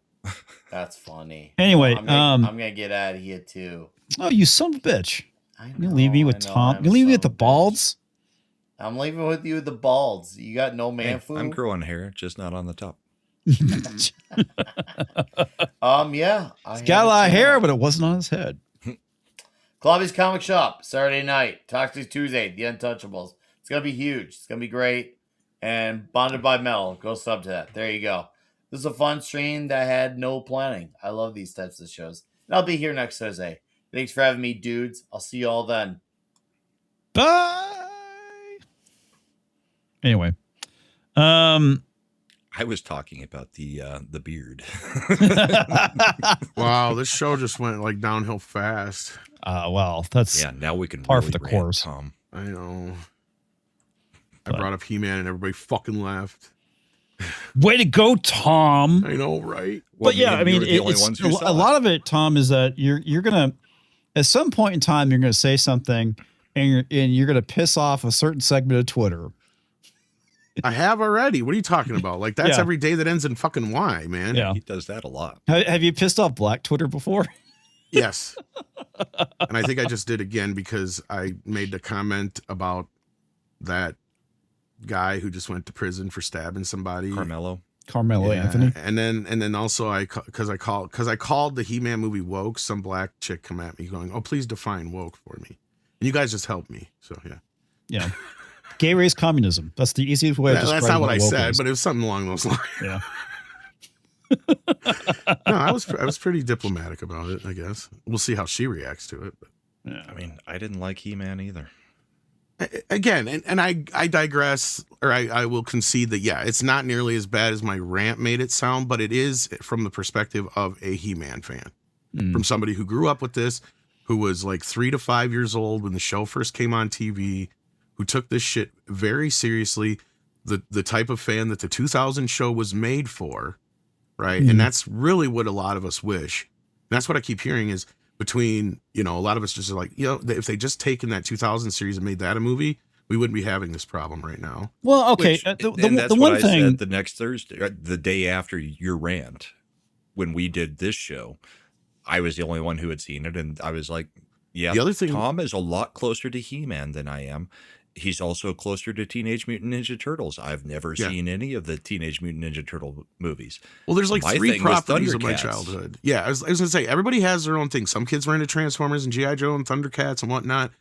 That's funny. Anyway, I'm gonna get out of here too. Oh, you son of a bitch! I know, You leave me with I know, Tom. I'm You leave me with the son of a bitch. balds. I'm leaving with you with the balds. You got no man Hey, food. I'm growing hair, just not on the top. Yeah. He's got a lot of hair, but it wasn't on his head. Klobby's Comic Shop, Saturday night. Toxic Tuesday, The Untouchables. It's going to be huge. It's going to be great. And Bonded by Metal. Go sub to that. There you go. This is a fun stream that had no planning. I love these types of shows. And I'll be here next Thursday. Thanks for having me, dudes. I'll see you all then. Bye. Anyway, I was talking about the beard. Wow, this show just went like downhill fast. well, that's Yeah, now we can Par for really the rant, course. Tom. I know. I But- brought up He-Man and everybody fucking laughed. way to go, Tom. I know, right? But yeah, and I you mean, were the only it's ones who saw a it. lot of it, Tom, is that you're gonna at some point in time you're gonna say something and you're gonna piss off a certain segment of Twitter. I have already. What are you talking about? Like, that's Yeah. every day that ends in fucking Y, man. Yeah. He does that a lot. Have you pissed off Black Twitter before? Yes. And I think I just did again because I made the comment about that guy who just went to prison for stabbing somebody. Carmelo. Carmelo Yeah, Anthony. and then also I called the He-Man movie woke. Some black chick come at me going, "Oh, please define woke for me." And you guys just helped me. So yeah, Yeah. Gay race communism. That's the easiest way of that's describing not what I woke said, is. but it was something along those lines. Yeah. No, I was pretty diplomatic about it. I guess we'll see how she reacts to it. But Yeah. I mean, I didn't like He-Man either. again, and I digress, or I will concede that yeah, it's not nearly as bad as my rant made it sound, but it is from the perspective of a He-Man fan, from somebody who grew up with this, who was like 3 to 5 years old when the show first came on TV, who took this shit very seriously, the type of fan that the 2000 show was made for, right? And that's really what a lot of us wish. And that's what I keep hearing is between, you know, a lot of us just are like, you know, if they just taken that 2000 series and made that a movie, we wouldn't be having this problem right now. Well, okay. Which- the and that's the what one I thing. said the next Thursday, the day after your rant, when we did this show, I was the only one who had seen it, and I was like, "Yeah, The other thing- Tom is a lot closer to He-Man than I am. He's also closer to Teenage Mutant Ninja Turtles. I've never Yeah. seen any of the Teenage Mutant Ninja Turtle movies. Well, there's like My 3 thing was properties of my Thundercats. childhood. Yeah, I was gonna say everybody has their own thing. Some kids were into Transformers and GI Joe and Thundercats and whatnot.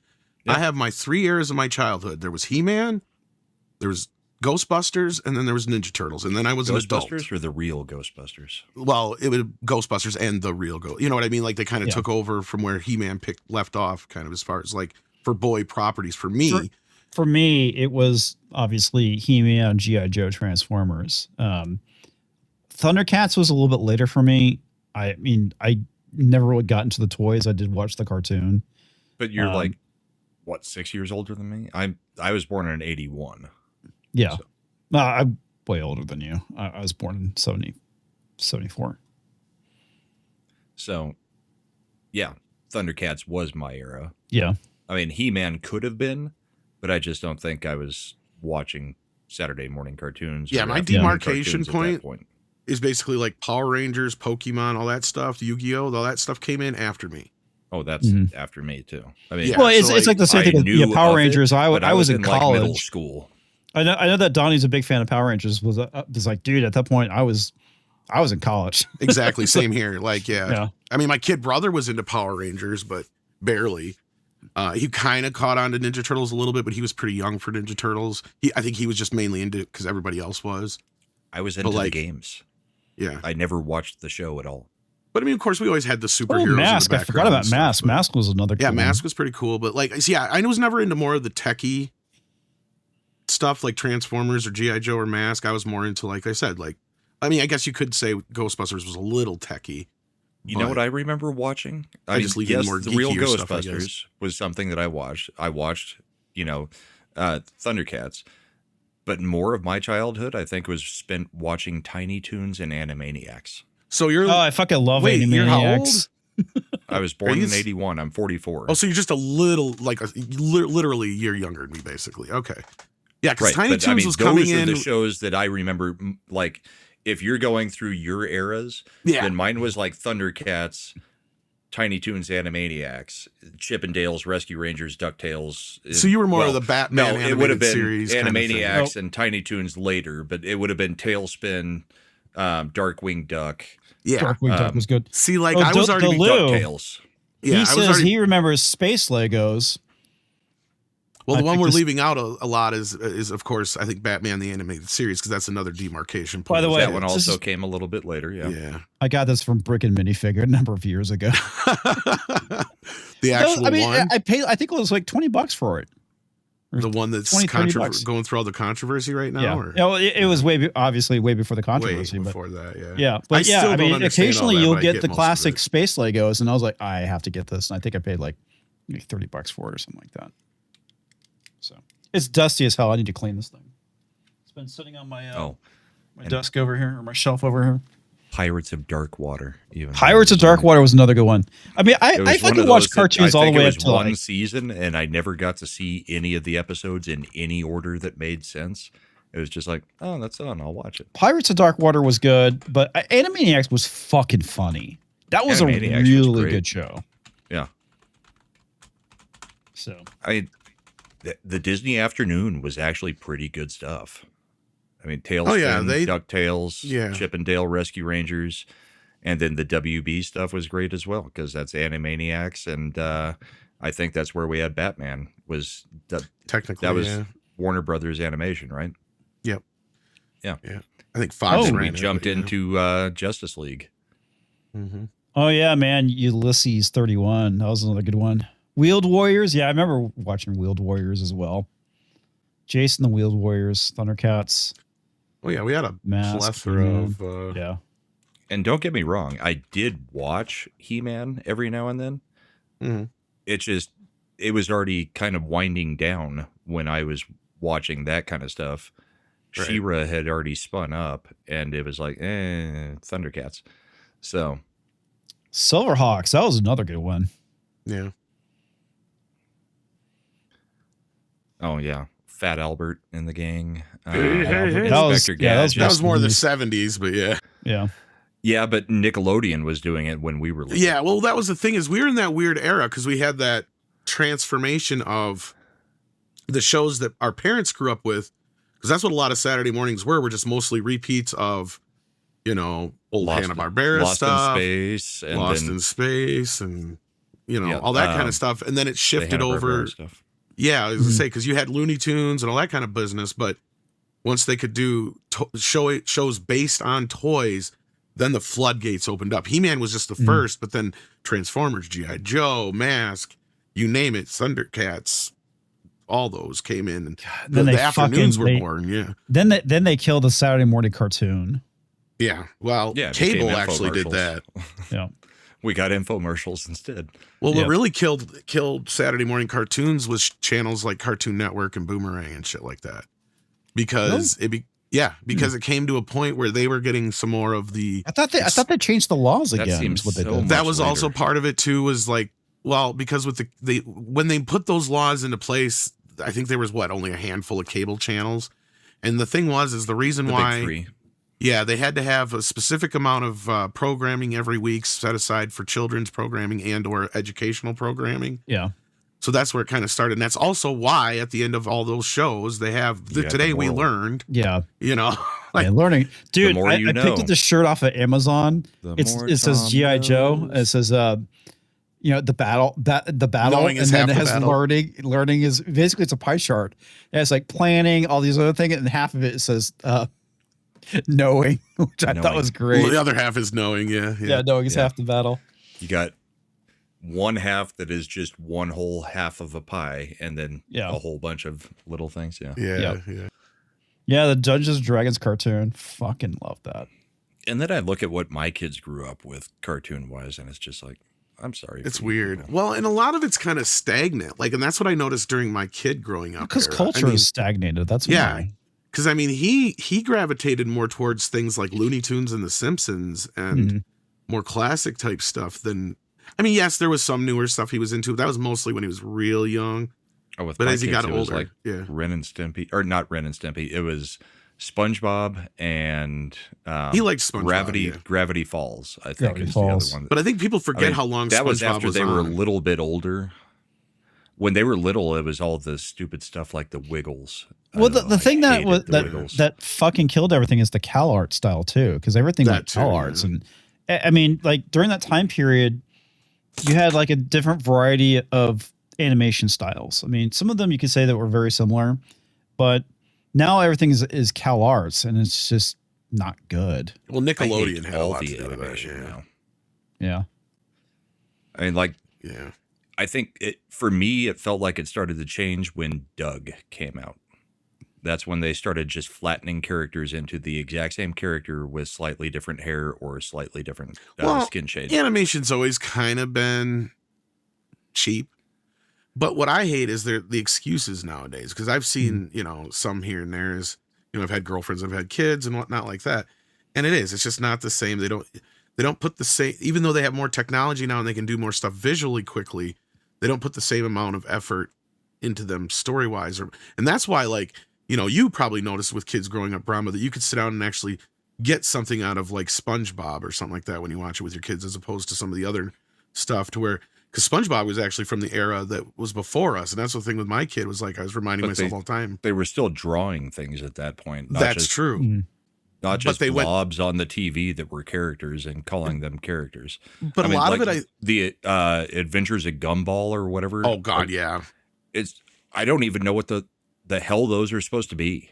Yeah. I have my 3 eras of my childhood. There was He-Man, there was Ghostbusters, and then there was Ninja Turtles, and then I was an adult. Ghostbusters or the real Ghostbusters? Well, it was Ghostbusters and the real Ghost. You know what I mean? Like they kind of Yeah. took over from where He-Man left off, kind of as far as like for boy properties. For me, For me, it was obviously He-Man, G.I. Joe, Transformers. Thundercats was a little bit later for me. I mean, I never really got into the toys. I did watch the cartoon. But you're Um, like, what, 6 years older than me? I was born in 81. Yeah. So- No, I'm way older than you. I was born in 77. 74. So, yeah, Thundercats was my era. Yeah. I mean, He-Man could have been, but I just don't think I was watching Saturday morning cartoons. Yeah, or my afternoon demarcation cartoons at that point is basically like Power Rangers, Pokemon, all that stuff, Yu-Gi-Oh, all that stuff came in after me. Oh, that's after me too. I mean, Yeah, Well, it's, so, it's like the same I thing with knew Power of it, Rangers. but I was in like, middle college. school. I know that Donnie's a big fan of Power Rangers. Was like, dude, at that point, I was in college. Exactly, same here. Like, Yeah. I mean, my kid brother was into Power Rangers, but barely. He kind of caught on to Ninja Turtles a little bit, but he was pretty young for Ninja Turtles. I think he was just mainly into it because everybody else was. I was into the games. Yeah. I never watched the show at all. But I mean, of course, we always had the superheroes. Oh, Mask. In the I forgot about background and Mask. stuff, but- Mask was another Yeah, cool Mask one. was pretty cool, but like, see, I was never into more of the techie stuff like Transformers or G.I. Joe or Mask. I was more into, like I said, like, I mean, I guess you could say Ghostbusters was a little techie. You know what I remember watching? I just leave in more the real geekier stuff, I guess. Ghostbusters was something that I watched. I watched, Thundercats. But more of my childhood, I think, was spent watching Tiny Toons and Animaniacs. So you're Oh, I fucking love Wait, you're how Animaniacs. I was born you in s- 81. I'm 44. Oh, so you're just a little, like, literally a year younger than me, basically. Okay. Yeah, because right. Tiny But, Toons I mean, was coming those are in. the shows that I remember. Like, if you're going through your eras, Yeah. then mine was like Thundercats, Tiny Toons, Animaniacs, Chip and Dale's Rescue Rangers, DuckTales. So you were more of well, the Batman No, it would have animated been series kind of thing. Animaniacs and Tiny Toons later, but it would have been Tailspin, Darkwing Duck, Yeah. Darkwing Duck was good. See, like, Oh, I was already. Lou. DuckTales. Yeah, He I was says already. he remembers Space Legos. Well, the I one think we're this- leaving out a lot is of course I think Batman the animated series because that's another demarcation point. By the way, That one this also is- came a little bit later. Yeah. yeah. I got this from Brick and Minifigure a number of years ago. The actual I mean, one, I paid. I think it was like $20 for it. the one that's 20, $30. going through all the controversy right now. Yeah, Or? yeah, well, it was obviously way before the Way controversy, but before that, yeah. yeah, I but yeah, still I don't mean, understand all occasionally that, you'll but I get get the most of classic it. Space Legos, and I was like, I have to get this, and I think I paid like maybe $30 for it or something like that. So it's dusty as hell. I need to clean this thing. It's been sitting on my my desk over here or my shelf over here. Pirates of Dark Water. Even Pirates of Dark Water was another good one. I mean, It was I one fucking of watched those that cartoons I all the think way it up was to one like season, and I never got to see any of the episodes in any order that made sense. It was just like, oh, that's on. I'll watch it. Pirates of Dark Water was good, but Animaniacs was fucking funny. That was a Animaniacs was really great. good show. Yeah. So The Disney afternoon was actually pretty good stuff. I mean, Tailspin, Oh, yeah, DuckTales, Yeah. Chip and Dale Rescue Rangers, and then the WB stuff was great as well because that's Animaniacs, and I think that's where we had Batman. Was Technically, that was yeah. Warner Brothers Animation, right? Yep. Yeah. I think Fox. And ran we it, jumped but, yeah. into Justice League. Mhm. oh yeah, man, Ulysses 31. That was another good one. Wheeled Warriors. Yeah, I remember watching Wheeled Warriors as well. Jason the Wheeled Warriors, Thundercats. Oh yeah, we had a Mask, plethora He-Man. of. Yeah. And don't get me wrong, I did watch He-Man every now and then. Mhm. It was already kind of winding down when I was watching that kind of stuff. Right. She-Ra had already spun up, and it was like, Thundercats. So, Silverhawks. That was another good one. Yeah. oh yeah, Fat Albert in the gang. Hey, hey, hey. That was- Inspector yeah, that was Gadget. That was more the Yes. 70s, but yeah. Yeah. Yeah, but Nickelodeon was doing it when we were little. Yeah, well, that was the thing is we were in that weird era because we had that transformation of the shows that our parents grew up with, because that's what a lot of Saturday mornings were just mostly repeats of, old Lost- Hanna-Barbara Lost stuff, in Space, and Lost then in Space, and, Yeah, all that kind of stuff. And then it the shifted Hanna-Barbera over. stuff. Yeah, I was going to say, because you had Looney Tunes and all that kind of business, but once they could do shows based on toys, then the floodgates opened up. He-Man was just the first, but then Transformers, G.I. Joe, Mask, you name it, Thundercats, all those came in. And Then the they afternoons fucking- were born, yeah. Then they killed the Saturday morning cartoon. Yeah, well, Yeah, it became cable actually did infomercials. that. Yeah. We got infomercials instead. Well, Yeah. what really killed Saturday morning cartoons was channels like Cartoon Network and Boomerang and shit like that. Because Yeah, because it came to a point where they were getting some more of the. I thought they changed the laws That again. seems Is what they so did. That much was also later. part of it too. Was like, well, because with when they put those laws into place, I think there was only a handful of cable channels, and the thing is the reason The why. big three. Yeah, they had to have a specific amount of programming every week set aside for children's programming and/or educational programming. Yeah. So that's where it kind of started. And that's also why at the end of all those shows, they have You have the today we moral. learned, Yeah. like, Yeah, learning. Dude, more I you picked know. up this shirt off of Amazon. The It more says Tom G.I. Joe. knows. It says the battle Knowing is and then half it the has battle. learning is basically it's a pie chart. It has like planning, all these other things, and half of it says knowing, which I thought Knowing. was great. the other half is knowing. Yeah. Yeah, knowing is Yeah. half the battle. You got one half that is just one whole half of a pie, and then Yeah. a whole bunch of little things. Yeah. Yeah. Yep. Yeah. Yeah, the Dungeons and Dragons cartoon. Fucking love that. And then I look at what my kids grew up with cartoon wise, and it's just like, I'm sorry. It's for you weird. people. Well, and a lot of it's kind of stagnant. Like, and that's what I noticed during my kid growing up. Because era. culture I mean, is stagnated. That's yeah. why. Because I mean, he gravitated more towards things like Looney Tunes and The Simpsons and Mhm. more classic type stuff than. I mean, yes, there was some newer stuff he was into. That was mostly when he was real young. Oh, with But my as he kids, got it was older, like yeah. Ren and Stimpy, or not Ren and Stimpy. It was SpongeBob and He liked SpongeBob, yeah. Gravity Falls. I think Gravity is Falls. the other one. But I think people forget I mean, how long that SpongeBob was after they were a on. little bit older. When they were little, it was all the stupid stuff like the Wiggles. I Well, don't know, the I thing that hated was the Wiggles. that fucking killed everything is the Cal Art style too, because everything That was Cal too, Arts, yeah. and I mean, like during that time period, you had like a different variety of animation styles. I mean, some of them you could say that were very similar, but now everything is Cal Arts, and it's just not good. Well, I Nickelodeon hate had a all lot to the do with that. animation Yeah. now. Yeah, I mean, like, Yeah. I think for me, it felt like it started to change when Doug came out. That's when they started just flattening characters into the exact same character with slightly different hair or slightly different Well, skin shade. Animation's always kind of been cheap. But what I hate is the excuses nowadays. Because I've seen, some here and there is, I've had girlfriends, I've had kids and whatnot like that. And it's just not the same. They don't put the same, even though they have more technology now and they can do more stuff visually quickly, they don't put the same amount of effort into them story-wise. And that's why, like, you probably noticed with kids growing up, Brahma, that you could sit down and actually get something out of like SpongeBob or something like that when you watch it with your kids, as opposed to some of the other stuff to where, because SpongeBob was actually from the era that was before us. And that's the thing with my kid was like, I was reminding But myself all the time. They were still drawing things at that point. Not That's just, true. Mhm. Not But just they went- blobs on the TV that were characters and calling them characters. But I mean, a lot like of it, the Adventures of Gumball or whatever. oh God, yeah. I don't even know what the hell those are supposed to be.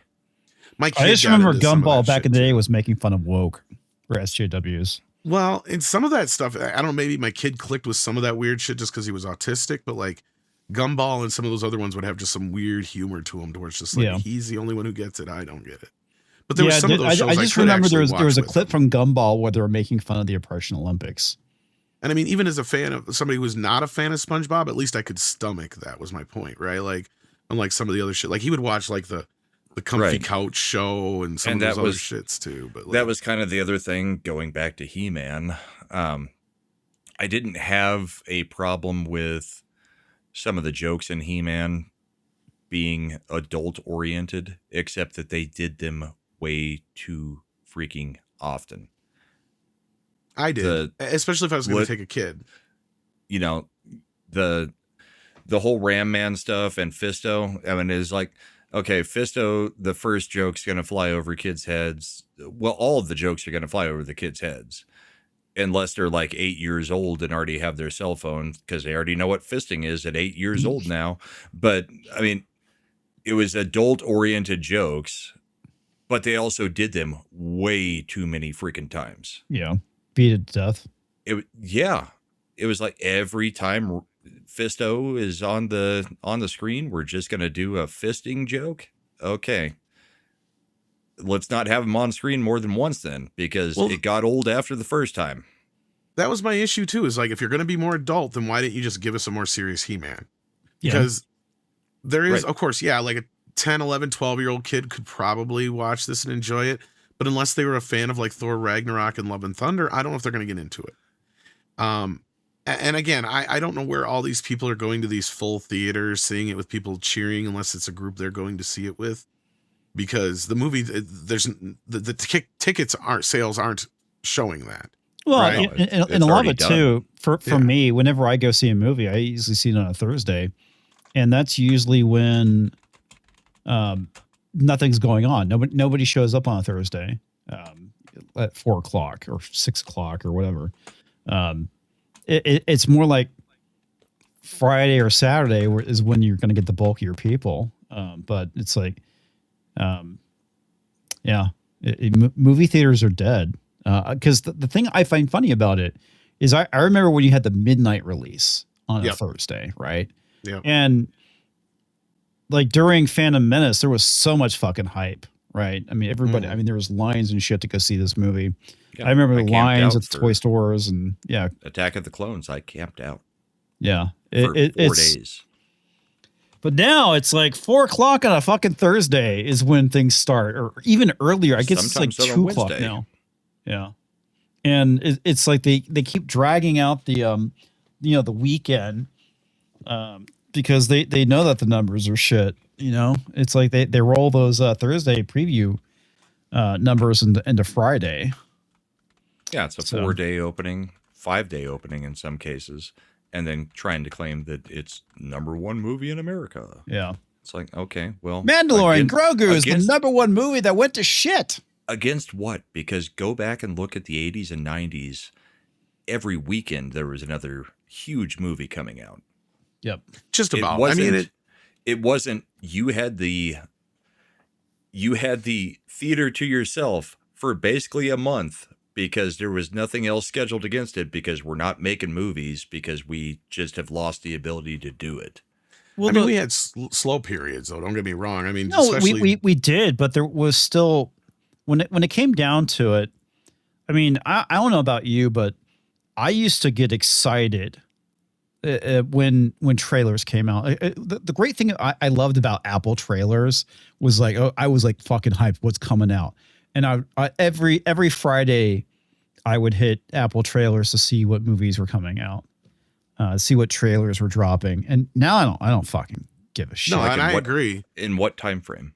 My kid I just got remember into some of Gumball that back in shit, the day too. was making fun of woke or SJWs. Well, and some of that stuff, I don't know, maybe my kid clicked with some of that weird shit just because he was autistic, but like Gumball and some of those other ones would have just some weird humor to them to where it's just like, Yeah. he's the only one who gets it. I don't get it. But there were some of those shows I just could remember there actually was a watch with clip them. from Gumball where they were making fun of the oppression Olympics. And I mean, even as a fan of somebody who was not a fan of SpongeBob, at least I could stomach that, was my point, right? Like, unlike some of the other shit, like he would watch like the comfy Right. couch show and some And of that those other was- shits too. But like, That was kind of the other thing going back to He-Man. I didn't have a problem with some of the jokes in He-Man being adult oriented, except that they did them way too freaking often. I did, especially if I was going what- to take a kid. The whole Ram Man stuff and Fisto, I mean, is like, okay, Fisto, the first joke's going to fly over kids' heads. Well, all of the jokes are going to fly over the kids' heads. Unless they're like 8 years old and already have their cell phone, because they already know what fisting is at 8 years old now. But I mean, it was adult oriented jokes, but they also did them way too many freaking times. Yeah. Beat it to death. It was like every time Fisto is on the screen, we're just going to do a fisting joke. Okay. Let's not have him on screen more than once then, because it got old after the first time. That was my issue too, is like, if you're going to be more adult, then why didn't you just give us a more serious He-Man? Yeah. Because there is, Right. of course, yeah, like 10, 11, 12-year-old kid could probably watch this and enjoy it. But unless they were a fan of like Thor Ragnarok and Love and Thunder, I don't know if they're going to get into it. And again, I don't know where all these people are going to these full theaters, seeing it with people cheering, unless it's a group they're going to see it with. Because the movie, the tickets sales aren't showing that. Well, right? and a lot of it done. too, for me, whenever I go see a movie, I usually see it on a Thursday. And that's usually when nothing's going on. Nobody shows up on a Thursday at 4 o'clock or 6 o'clock or whatever. It's more like Friday or Saturday is when you're going to get the bulk of your people. But it's like, movie theaters are dead. Because the thing I find funny about it is I remember when you had the midnight release on a Thursday, right? Yeah. And like during Phantom Menace, there was so much fucking hype, right? I mean, everybody, I mean, there was lines and shit to go see this movie. Yeah, I remember the camped lines out at the for toy stores and Attack of the Clones. I camped out yeah. for 4 It's days. But now it's like 4 o'clock on a fucking Thursday is when things start, or even earlier. I guess Sometimes it's like on a 2 o'clock Wednesday. now. Yeah. And it's like they keep dragging out the the weekend because they know that the numbers are shit. It's like they roll those Thursday preview numbers into Friday. Yeah, it's a 4-day opening, 5-day opening in some cases, and then trying to claim that it's #1 movie in America. Yeah. It's like, okay, well, Mandalorian Grogu is the #1 movie that went to shit. Against what? Because go back and look at the 80s and 90s. Every weekend there was another huge movie coming out. Yep. Just about. It wasn't you had the theater to yourself for basically a month because there was nothing else scheduled against it because we're not making movies because we just have lost the ability to do it. Well, we had slow periods, though. Don't get me wrong. I mean, no, especially we did, but there was still when it came down to it. I mean, I don't know about you, but I used to get excited when trailers came out. The great thing I loved about Apple trailers was like, I was like fucking hyped. What's coming out? And I every Friday I would hit Apple trailers to see what movies were coming out, see what trailers were dropping. And now I don't fucking give a shit. No, and I agree. In what time frame?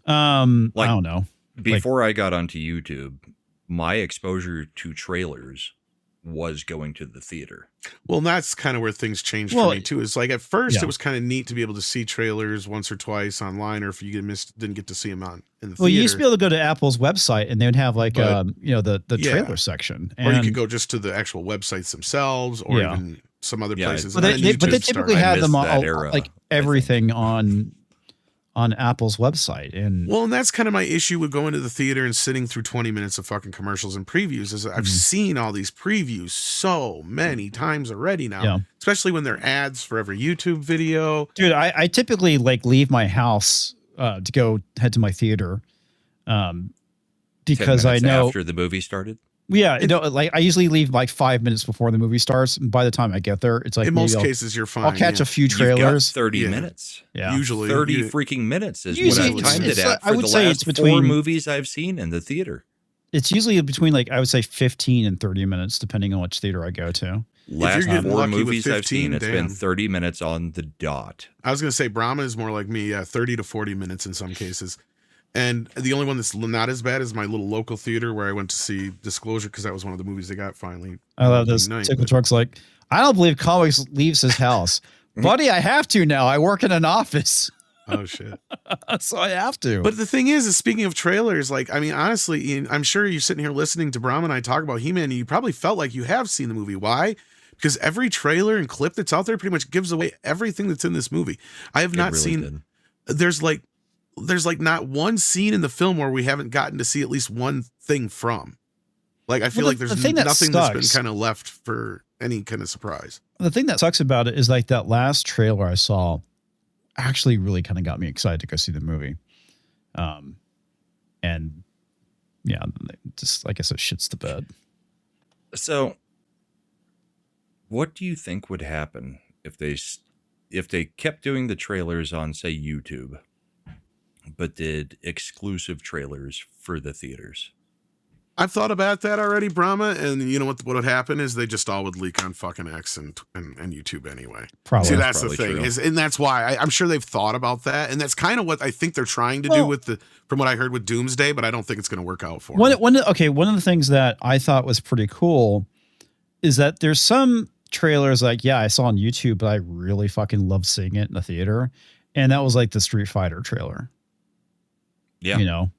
I don't know. Before I got onto YouTube, my exposure to trailers was going to the theater. Well, that's kind of where things changed for me too. It's like at first it was kind of neat to be able to see trailers once or twice online, or if you didn't get to see them in the theater. Well, you used to be able to go to Apple's website and they would have like the trailer section, or you could go just to the actual websites themselves, or even some other places. But they typically had them on like everything on Apple's website. And that's kind of my issue with going to the theater and sitting through 20 minutes of fucking commercials and previews is I've seen all these previews so many times already now, especially when they're ads for every YouTube video. Dude, I typically like leave my house to head to my theater because I know after the movie started. Yeah, like I usually leave like 5 minutes before the movie starts. And by the time I get there, it's like in most cases you're fine. I'll catch a few trailers. You've got 30 minutes. Yeah, usually 30 freaking minutes is usually, what I've timed it at. I would say it's between 4 movies I've seen in the theater. It's usually between like I would say 15 and 30 minutes, depending on which theater I go to. Last 4 movies I've seen, it's been 30 minutes on the dot. I was going to say Brahma is more like me, 30 to 40 minutes in some cases. And the only one that's not as bad is my little local theater where I went to see Disclosure because that was one of the movies they got finally. I love this. Tickle Truck's like, I don't believe Comics leaves his house. Buddy, I have to now. I work in an office. Oh, shit. So I have to. But the thing is speaking of trailers, like, I mean, honestly, Ian, I'm sure you're sitting here listening to Brahma and I talk about He-Man and you probably felt like you have seen the movie. Why? Because every trailer and clip that's out there pretty much gives away everything that's in this movie. I have not seen. There's like not one scene in the film where we haven't gotten to see at least one thing from. Like, I feel like there's nothing that's been kind of left for any kind of surprise. The thing that sucks about it is like that last trailer I saw actually really kind of got me excited to go see the movie. And yeah, just, I guess it shits the bed. So what do you think would happen if they if they kept doing the trailers on, say, YouTube, but did exclusive trailers for the theaters. I've thought about that already, Brahma, and you know what would happen is they just all would leak on fucking X and YouTube anyway. Probably. See, that's the probably thing, true. and that's why I'm sure they've thought about that, and that's kind of what I think they're trying to do with from what I heard with Doomsday, but I don't think it's going to work out for them. One of the things that I thought was pretty cool is that there's some trailers like, yeah, I saw on YouTube, but I really fucking love seeing it in the theater, and that was like the Street Fighter trailer. Yeah. You know,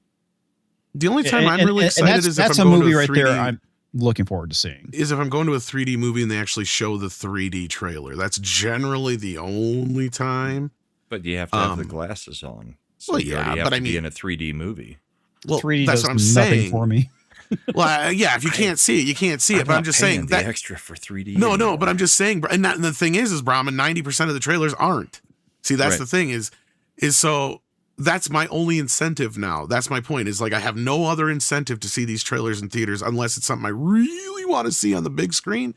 The only time I'm really excited is that's if I'm a going movie to a right 3D, there. I'm looking forward to seeing. is if I'm going to a 3D movie and they actually show the 3D trailer. That's generally the only time. But you have to have the glasses on. So well, you yeah, already have but to I mean, be in a 3D movie. well, 3D that's does what I'm nothing saying. for me. Well, yeah, if you can't see it, you can't see it. But I'm just saying the that extra for 3D. No, anymore. but I'm just saying, and the thing is Brahma, 90% of the trailers aren't. See, that's Right. the thing is so that's my only incentive now. That's my point is like, I have no other incentive to see these trailers in theaters unless it's something I really want to see on the big screen.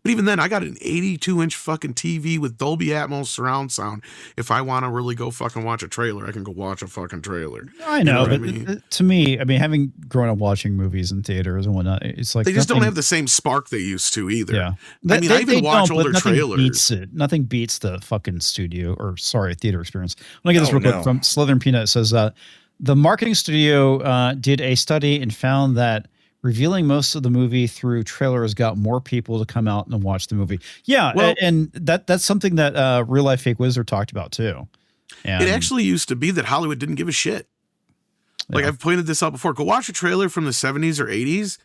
But even then, I got an 82-inch fucking TV with Dolby Atmos surround sound. If I want to really go fucking watch a trailer, I can go watch a fucking trailer. I know, what I but mean? to me, I mean, having grown up watching movies in theaters and whatnot, it's like They just don't nothing- have the same spark they used to either. Yeah, I mean, I even watch don't, but older nothing trailers. Beats it. Nothing beats the fucking theater experience. Let me get this Oh, real quick no. from Slytherin Peanut. It says the marketing studio did a study and found that revealing most of the movie through trailers got more people to come out and watch the movie. Yeah, Well- and that's something that Real Life Fake Wizard talked about too. And It actually used to be that Hollywood didn't give a shit. Like Yeah. I've pointed this out before. Go watch a trailer from the 70s or 80s,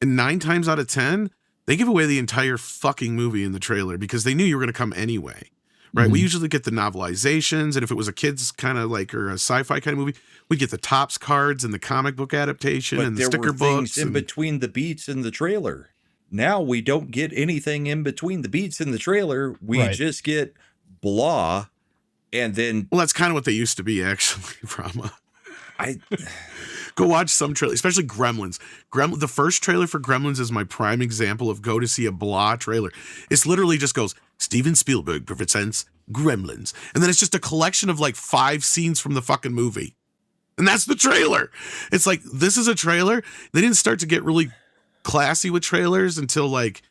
and 9 times out of 10, they give away the entire fucking movie in the trailer because they knew you were going to come anyway. Right? We usually get the novelizations, and if it was a kid's kind of like or a sci-fi kind of movie, we'd get the Topps cards and the comic book adaptation But and the there sticker were things books. in and- between the beats in the trailer. Now we don't get anything in between the beats in the trailer. We Right. just get blah, and then well, that's kind of what they used to be, actually, Brahma. I Go watch some trailer, especially Gremlins. The first trailer for Gremlins is my prime example of go to see a blah trailer. It's literally just goes, Steven Spielberg presents Gremlins. And then it's just a collection of like 5 scenes from the fucking movie. And that's the trailer. It's like, this is a trailer. They didn't start to get really classy with trailers until like,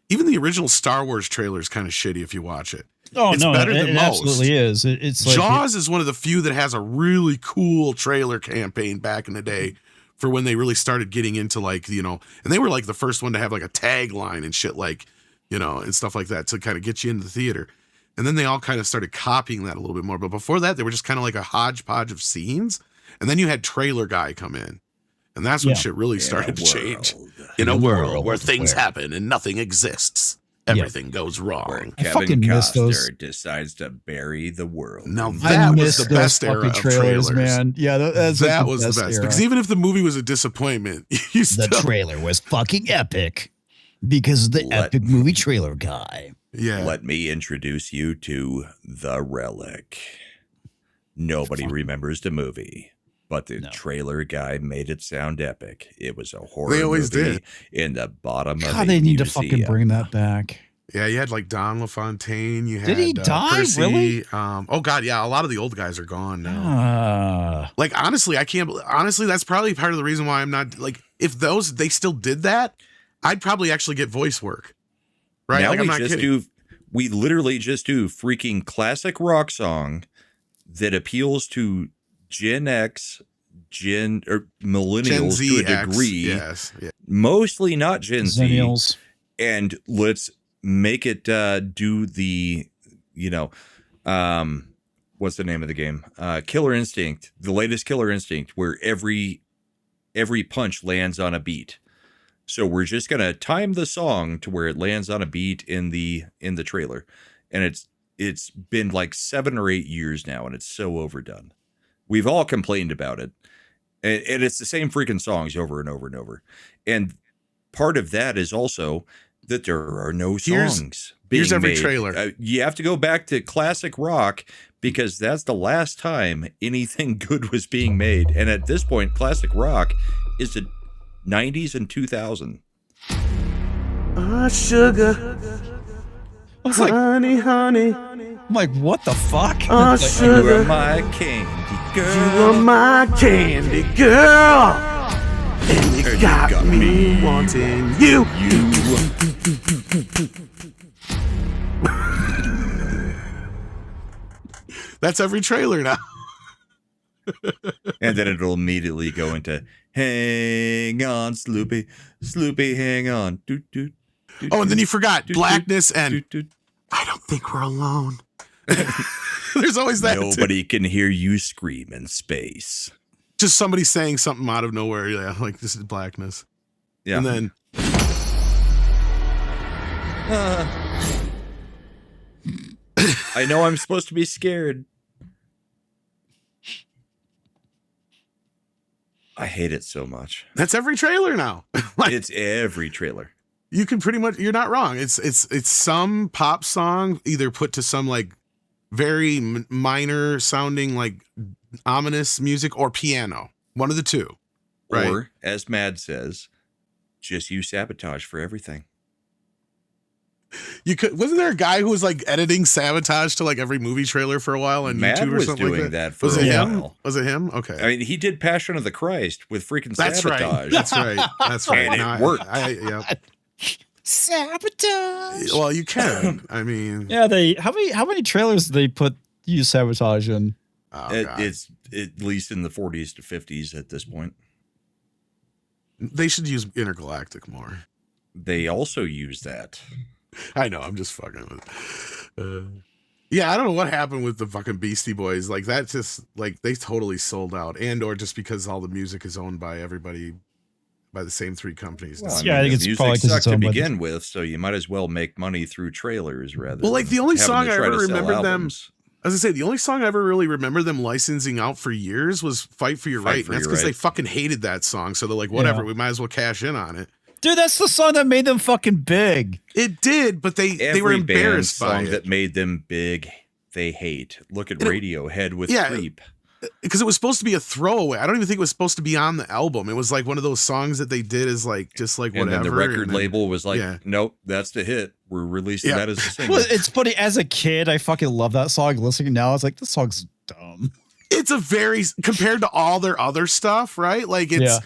even the original Star Wars trailer is kind of shitty if you watch it. oh it's no, better it, than it most. absolutely is. It's like Jaws is one of the few that has a really cool trailer campaign back in the day for when they really started getting into like, you know, and they were like the first one to have like a tagline and shit like, you know, and stuff like that to kind of get you into the theater. And then they all kind of started copying that a little bit more. But before that, they were just kind of like a hodgepodge of scenes. And then you had Trailer Guy come in. And that's when Yeah. shit really started to change. world In a world where world things where- happen and nothing exists, everything goes where wrong. I Kevin fucking miss those. Costner decides to bury the world. Now in that I was miss the those best era fucking of trailers, trailers. man. Yeah, that's like That was the best. era. Because even if the movie was a disappointment, you The still, trailer was fucking epic because of the Let- epic movie trailer guy. yeah. Let me introduce you to The Relic. Nobody remembers the movie, but the No. trailer guy made it sound epic. It was a horror They always movie did. in the bottom of God, a they need to museum. fucking bring that back. Yeah, you had like Don LaFontaine. You had Did he die? Percy. Really? Oh god, yeah. A lot of the old guys are gone now. Ah. Honestly, I can't. Honestly, that's probably part of the reason why I'm not like. If they still did that, I'd probably actually get voice work. Right? Now like, I'm we not just kidding. we literally just do freaking classic rock song that appeals to Gen X, or millennials Gen Z to a X, degree. yes. Yeah. Mostly not Gen Z. Zennials. And let's make it do the, you know, what's the name of the game? Killer Instinct, the latest Killer Instinct, where every punch lands on a beat. So we're just gonna time the song to where it lands on a beat in the trailer, and it's been like 7 or 8 years now, and it's so overdone. We've all complained about it, and it's the same freaking songs over and over and over. And part of that is also that there are no songs. Here's every made. trailer. You have to go back to classic rock because that's the last time anything good was being made. And at this point, classic rock is the 90s and 2000. Sugar. was like, honey, honey, I'm like, what the fuck? oh, Like, You sugar, are my candy you girl. are my candy girl, and you And got me wanting you. That's every trailer now. And then it'll immediately go into hang on, Sloopy, Sloopy, hang on. Doot, doot, doot, Oh, and then doot, you forgot doot, blackness doot, and doot, doot. I don't think we're alone. There's always that. too. Nobody can hear you scream in space. Just somebody saying something out of nowhere. Yeah, like this is blackness. Yeah. And then I know I'm supposed to be scared. I hate it so much. that's every trailer now. Like, It's every trailer. you can pretty much, you're not wrong. It's some pop song either put to some like very minor sounding like ominous music or piano. One of the two. Right. Or, as Mad says, just use sabotage for everything. You could, wasn't there a guy who was like editing sabotage to like every movie trailer for a while on Mad YouTube or was something doing like that for Was a it him? while. Was it him? Okay. I mean, he did Passion of the Christ with freaking That's right. sabotage. That's right. That's right. And it No, worked. Yeah. sabotage. Well, you can. I mean, Yeah, how many trailers did they use sabotage in? oh, God. It's at least in the 40s to 50s at this point. They should use intergalactic more. They also use that. I know. I'm just fucking with. Yeah, I don't know what happened with the fucking Beastie Boys. Like that, just like they totally sold out, and or just because all the music is owned by everybody, by the same three companies. Well, Yeah, I think the it's probably music 'cause sucked it's to owned by begin with, so you might as well make money through trailers rather. Well, like, than the only having song to I try ever to sell remembered them- albums. As I say, the only song I ever really remember them licensing out for years was "Fight for Your Fight Right." for And that's Your because they Right. fucking hated that song, so they're like, "Whatever, Yeah. we might as well cash in on it." Dude, that's the song that made them fucking big. It did, but they were Every embarrassed band by song it that made them big, they hate. Look at And it- Radiohead with yeah, Creep. because it was supposed to be a throwaway. I don't even think it was supposed to be on the album. It was like one of those songs that they did as like just like And whatever. then the record and then- label was like, yeah. nope, that's the hit. We're releasing Yeah. that as a single. Well, it's funny. As a kid, I fucking love that song. Listening now, I was like, this song's dumb. It's a very compared to all their other stuff, right? Like Yeah.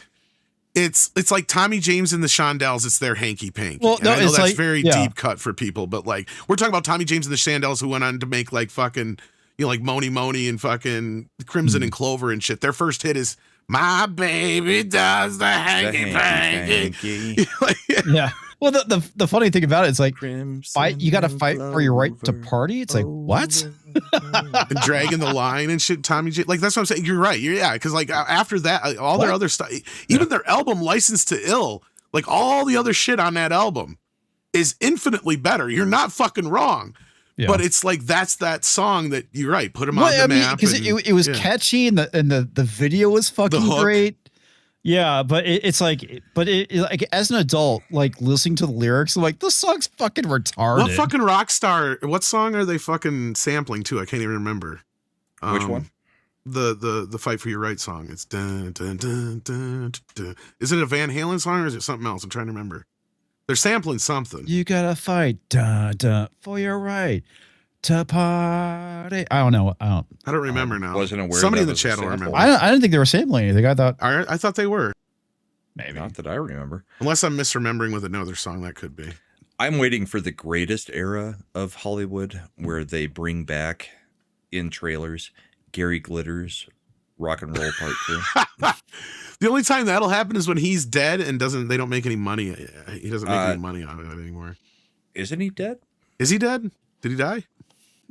it's like Tommy James and the Shondells. It's their hanky panky. Well, And no, I know it's that's like- very yeah. deep cut for people, but like we're talking about Tommy James and the Shondells, who went on to make like fucking like Moni Moni and fucking Crimson and Clover and shit. Their first hit is "My Baby Does the The Hanky Panky." hanky-panky. Like, Yeah. Well, the funny thing about it is like, Crimson you got to fight for your right to Clover. party. It's like, what? and dragging the line and shit. Tommy J, like that's what I'm saying. You're right. Yeah, because like after that, all their What? other stuff, even their album "License to Ill," like all the other shit on that album is infinitely better. You're not fucking wrong. Yeah. But it's like that's that song that you're right. Put them on Well, the I mean, map. because and- it was yeah. catchy and the video was fucking hook. great. Yeah, but it's like, like as an adult, like listening to the lyrics, I'm like, this song's fucking retarded. What fucking rock star? What song are they fucking sampling to? I can't even remember. Which one? The "Fight for Your Right" song. It's dun dun dun dun dun. Is it a Van Halen song or is it something else? I'm trying to remember. They're sampling something. You gotta fight, for your right to party. I don't know. I don't remember now. Wasn't aware Somebody that in the was a chat will sample. remember. I didn't think they were sampling anything. I thought I thought they were. maybe. Not that I remember. Unless I'm misremembering with another song, that could be. I'm waiting for the greatest era of Hollywood where they bring back in trailers Gary Glitter's Rock and Roll Part 2. The only time that'll happen is when he's dead and they don't make any money. He doesn't make any money out of it anymore. Isn't he dead? Is he dead? Did he die?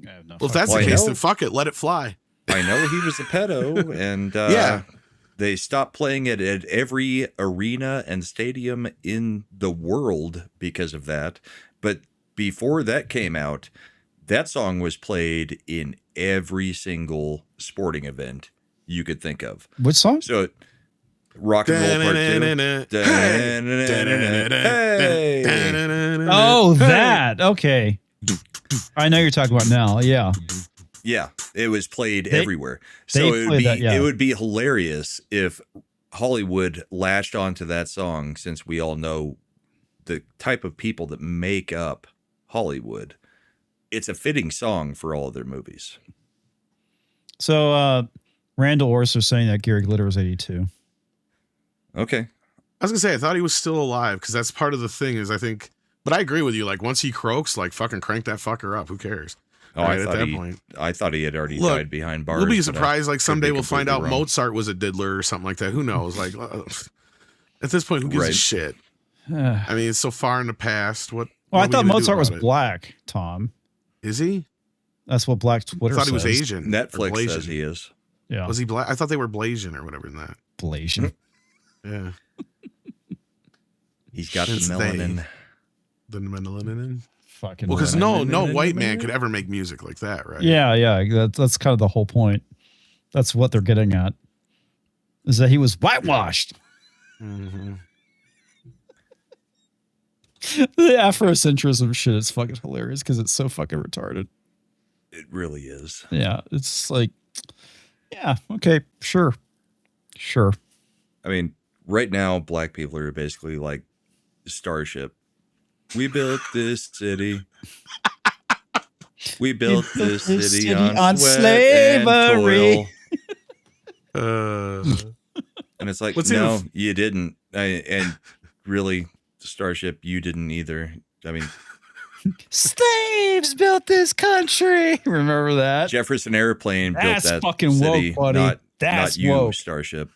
I have no Well, if fucking- that's Well, the I case, know- then fuck it. Let it fly. I know he was a pedo, and Yeah. they stopped playing it at every arena and stadium in the world because of that. But before that came out, that song was played in every single sporting event you could think of. Which song? So, Rock and Roll Part 2. Hey! Oh, that. Okay. I know you're talking about now. Yeah. Yeah, it was played They- everywhere. they So it would played be that, yeah. it would be hilarious if Hollywood latched onto that song, since we all know the type of people that make up Hollywood. it's a fitting song for all of their movies. So Randall Orser saying that Gary Glitter was 82. Okay. I was gonna say I thought he was still alive because that's part of the thing. Is I think, but I agree with you. Like once he croaks, like fucking crank that fucker up. Who cares? Oh, Right, at that point. I thought he had already Look, died behind bars. We'll be but I surprised. Like could someday be we'll find out completely wrong. Mozart was a diddler or something like that. Who knows? Like at this point, who gives a Right. shit? Well, I mean, it's so far in the past. What? I what are we thought gonna do Mozart was about it? black, Tom. Is he? That's what Black Twitter I thought he was says. Asian. or Netflix Blasian. says he is. Yeah. Was he black? I thought they were Blasian or whatever in that. Blasian. Yeah. He's got the It's they. melanin. The melanin. Fucking. Well, because whatever. no white man could ever make music like that, right? Yeah. That's kind of the whole point. That's what they're getting at. Is that he was whitewashed. Mm-hmm. The Afrocentrism shit is fucking hilarious because it's so fucking retarded. It really is. Yeah, it's like, yeah, okay, sure. I mean, right now, black people are basically like Starship. We built this city. We built this city on sweat slavery. and toil. And it's like, What's no, even- you didn't. And really, Starship, you didn't either. I mean, Slaves built this country. Remember that? Jefferson Airplane That's built that fucking city, woke, buddy. not That's you, woke. Starship.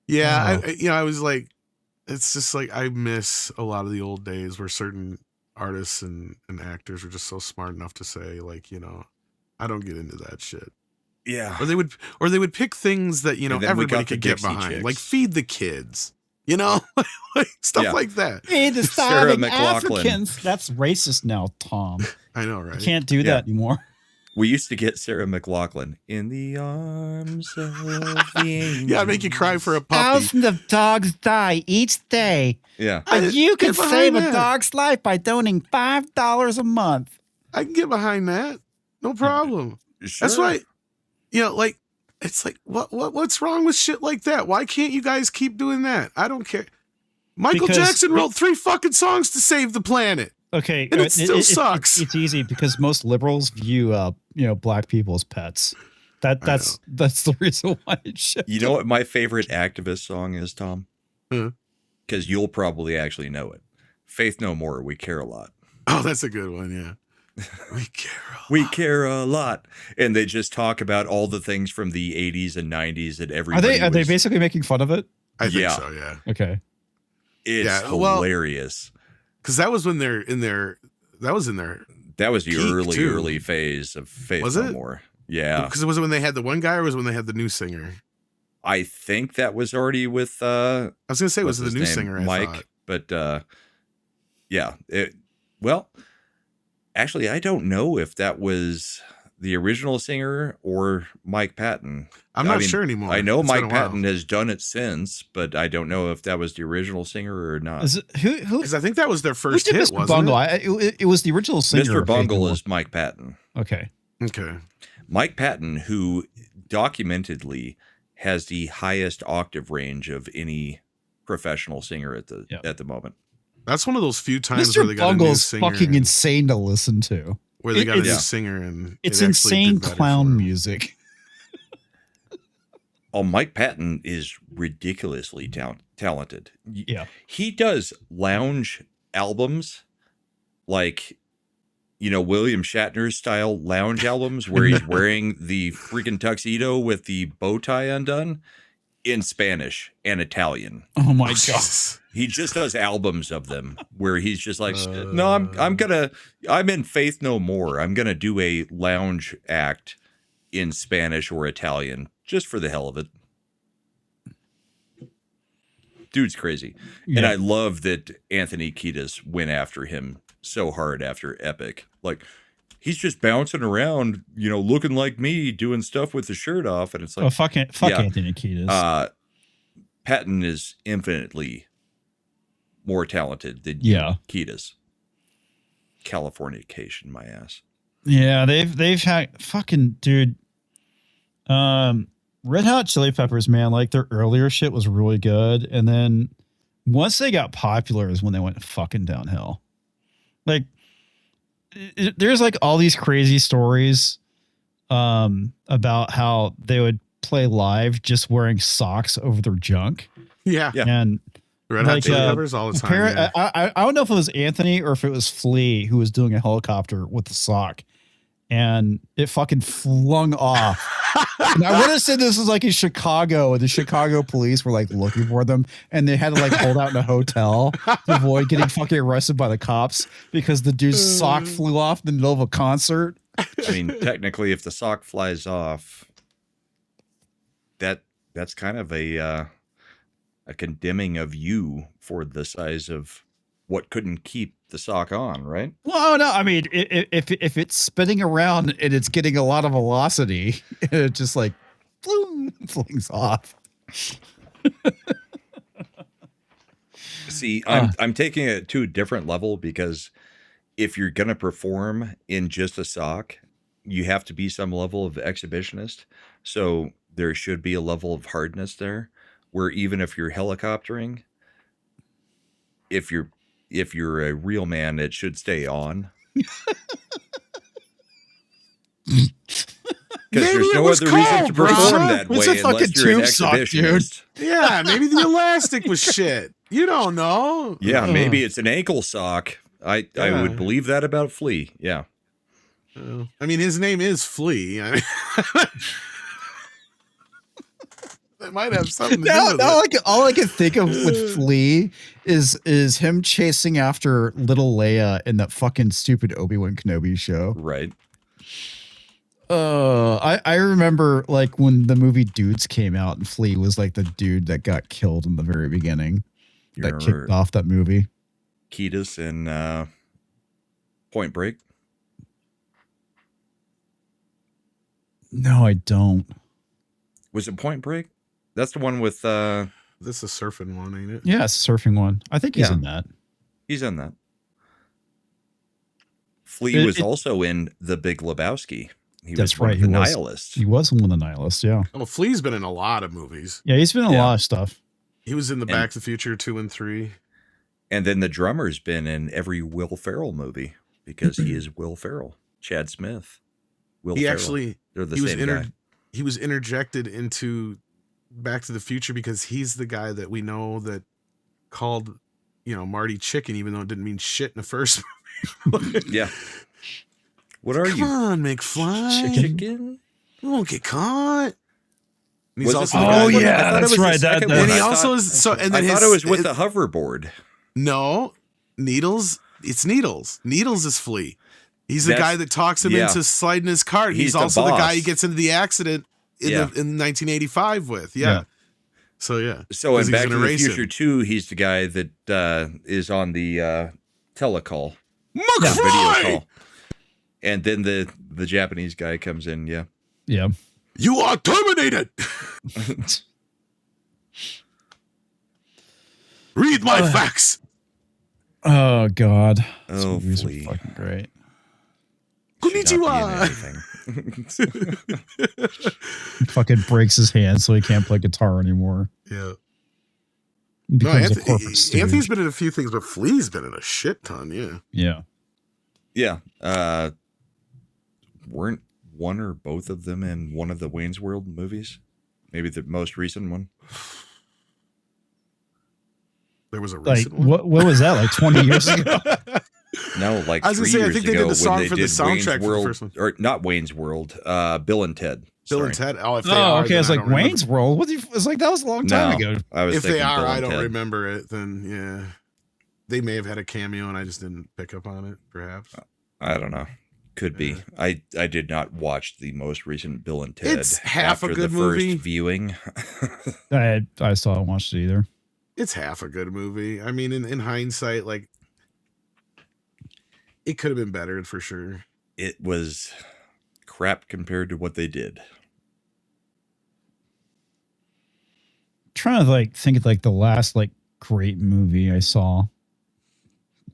Yeah, I was like, it's just like I miss a lot of the old days where certain artists and actors were just so smart enough to say, like, I don't get into that shit. Yeah. Or they would pick things that And then we everybody got the could get Dixie behind, Chicks. like feed the kids, like stuff Yeah. like that. Hey, the Sarah starving McLachlan. Africans. That's racist now, Tom. I know, right? You can't do Yeah. that anymore. We used to get Sarah McLachlan in the arms of the angels. Yeah, I'd make you cry for a puppy. Thousands of dogs die each day. Yeah. But you can get behind save a that. dog's life by donating $5 a month. I can get behind that, no problem. Sure. That's why, like it's like what's wrong with shit like that? Why can't you guys keep doing that? I don't care. Michael Because- Jackson wrote 3 fucking songs to save the planet. Okay, And it still sucks. It's easy because most liberals view, black people as pets. That's the reason why it's shit. You know what my favorite activist song is, Tom? Huh. Because you'll probably actually know it. Faith No More, We Care a Lot. Oh, that's a good one. Yeah, we care. We care a lot. And they just talk about all the things from the 80s and 90s that everybody Are they was- basically making fun of it? I think Yeah. so. Yeah, Okay. It's Yeah, well- hilarious. because that was when they're in their. That was in their. That was the Peak, too. early phase of Faith Was No it? More. Yeah. Because it was when they had the one guy, or was it when they had the new singer? I think that was already with I was gonna say it was what's the his new name? singer. I Mike. thought. But yeah. Actually, I don't know if that was the original singer or Mike Patton. I'm I not mean, sure anymore. I know It's been Mike a while. Patton has done it since, but I don't know if that was the original singer or not. Is it, who 'Cause I think that was their who first did hit, Mr. wasn't Bungle? it? It was the original singer. Mr. of Faith No Bungle More. is Mike Patton. Okay. Okay. Mike Patton, who documentedly has the highest octave range of any professional singer at the moment. That's one of those few times where they Mr. got a new Bungle's singer. fucking and- insane to listen to. where they got a new Yeah. singer and It's it actually insane did better clown for 'em. music. Oh, Mike Patton is ridiculously talented. Yeah. He does lounge albums like, William Shatner style lounge albums where he's wearing the freaking tuxedo with the bow tie undone in Spanish and Italian. Oh my Oh, god. Jesus. He just does albums of them where he's just like, no, I'm in Faith No More. I'm going to do a lounge act in Spanish or Italian just for the hell of it. Dude's crazy. Yeah. And I love that Anthony Kiedis went after him so hard after Epic. Like, he's just bouncing around, looking like me, doing stuff with the shirt off. And it's like, Fuck yeah. Anthony Kiedis. Patton is infinitely more talented than Yeah. Kiedis. Californication, my ass. Yeah, they've had fucking dude. Red Hot Chili Peppers, man, like their earlier shit was really good, and then once they got popular is when they went fucking downhill. Like, there's like all these crazy stories about how they would play live just wearing socks over their junk. Yeah. And Red Hot Chili Peppers all the time. Yeah. I don't know if it was Anthony or if it was Flea who was doing a helicopter with the sock, and it fucking flung off. And I would have said this was like in Chicago, and the Chicago police were like looking for them, and they had to like hold out in a hotel to avoid getting fucking arrested by the cops because the dude's sock flew off in the middle of a concert. I mean, technically, if the sock flies off, that's kind of a condemning of you for the size of what couldn't keep the sock on, right? Well, no, I mean, if it's spinning around and it's getting a lot of velocity, it just like flings off. See, I'm taking it to a different level because if you're gonna perform in just a sock, you have to be some level of exhibitionist. So there should be a level of hardness there, where even if you're helicoptering, if you're a real man, it should stay on. Because there's no other reason to perform that way unless you're an exhibitionist. Yeah, maybe the elastic was shit. You don't know. Yeah, maybe it's an ankle sock. I would believe that about Flea. Yeah. I mean, his name is Flea. I mean, that might have something to do with it. All I can think of with Flea is him chasing after little Leia in that fucking stupid Obi-Wan Kenobi show. Right. I remember like when the movie Dudes came out and Flea was like the dude that got killed in the very beginning. That kicked off that movie. Kiedis in Point Break. No, I don't. Was it Point Break? That's the one with this is a surfing one, ain't it? Yeah, it's a surfing one. I think he's in that. He's in that. Flea was also in The Big Lebowski. That's right. The Nihilist. He was one of the Nihilists, yeah. Oh, Flea's been in a lot of movies. Yeah, he's been in a lot of stuff. He was in the Back to the Future 2 and 3. And then the drummer's been in every Will Ferrell movie because he is Will Ferrell. Chad Smith. Will Ferrell. Actually, they're the same guy. He was interjected into Back to the Future because he's the guy that we know that called, Marty chicken, even though it didn't mean shit in the first movie. Yeah. What are you? Come on, McFly. Chicken? You won't get caught. And he's also that's right. And he also is so. And then I thought it was with the hoverboard. No, Needles. It's Needles. Needles is Flea. He's the guy that talks him into sliding his cart. He's also the guy he gets into the accident in 1985 with. Yeah. So yeah. So in Back to the Future 2, he's the guy that is on the telecall, McFly! video call, and then the Japanese guy comes in. Yeah. Yeah. You are terminated. Read my facts. Oh God. Oh, Flea. Fucking great. Konnichiwa. He fucking breaks his hand so he can't play guitar anymore. Yeah. He becomes a corporate stooge. Anthony's been in a few things, but Flea's been in a shit ton. Yeah. Yeah. Yeah. Weren't one or both of them in one of the Wayne's World movies? Maybe the most recent one. There was a recent one. What was that? Like 20 years ago? No, like I was 3 gonna say, I years think they ago did the song when they for the did soundtrack Wayne's for the World, first one. or not Wayne's World, Bill and Ted. Bill and Sorry. Ted. Oh, if they are, okay. It's then I like don't remember. Wayne's World. It's like that was a long time ago. I was If they thinking are, Bill I and don't Ted. remember it. Then yeah, they may have had a cameo and I just didn't pick up on it. Perhaps. I don't know. Could be. I did not watch the most recent Bill and Ted. It's half a after good the movie. First viewing. I still haven't watched it either. It's half a good movie. I mean, in hindsight, like it could have been better for sure. It was crap compared to what they did. Trying to think of the last great movie I saw.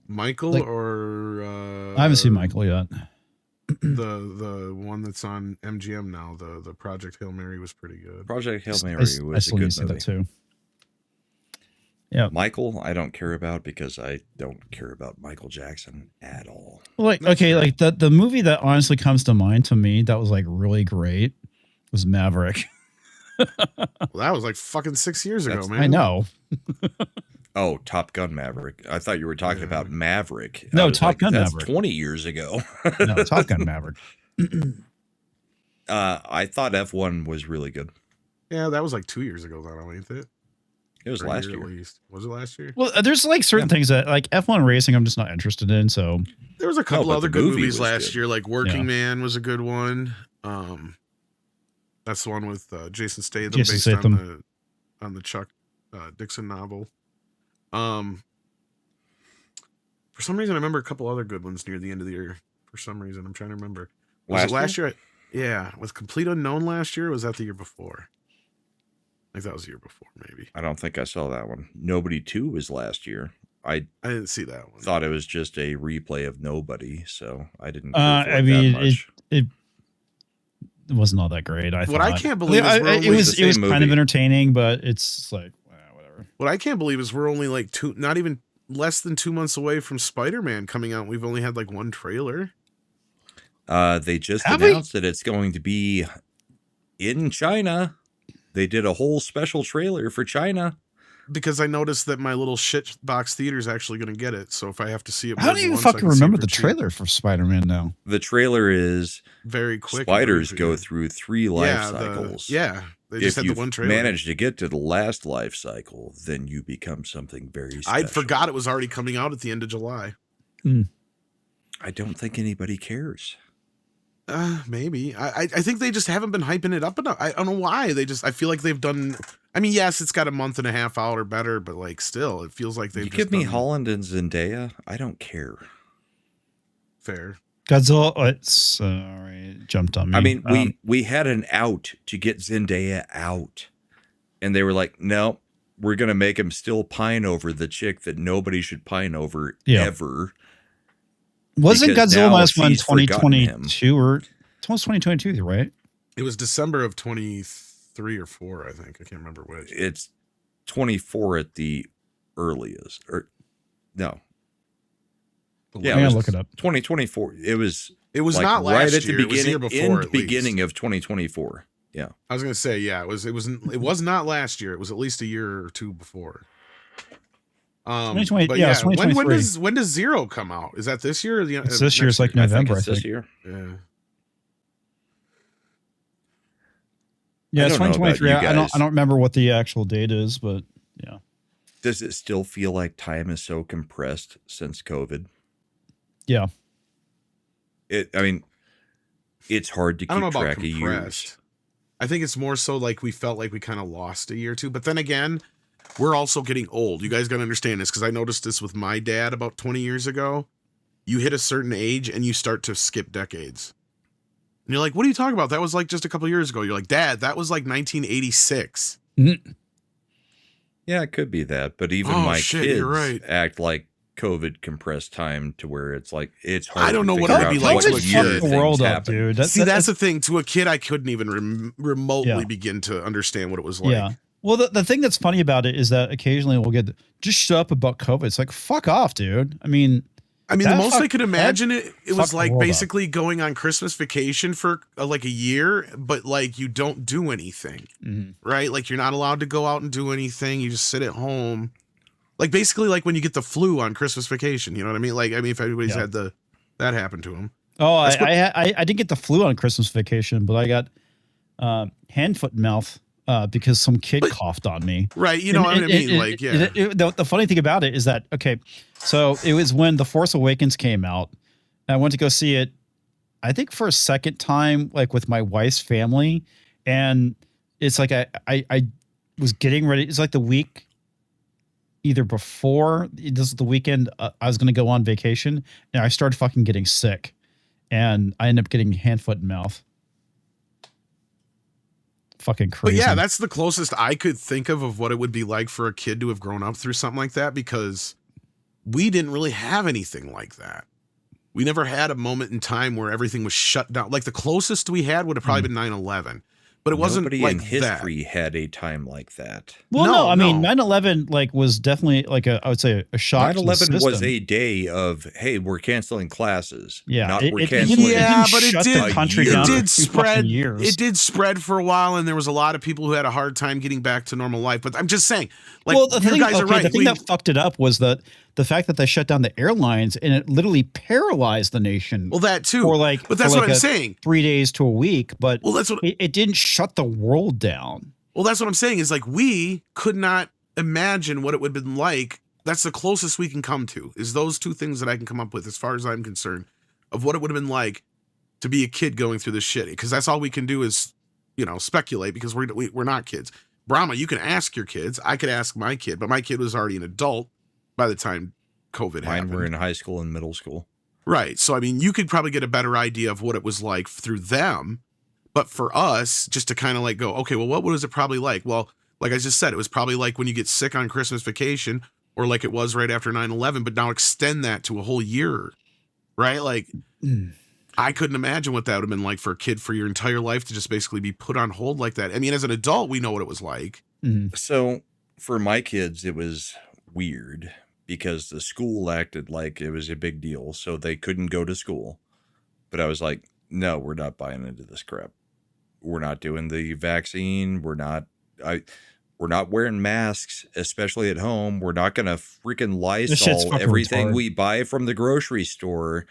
Michael or I haven't seen Michael yet. the one that's on MGM now, the Project Hail Mary was pretty good. Project Hail Mary I was a still need good to see movie. that too. Yeah. Michael, I don't care about because I don't care about Michael Jackson at all. Like, That's okay, fair. like the movie that honestly comes to mind to me that was like really great was Maverick. Well, that was like fucking 6 years ago, That's- man. I know. Oh, Top Gun Maverick. I thought you were talking about Maverick. No, I was Top Gun that's Maverick. 20 years ago. No, Top Gun Maverick. I thought F1 was really good. Yeah, that was like 2 years ago, though, ain't it? It was Or a last year year. at least. Was it last year? Well, there's like certain things that like F1 racing I'm just not interested in. So There was a couple but other the good movie movies was last good. year, like Working Yeah. Man was a good one. That's the one with Jason Statham, Jason based Statham. on the Chuck Dixon novel. For some reason, I remember a couple other good ones near the end of the year. For some reason, I'm trying to remember. Was it last year? Yeah, with Complete Unknown last year. Or was that the year before? I think that was the year before, maybe. I don't think I saw that one. Nobody 2 was last year. I I didn't see that one. thought it was just a replay of Nobody, so I didn't care for I it mean, that much. it wasn't all that great. I What thought. I can't believe is we're it only was the it was same kind of movie. entertaining, but it's like whatever. What I can't believe is we're only like not even less than 2 months away from Spider-Man coming out. We've only had like one trailer. They just Have we? announced that it's going to be in China. They did a whole special trailer for China. Because I noticed that my little shit box theater is actually going to get it. So if I have to see it, How more do than you once, I fucking can see it remember for the cheap. trailer for Spider-Man now? The trailer is Very quick. spiders and go brief, through 3 life yeah, cycles. yeah, they just If had you the one trailer. manage to get to the last life cycle, then you become something very special. I forgot it was already coming out at the end of July. I don't think anybody cares. Maybe. I think they just haven't been hyping it up enough. I don't know why. I feel like they've done. I mean, yes, it's got a month and a half out or better, but like still, it feels like they've You just give me done Holland and Zendaya, I don't care. fair. Godzilla. Sorry, jumped on me. I mean, we had an out to get Zendaya out, and they were like, "No, we're gonna make him still pine over the chick that nobody should pine over ever." wasn't because Godzilla now last one she's forgotten him. 2022 or it was 2022, right? It was December of 23 or 4, I think. I can't remember which. It's 24 at the earliest, or no, yeah, I'm it gonna was look it up. 2024. It was was like not last right at year. the It was the year beginning, before. in at least. beginning of 2024. Yeah, I was gonna say, yeah, it was not last year. It was at least a year or two before. 2020 but yeah, yeah, it's when 2023. when does Zero come out? Is that this year? Or the, It's this year. It's like I think November, it's I this think. year. Yeah. Yeah, I it's don't know about 2023. you I guys. don't remember what the actual date is, but yeah. Does it still feel like time is so compressed since COVID? Yeah. I mean, it's hard to I don't know keep about track of years. compressed. I think it's more so like we felt like we kind of lost a year or two. But then again, we're also getting old. You guys got to understand this because I noticed this with my dad about 20 years ago. You hit a certain age and you start to skip decades. And you're like, what are you talking about? That was like just a couple years ago. You're like, Dad, that was like 1986. Yeah, it could be that. But even Oh, my shit, kids you're right. act like COVID compressed time to where it's like it's hard. I don't know to what figure it'd be out like what to a year kid. the things world up, happen. dude. See, that's the thing. To a kid, I couldn't even remotely Yeah. begin to understand what it was like. Yeah. Well, the thing that's funny about it is that occasionally we'll get just shut up about COVID. It's like, fuck off, dude. I mean, The That most I fuck- could imagine it fucked was the like world up. basically going on Christmas vacation for like a year, but like you don't do anything, right? Like you're not allowed to go out and do anything. You just sit at home. Like basically like when you get the flu on Christmas vacation, you know what I mean? Like, I mean, if anybody's Yeah. had that happened to him. oh, That's what- I didn't get the flu on Christmas vacation, but I got hand, foot, and mouth because some kid But- coughed on me. Right. You know what I mean? Like, yeah. The funny thing about it is that, okay, so it was when The Force Awakens came out. And I went to go see it, I think for a second time, like with my wife's family. And it's like I was getting ready. It's like the week either before, this is the weekend I was going to go on vacation, and I started fucking getting sick. And I ended up getting hand, foot, and mouth. Fucking But crazy. yeah, that's the closest I could think of what it would be like for a kid to have grown up through something like that, because we didn't really have anything like that. We never had a moment in time where everything was shut down. Like the closest we had would have probably been 9/11. but it wasn't Nobody like in history had a time like that. Well, No, no, I mean, no. 9/11 like was definitely like I would say a shock. 9/11 was system. a day of, hey, we're canceling classes. Yeah, not it- we're it- it canceling. didn't- Yeah, didn't but it shut did. the country It down for did 2 fucking spread. years. It did spread for a while, and there was a lot of people who had a hard time getting back to normal life. But I'm just saying, like, well, the you thing, guys are right. The thing that fucked it up was the fact that they shut down the airlines and it literally paralyzed the nation. Well, that too. For like, but that's for what like I'm saying. 3 days to a week, but Well, that's what. it didn't shut the world down. Well, that's what I'm saying. Is like we could not imagine what it would have been like. That's the closest we can come to. Is those two things that I can come up with, as far as I'm concerned, of what it would have been like to be a kid going through this shit. Because that's all we can do is, speculate. Because we're not kids. Brahma, you can ask your kids. I could ask my kid, but my kid was already an adult by the time COVID Mine happened. were in high school and middle school. Right. So, I mean, you could probably get a better idea of what it was like through them. But for us, just to kind of like go, okay, well, what was it probably like? Well, like I just said, it was probably like when you get sick on Christmas vacation, or like it was right after 9/11, but now extend that to a whole year, right? Like, I couldn't imagine what that would have been like for a kid for your entire life to just basically be put on hold like that. I mean, as an adult, we know what it was like. So for my kids, it was weird because the school acted like it was a big deal, so they couldn't go to school. But I was like, no, we're not buying into this crap. We're not doing the vaccine. We're not wearing masks, especially at home. We're not going to freaking shit's Lysol fucking everything retarded. we buy from the grocery store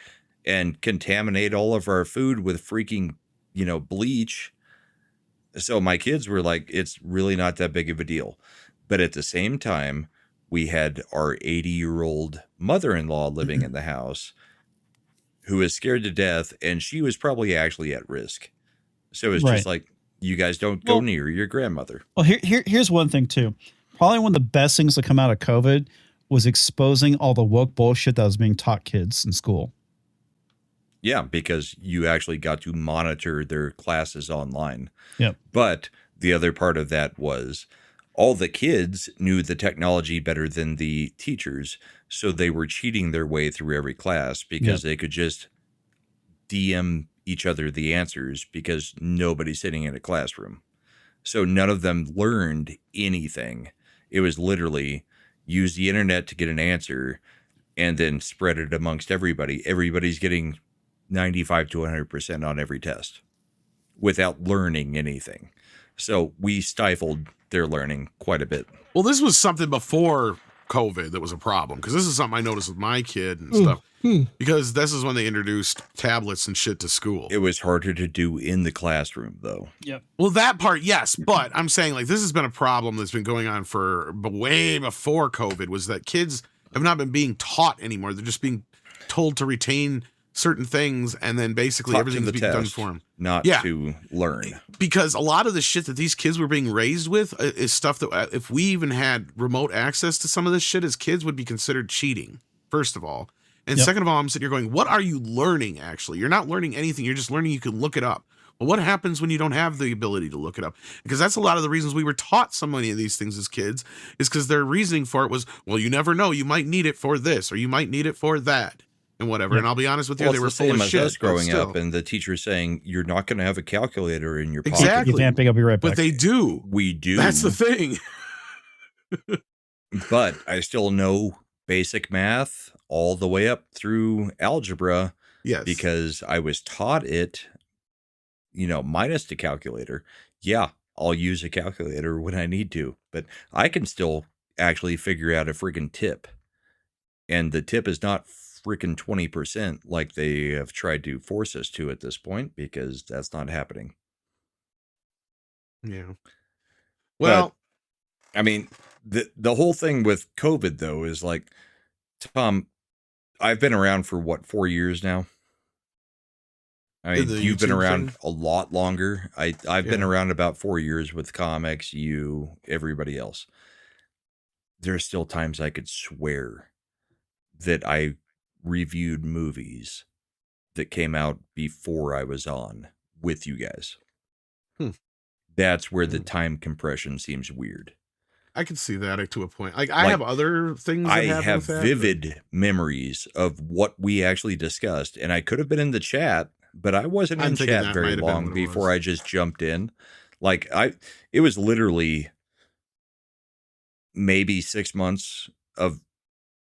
and contaminate all of our food with freaking, bleach. So my kids were like, it's really not that big of a deal. But at the same time, we had our 80-year-old mother-in-law living in the house who was scared to death, and she was probably actually at risk. So it's just like, you guys don't go near your grandmother. Well, here's one thing too. Probably one of the best things that come out of COVID was exposing all the woke bullshit that was being taught kids in school. Yeah, because you actually got to monitor their classes online. Yep. But the other part of that was all the kids knew the technology better than the teachers, so they were cheating their way through every class because they could just DM each other the answers because nobody's sitting in a classroom. So none of them learned anything. It was literally use the internet to get an answer and then spread it amongst everybody. Everybody's getting 95 to 100% on every test without learning anything. So we stifled their learning quite a bit. Well, this was something before COVID that was a problem, because this is something I noticed with my kid and stuff. Because this is when they introduced tablets and shit to school. It was harder to do in the classroom, though. Yep. Well, that part, yes, but I'm saying like this has been a problem that's been going on for way before COVID, was that kids have not been being taught anymore. They're just being told to retain certain things, and then basically Taught to everything's the being done test, for them. not Yeah. to learn. Because a lot of the shit that these kids were being raised with is stuff that if we even had remote access to some of this shit as kids would be considered cheating, first of all. And second of all, I'm sitting here going, what are you learning actually? You're not learning anything. You're just learning you can look it up. Well, what happens when you don't have the ability to look it up? Because that's a lot of the reasons we were taught so many of these things as kids, is because their reasoning for it was, well, you never know. You might need it for this, or you might need it for that, and whatever. And I'll be honest with you, Well, they it's were the full same of as shit. us growing but still. up, and the teacher saying you're not going to have a calculator in your pocket. Exactly. You can't pick up your right back. But they do. We do. That's the thing. But I still know basic math all the way up through algebra Yes. because I was taught it, minus the calculator. Yeah, I'll use a calculator when I need to, but I can still actually figure out a freaking tip. And the tip is not freaking 20% like they have tried to force us to at this point, because that's not happening. Yeah. Well, I mean, the whole thing with COVID, though, is like, Tom, I've been around for 4 years now? I mean, The you've been YouTube around thing? a lot longer. I've been Yeah. around about 4 years with comics, you, everybody else. There's still times I could swear that I reviewed movies that came out before I was on with you guys. That's where the time compression seems weird. I can see that to a point. Like I Like, have other things that I happen have with that, vivid memories of what we actually discussed, and I could have been in the chat, but I wasn't I'm in thinking chat that very might have been long what it before was. I just jumped in. Like it was literally maybe 6 months of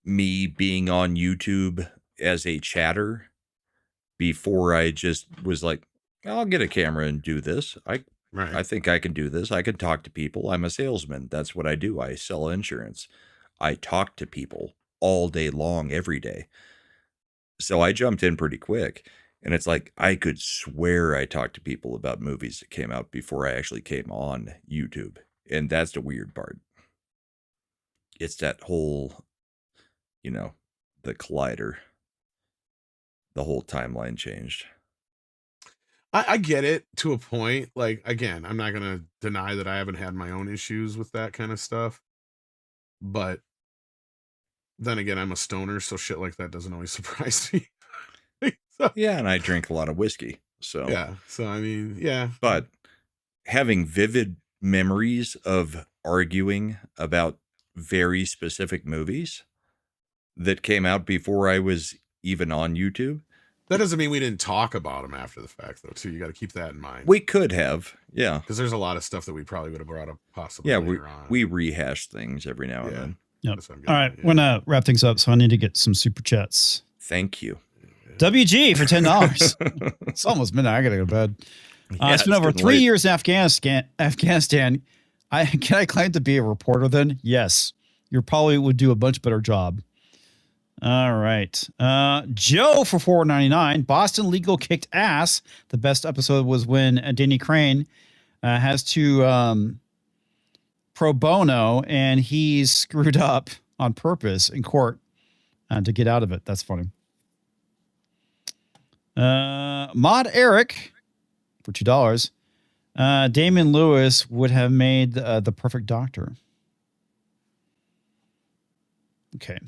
me being on YouTube as a chatter before I just was like, I'll get a camera and do this. I think I can do this. I can talk to people. I'm a salesman. That's what I do. I sell insurance. I talk to people all day long, every day. So I jumped in pretty quick. And it's like, I could swear I talked to people about movies that came out before I actually came on YouTube. And that's the weird part. It's that whole, the collider. The whole timeline changed. I get it to a point. Like, again, I'm not going to deny that I haven't had my own issues with that kind of stuff. But then again, I'm a stoner, so shit like that doesn't always surprise me. So, yeah, and I drink a lot of whiskey. So yeah. So, I mean, yeah. But having vivid memories of arguing about very specific movies that came out before I was even on YouTube. That doesn't mean we didn't talk about them after the fact, though, too. You got to keep that in mind. We could have, yeah. Because there's a lot of stuff that we probably would have brought up possibly later on. We rehash things every now and then. Yep. All right, we're going to wrap things up, so I need to get some super chats. Thank you. WG for $10. It's almost midnight. I got to go to bed. It's been over 3 years in Afghanistan. Can I claim to be a reporter then? Yes. You probably would do a much better job. All right. Joe for $4.99. Boston Legal kicked ass. The best episode was when Danny Crane has to pro bono, and he's screwed up on purpose in court to get out of it. That's funny. Mod Eric for $2. Damon Lewis would have made the perfect doctor. Okay.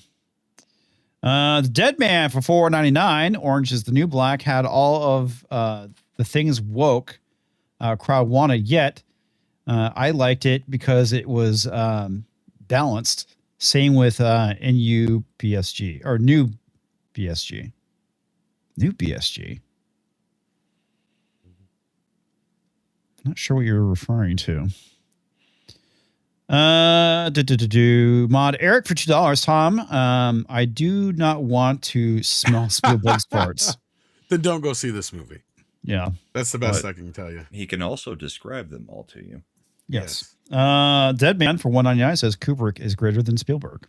The Dead Man for $4.99. Orange is the New Black had all of the things woke crowd wanted, yet I liked it because it was balanced. Same with NUBSG or New BSG. New BSG. Not sure what you're referring to. Mod Eric for $2. Tom, I do not want to smell Spielberg's farts. Then don't go see this movie. Yeah. That's the best I can tell you. He can also describe them all to you. Yes. Dead Man for $1.99 says Kubrick is greater than Spielberg.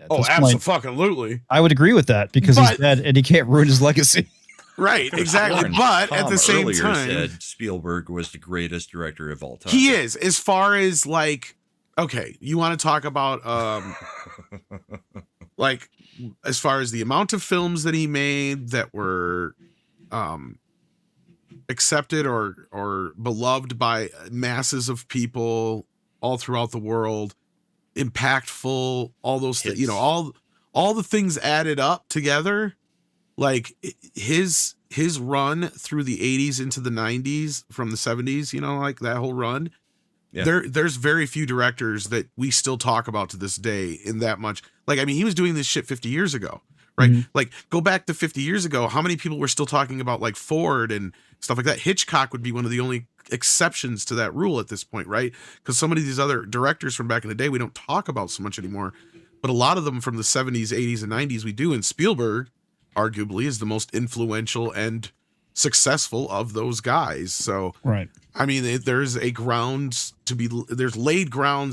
Absolutely. I would agree with that because he's dead and he can't ruin his legacy. Right, exactly. But at the same time, said Spielberg was the greatest director of all time. He is, as far as like, okay, you want to talk about like as far as the amount of films that he made that were accepted or beloved by masses of people all throughout the world, impactful, all those things, all the things added up together. Like his run through the 80s into the 90s from the 70s, like that whole run. Yeah. There's very few directors that we still talk about to this day in that much. Like, I mean, he was doing this shit 50 years ago, right? Mm-hmm. Like, go back to 50 years ago. How many people were still talking about like Ford and stuff like that? Hitchcock would be one of the only exceptions to that rule at this point, right? Because so many of these other directors from back in the day, we don't talk about so much anymore. But a lot of them from the 70s, 80s, and 90s, we do. And Spielberg, arguably, is the most influential and successful of those guys. So, right. I mean, there's laid grounds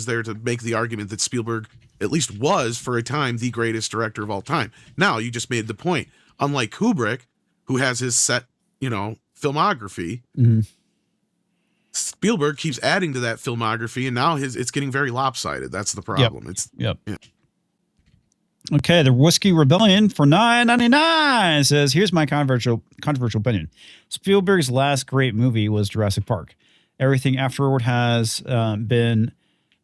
there to make the argument that Spielberg at least was for a time the greatest director of all time. Now, you just made the point. Unlike Kubrick, who has his set, filmography, mm-hmm. Spielberg keeps adding to that filmography, and now it's getting very lopsided. That's the problem. Yep. Okay, the Whiskey Rebellion for $9.99 says, here's my controversial opinion. Spielberg's last great movie was Jurassic Park. Everything afterward has been...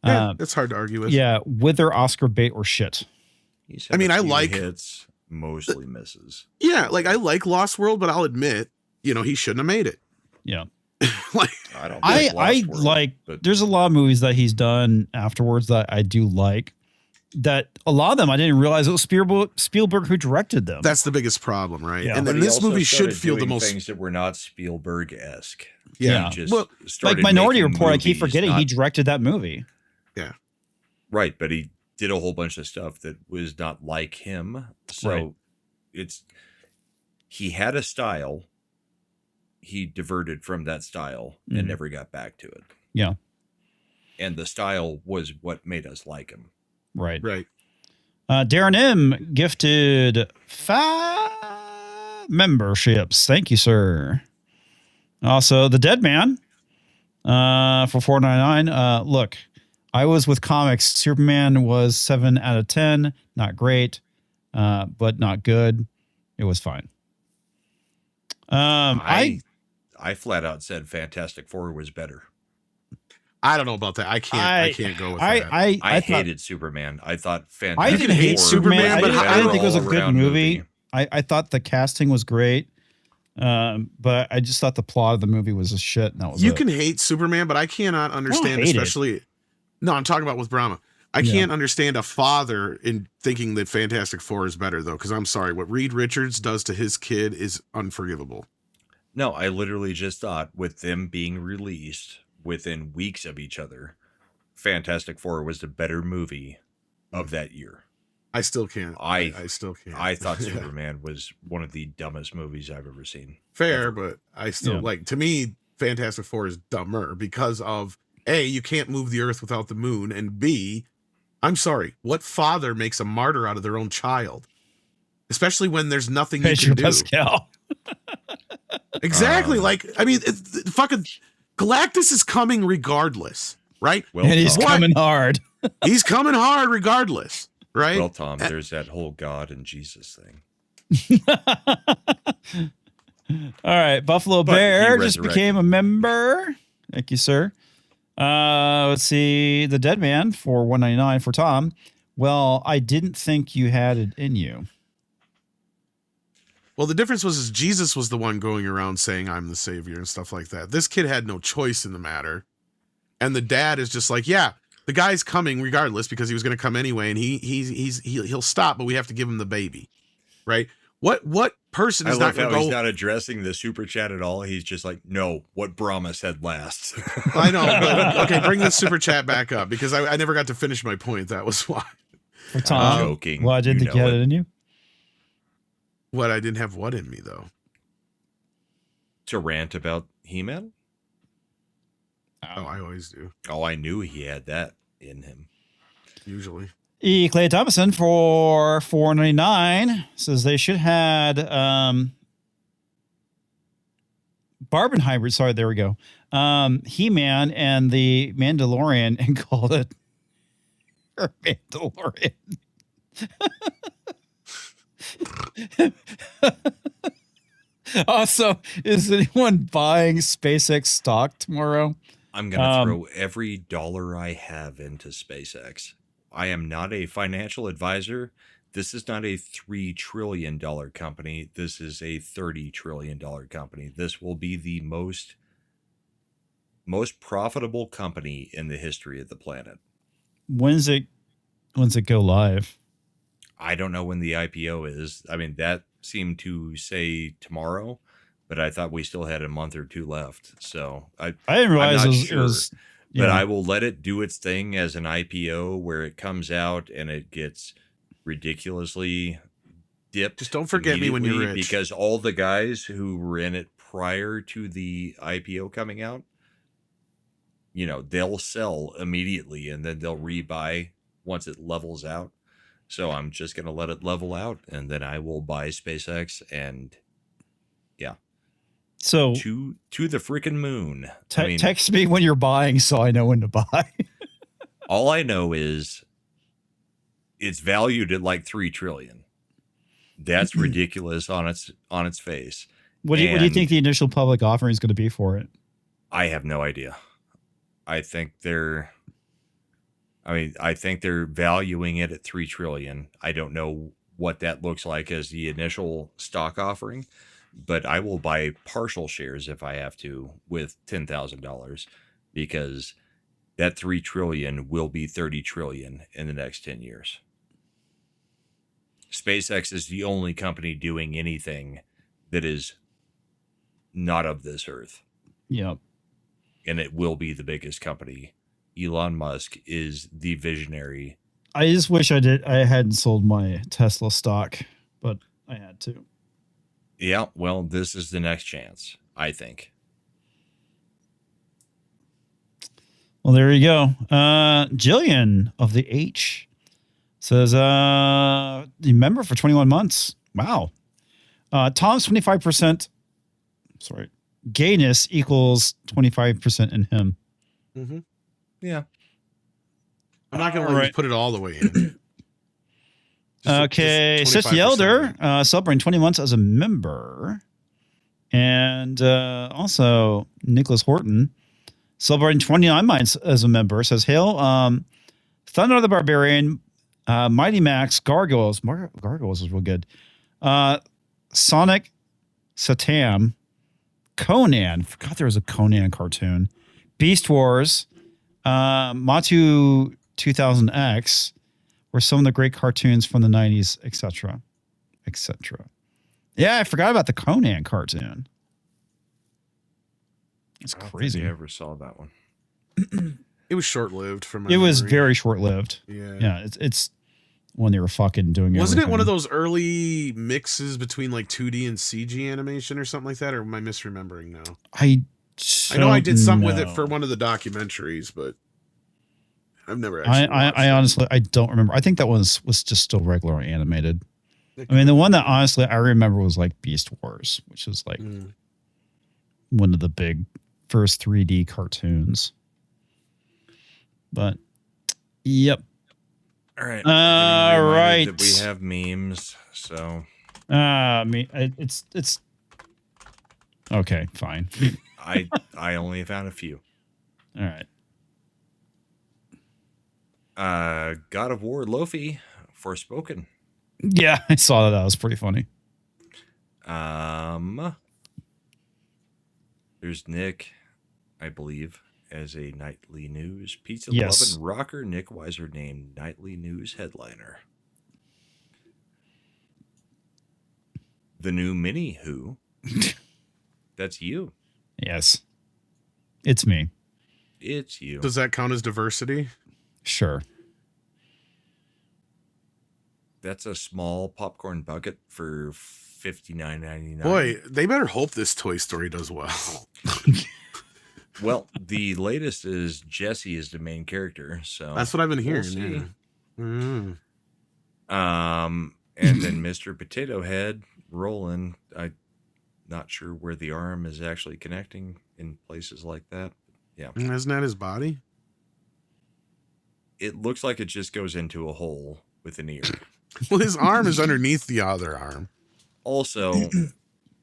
it's hard to argue with. Yeah, wither, Oscar bait, or shit. I mean, I like... hits, mostly misses. Yeah, like, I like Lost World, but I'll admit, he shouldn't have made it. Yeah. Like, I like... There's a lot of movies that he's done afterwards that I do like. that a lot of them I didn't realize it was Spielberg who directed them. That's the biggest problem, right? Yeah. And But then he this also movie should started feel the doing most things that were not Spielberg-esque. Yeah. He just Well, like started Minority making Report. I keep movies, forgetting he not- directed that movie. Right, but he did a whole bunch of stuff that was not like him. So Right. he had a style. He diverted from that style Mhm. and never got back to it. Yeah. And the style was what made us like him. Right. right. Darren M gifted 5 memberships. Thank you, sir. Also, the Dead Man for $4.99. Look, I was with comics. Superman was 7 out of 10. Not great, but not good. It was fine. I flat out said Fantastic Four was better. I don't know about that. I can't go with that. I thought- hated Superman. I thought I Fantastic didn't hate Four Superman, was but a I didn't think it was a better good all-around movie. I thought the casting was great, but I just thought the plot of the movie was a shit. And that was You it. can hate Superman, but I cannot understand, hate it. especially. No, I'm talking about with Brahma. I Yeah. can't understand a father in thinking that Fantastic Four is better, though, because I'm sorry, what Reed Richards does to his kid is unforgivable. No, I literally just thought with them being released within weeks of each other, Fantastic Four was the better movie of that year. I still can't. I still can't. I thought Yeah. Superman was one of the dumbest movies I've ever seen. Fair, ever. but I still Yeah. like. To me, Fantastic Four is dumber because of A, you can't move the Earth without the moon, and B, I'm sorry, what father makes a martyr out of their own child, especially when there's nothing you Pedro can do. Pascal. Exactly. Like, I mean, fucking Galactus is coming regardless, right? Well, And he's Tom, What? coming hard. He's coming hard regardless, right? well, Tom, there's that whole God and Jesus thing. All right, Buffalo But he Bear just resurrected. became a member. Thank you, sir. Let's see, the Dead Man for $1.99 for Tom. Well, I didn't think you had it in you. Well, the difference was is Jesus was the one going around saying, I'm the savior and stuff like that. This kid had no choice in the matter. And the dad is just like, yeah, the guy's coming regardless because he was going to come anyway. And he'll stop, but we have to give him the baby. Right. What person I is not love going how to he's go? not addressing the super chat at all. He's just like, no, what Brahma said last. I know. But, okay. Bring the super chat back up because I never got to finish my point. That was why. For Tom. joking. Well, I didn't You think you know had it in you. What I didn't have what in me though. To rant about He-Man? Oh, I always do. Oh, I knew he had that in him. Usually. E. Clay Thomason for $4.99 says they should had Barbenheimer. Sorry, there we go. He-Man and the Mandalorian and called it Mandalorian. Also, is anyone buying SpaceX stock tomorrow? I'm going to throw every dollar I have into SpaceX. I am not a financial advisor. This is not a $3 trillion company. This is a $30 trillion company. This will be the most profitable company in the history of the planet. When's it go live? I don't know when the IPO is. I mean, that seemed to say tomorrow, but I thought we still had a month or two left. So I didn't realize I'm not it sure, was but yeah. I will let it do its thing as an IPO where it comes out and it gets ridiculously dipped. Just don't forget me when you're immediately rich. because all the guys who were in it prior to the IPO coming out, you know, they'll sell immediately and then they'll rebuy once it levels out. So I'm just going to let it level out and then I will buy SpaceX and yeah, So to the freaking moon. I mean, text me when you're buying so I know when to buy. all I know is it's valued at like 3 trillion. That's ridiculous on its face. What do you And think the initial public offering is going to be for it? I have no idea. I think they're valuing it at 3 trillion. I don't know what that looks like as the initial stock offering, but I will buy partial shares if I have to with $10,000 because that 3 trillion will be 30 trillion in the next 10 years. SpaceX is the only company doing anything that is not of this earth. Yep. And it will be the biggest company. Elon Musk is the visionary. I just wish I hadn't sold my Tesla stock, but I had to. Yeah, well, this is the next chance, I think. Well, there you go. Jillian of the H says, the member for 21 months. Wow. Tom's 25%. Sorry. Gayness equals 25% in him. Mm-hmm. Yeah. I'm not going to let you put it all the way in. Okay. Sis the Elder, celebrating 20 months as a member. And also, Nicholas Horton, celebrating 29 months as a member, says, Hail, Thunder the Barbarian, Mighty Max, Gargoyles. Gargoyles is real good. Sonic, Satam, Conan. Forgot there was a Conan cartoon. Beast Wars, Matu 2000X were some of the great cartoons from the 90s, etc. etc. Yeah, I forgot about the Conan cartoon. It's crazy. I ever saw that one. It was short-lived from my It was memory. very short-lived. Yeah. It's when they were fucking doing it. Wasn't it one of those early mixes between like 2D and CG animation or something like that? Or am I misremembering now? I know I did something with it for one of the documentaries, but I've never actually I honestly, I don't remember. I think that was just still regular animated. I mean, the one that honestly I remember was like Beast Wars, which is like one of the big first 3D cartoons. But, yep. All right. All right. We have memes, so. It's okay. Fine. I only found a few. All right. God of War, Lofi, Forspoken. Yeah, I saw that. That was pretty funny. There's Nick, I believe, as a nightly news pizza Yes. loving rocker. Nick Weiser named nightly news headliner. The new Mini Who. That's you. Yes. It's me. It's you. Does that count as diversity? Sure. That's a small popcorn bucket for $59.99. Boy, they better hope this Toy Story does well. Well, the latest is Jesse is the main character, so That's what I've been hearing. see. Yeah. And then Mr. Potato Head rolling. I'm not sure where the arm is actually connecting in places like that. Yeah. Isn't that his body? It looks like it just goes into a hole with an ear. Well, his arm is underneath the other arm. Also,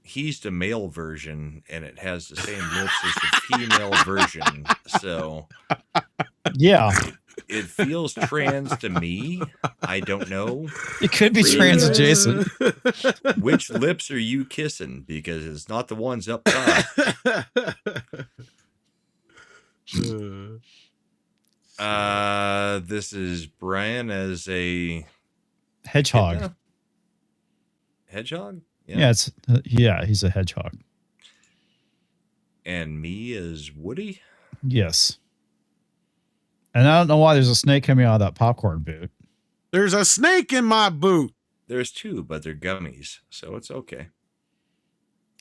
he's the male version, and it has the same lips as the female version. So, Yeah. it feels trans to me. I don't know. It could be trans adjacent. Which lips are you kissing? Because it's not the ones up top. This is Brian as a Hedgehog. Echidna? Hedgehog? Yeah, he's a hedgehog. And me as Woody? Yes. And I don't know why there's a snake coming out of that popcorn boot. There's a snake in my boot. There's two, but they're gummies, so it's okay.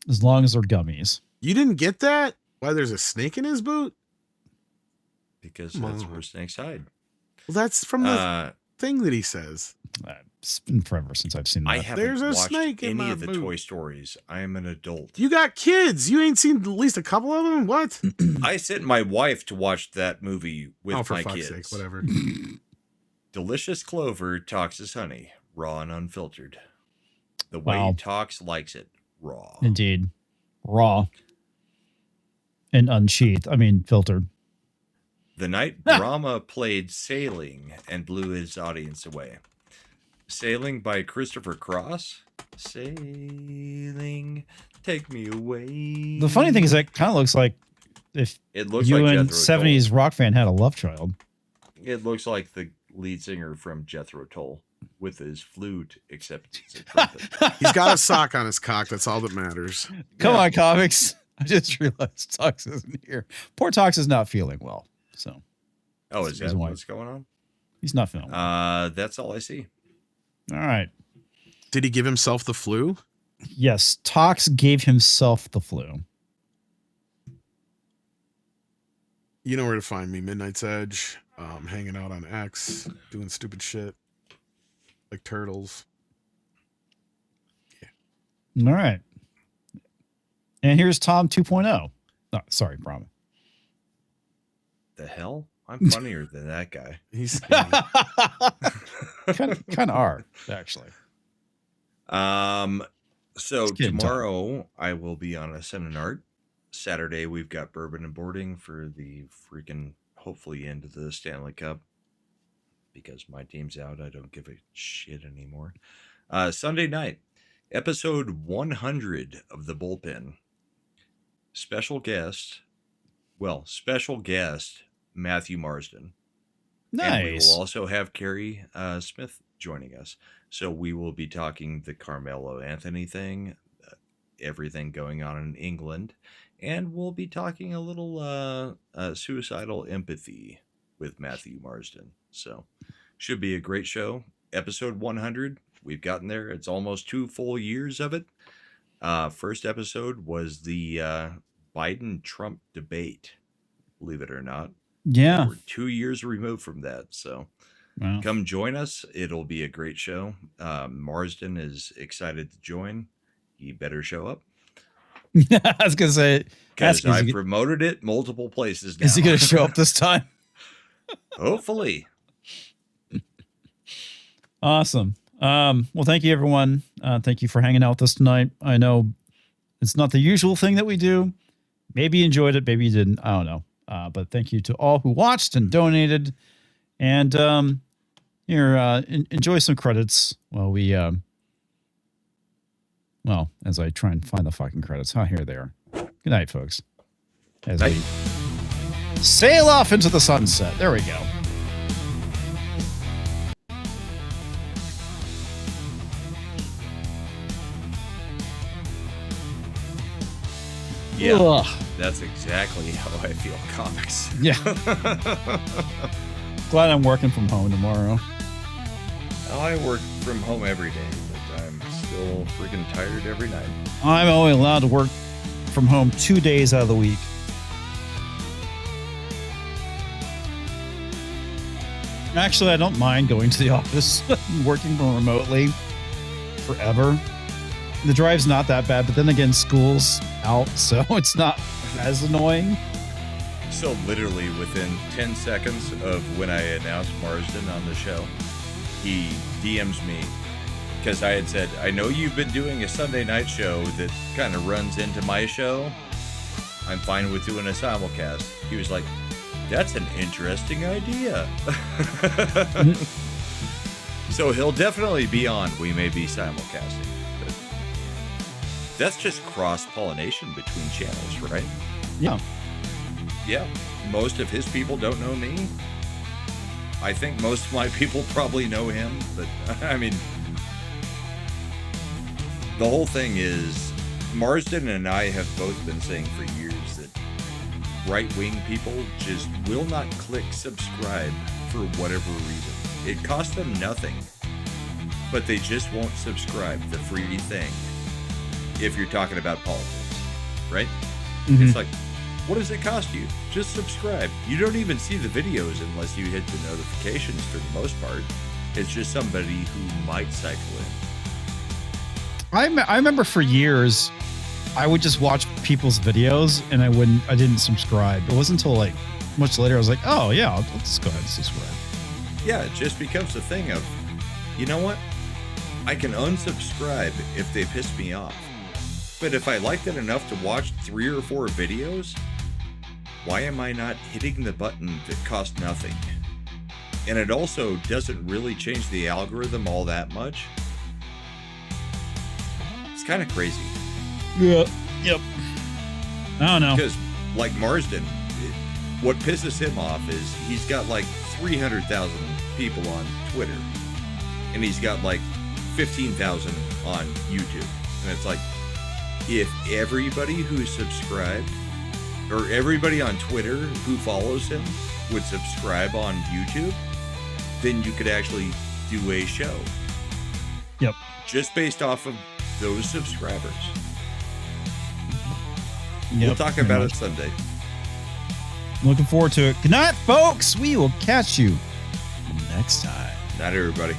As long as they're gummies. You didn't get that? Why there's a snake in his boot? Because that's where snakes hide. Well, that's from the thing that he says. It's been forever since I've seen that. I haven't There's a watched snake in any my of the boot. Toy Stories. I am an adult. You got kids. You ain't seen at least a couple of them? What? I sent my wife to watch that movie with for my fuck's kids. sake, whatever. Delicious Clover talks as honey, raw and unfiltered. The way Wow. he talks likes it raw. Indeed. Raw. And unsheathed. I mean, filtered. The night Brahma played Sailing and blew his audience away. Sailing by Christopher Cross. Sailing, take me away. The funny thing is that kind of looks like if It looks you like and Jethro 70s rock fan had a love child. Tull. It looks like the lead singer from Jethro Tull. with his flute, except it's a trumpet. He's got a sock on his cock. That's all that matters. Come on, comics. I just realized Tox isn't here. Poor Tox is not feeling well. So. Oh, That's is the that reason why. what's going on? He's not feeling well. That's all I see. All right. Did he give himself the flu? Yes, Tox gave himself the flu. You know where to find me. Midnight's Edge. Hanging out on X. Doing stupid shit. Like turtles. All right. And here's Tom 2.0. Oh, sorry, Brahma. The hell? I'm funnier than that guy. He's skinny. kind of are, actually. So kidding, tomorrow I will be on a seminar. Saturday we've got bourbon and boarding for the freaking hopefully end of the Stanley Cup. Because my team's out, I don't give a shit anymore. Sunday night, episode 100 of the Bullpen. Special guest Matthew Marsden. And we Nice. will also have Carrie Smith joining us. So we will be talking the Carmelo Anthony thing, everything going on in England, and we'll be talking a little suicidal empathy with Matthew Marsden. So should be a great show. Episode 100, we've gotten there. It's almost 2 full years of it. First episode was the Biden-Trump debate, believe it or not. Yeah. We're 2 years removed from that, so Wow. come join us. It'll be a great show. Marsden is excited to join. He better show up. I was going to say, Because I promoted it multiple places now. is he going to show up this time? Hopefully. Awesome. Well, thank you, everyone. Thank you for hanging out with us tonight. I know it's not the usual thing that we do. Maybe you enjoyed it. Maybe you didn't. I don't know. But thank you to all who watched and donated. And here, enjoy some credits while we, as I try and find the fucking credits. Oh, here they are. Good night, folks. As Night. we sail off into the sunset. There we go. Yeah, Ugh. that's exactly how I feel comics. Yeah. Glad I'm working from home tomorrow. I work from home every day, but I'm still freaking tired every night. I'm only allowed to work from home 2 days out of the week. Actually, I don't mind going to the office and working remotely forever. The drive's not that bad, but then again, school's out, so it's not as annoying. So literally within 10 seconds of when I announced Marsden on the show, he DMs me because I had said, I know you've been doing a Sunday night show that kind of runs into my show. I'm fine with doing a simulcast. He was like, that's an interesting idea. So he'll definitely be on. We may be simulcasting. But that's just cross-pollination between channels, right? Yeah. Yeah, most of his people don't know me. I think most of my people probably know him, but I mean, the whole thing is Marsden and I have both been saying for years that right-wing people just will not click subscribe for whatever reason. It costs them nothing, but they just won't subscribe, the free thing, if you're talking about politics, right? Mhm. It's like, what does it cost you? Just subscribe. You don't even see the videos unless you hit the notifications for the most part. It's just somebody who might cycle in. I remember for years, I would just watch people's videos and I didn't subscribe. It wasn't until like much later I was like, oh yeah, I'll just go ahead and subscribe. Yeah, it just becomes a thing of, you know what? I can unsubscribe if they piss me off. But if I liked it enough to watch 3 or 4 videos, why am I not hitting the button that costs nothing? And it also doesn't really change the algorithm all that much. It's kind of crazy. Yeah. Yep. I don't know. Because, like Marsden, what pisses him off is he's got like 300,000 people on Twitter. and he's got like 15,000 on YouTube. And it's like, if everybody who's subscribed, or everybody on Twitter who follows him would subscribe on YouTube, then you could actually do a show. Yep. Just based off of those subscribers. Yep, We'll talk about it Sunday. Looking forward to it. Good night, folks. We will catch you next time. Night, everybody.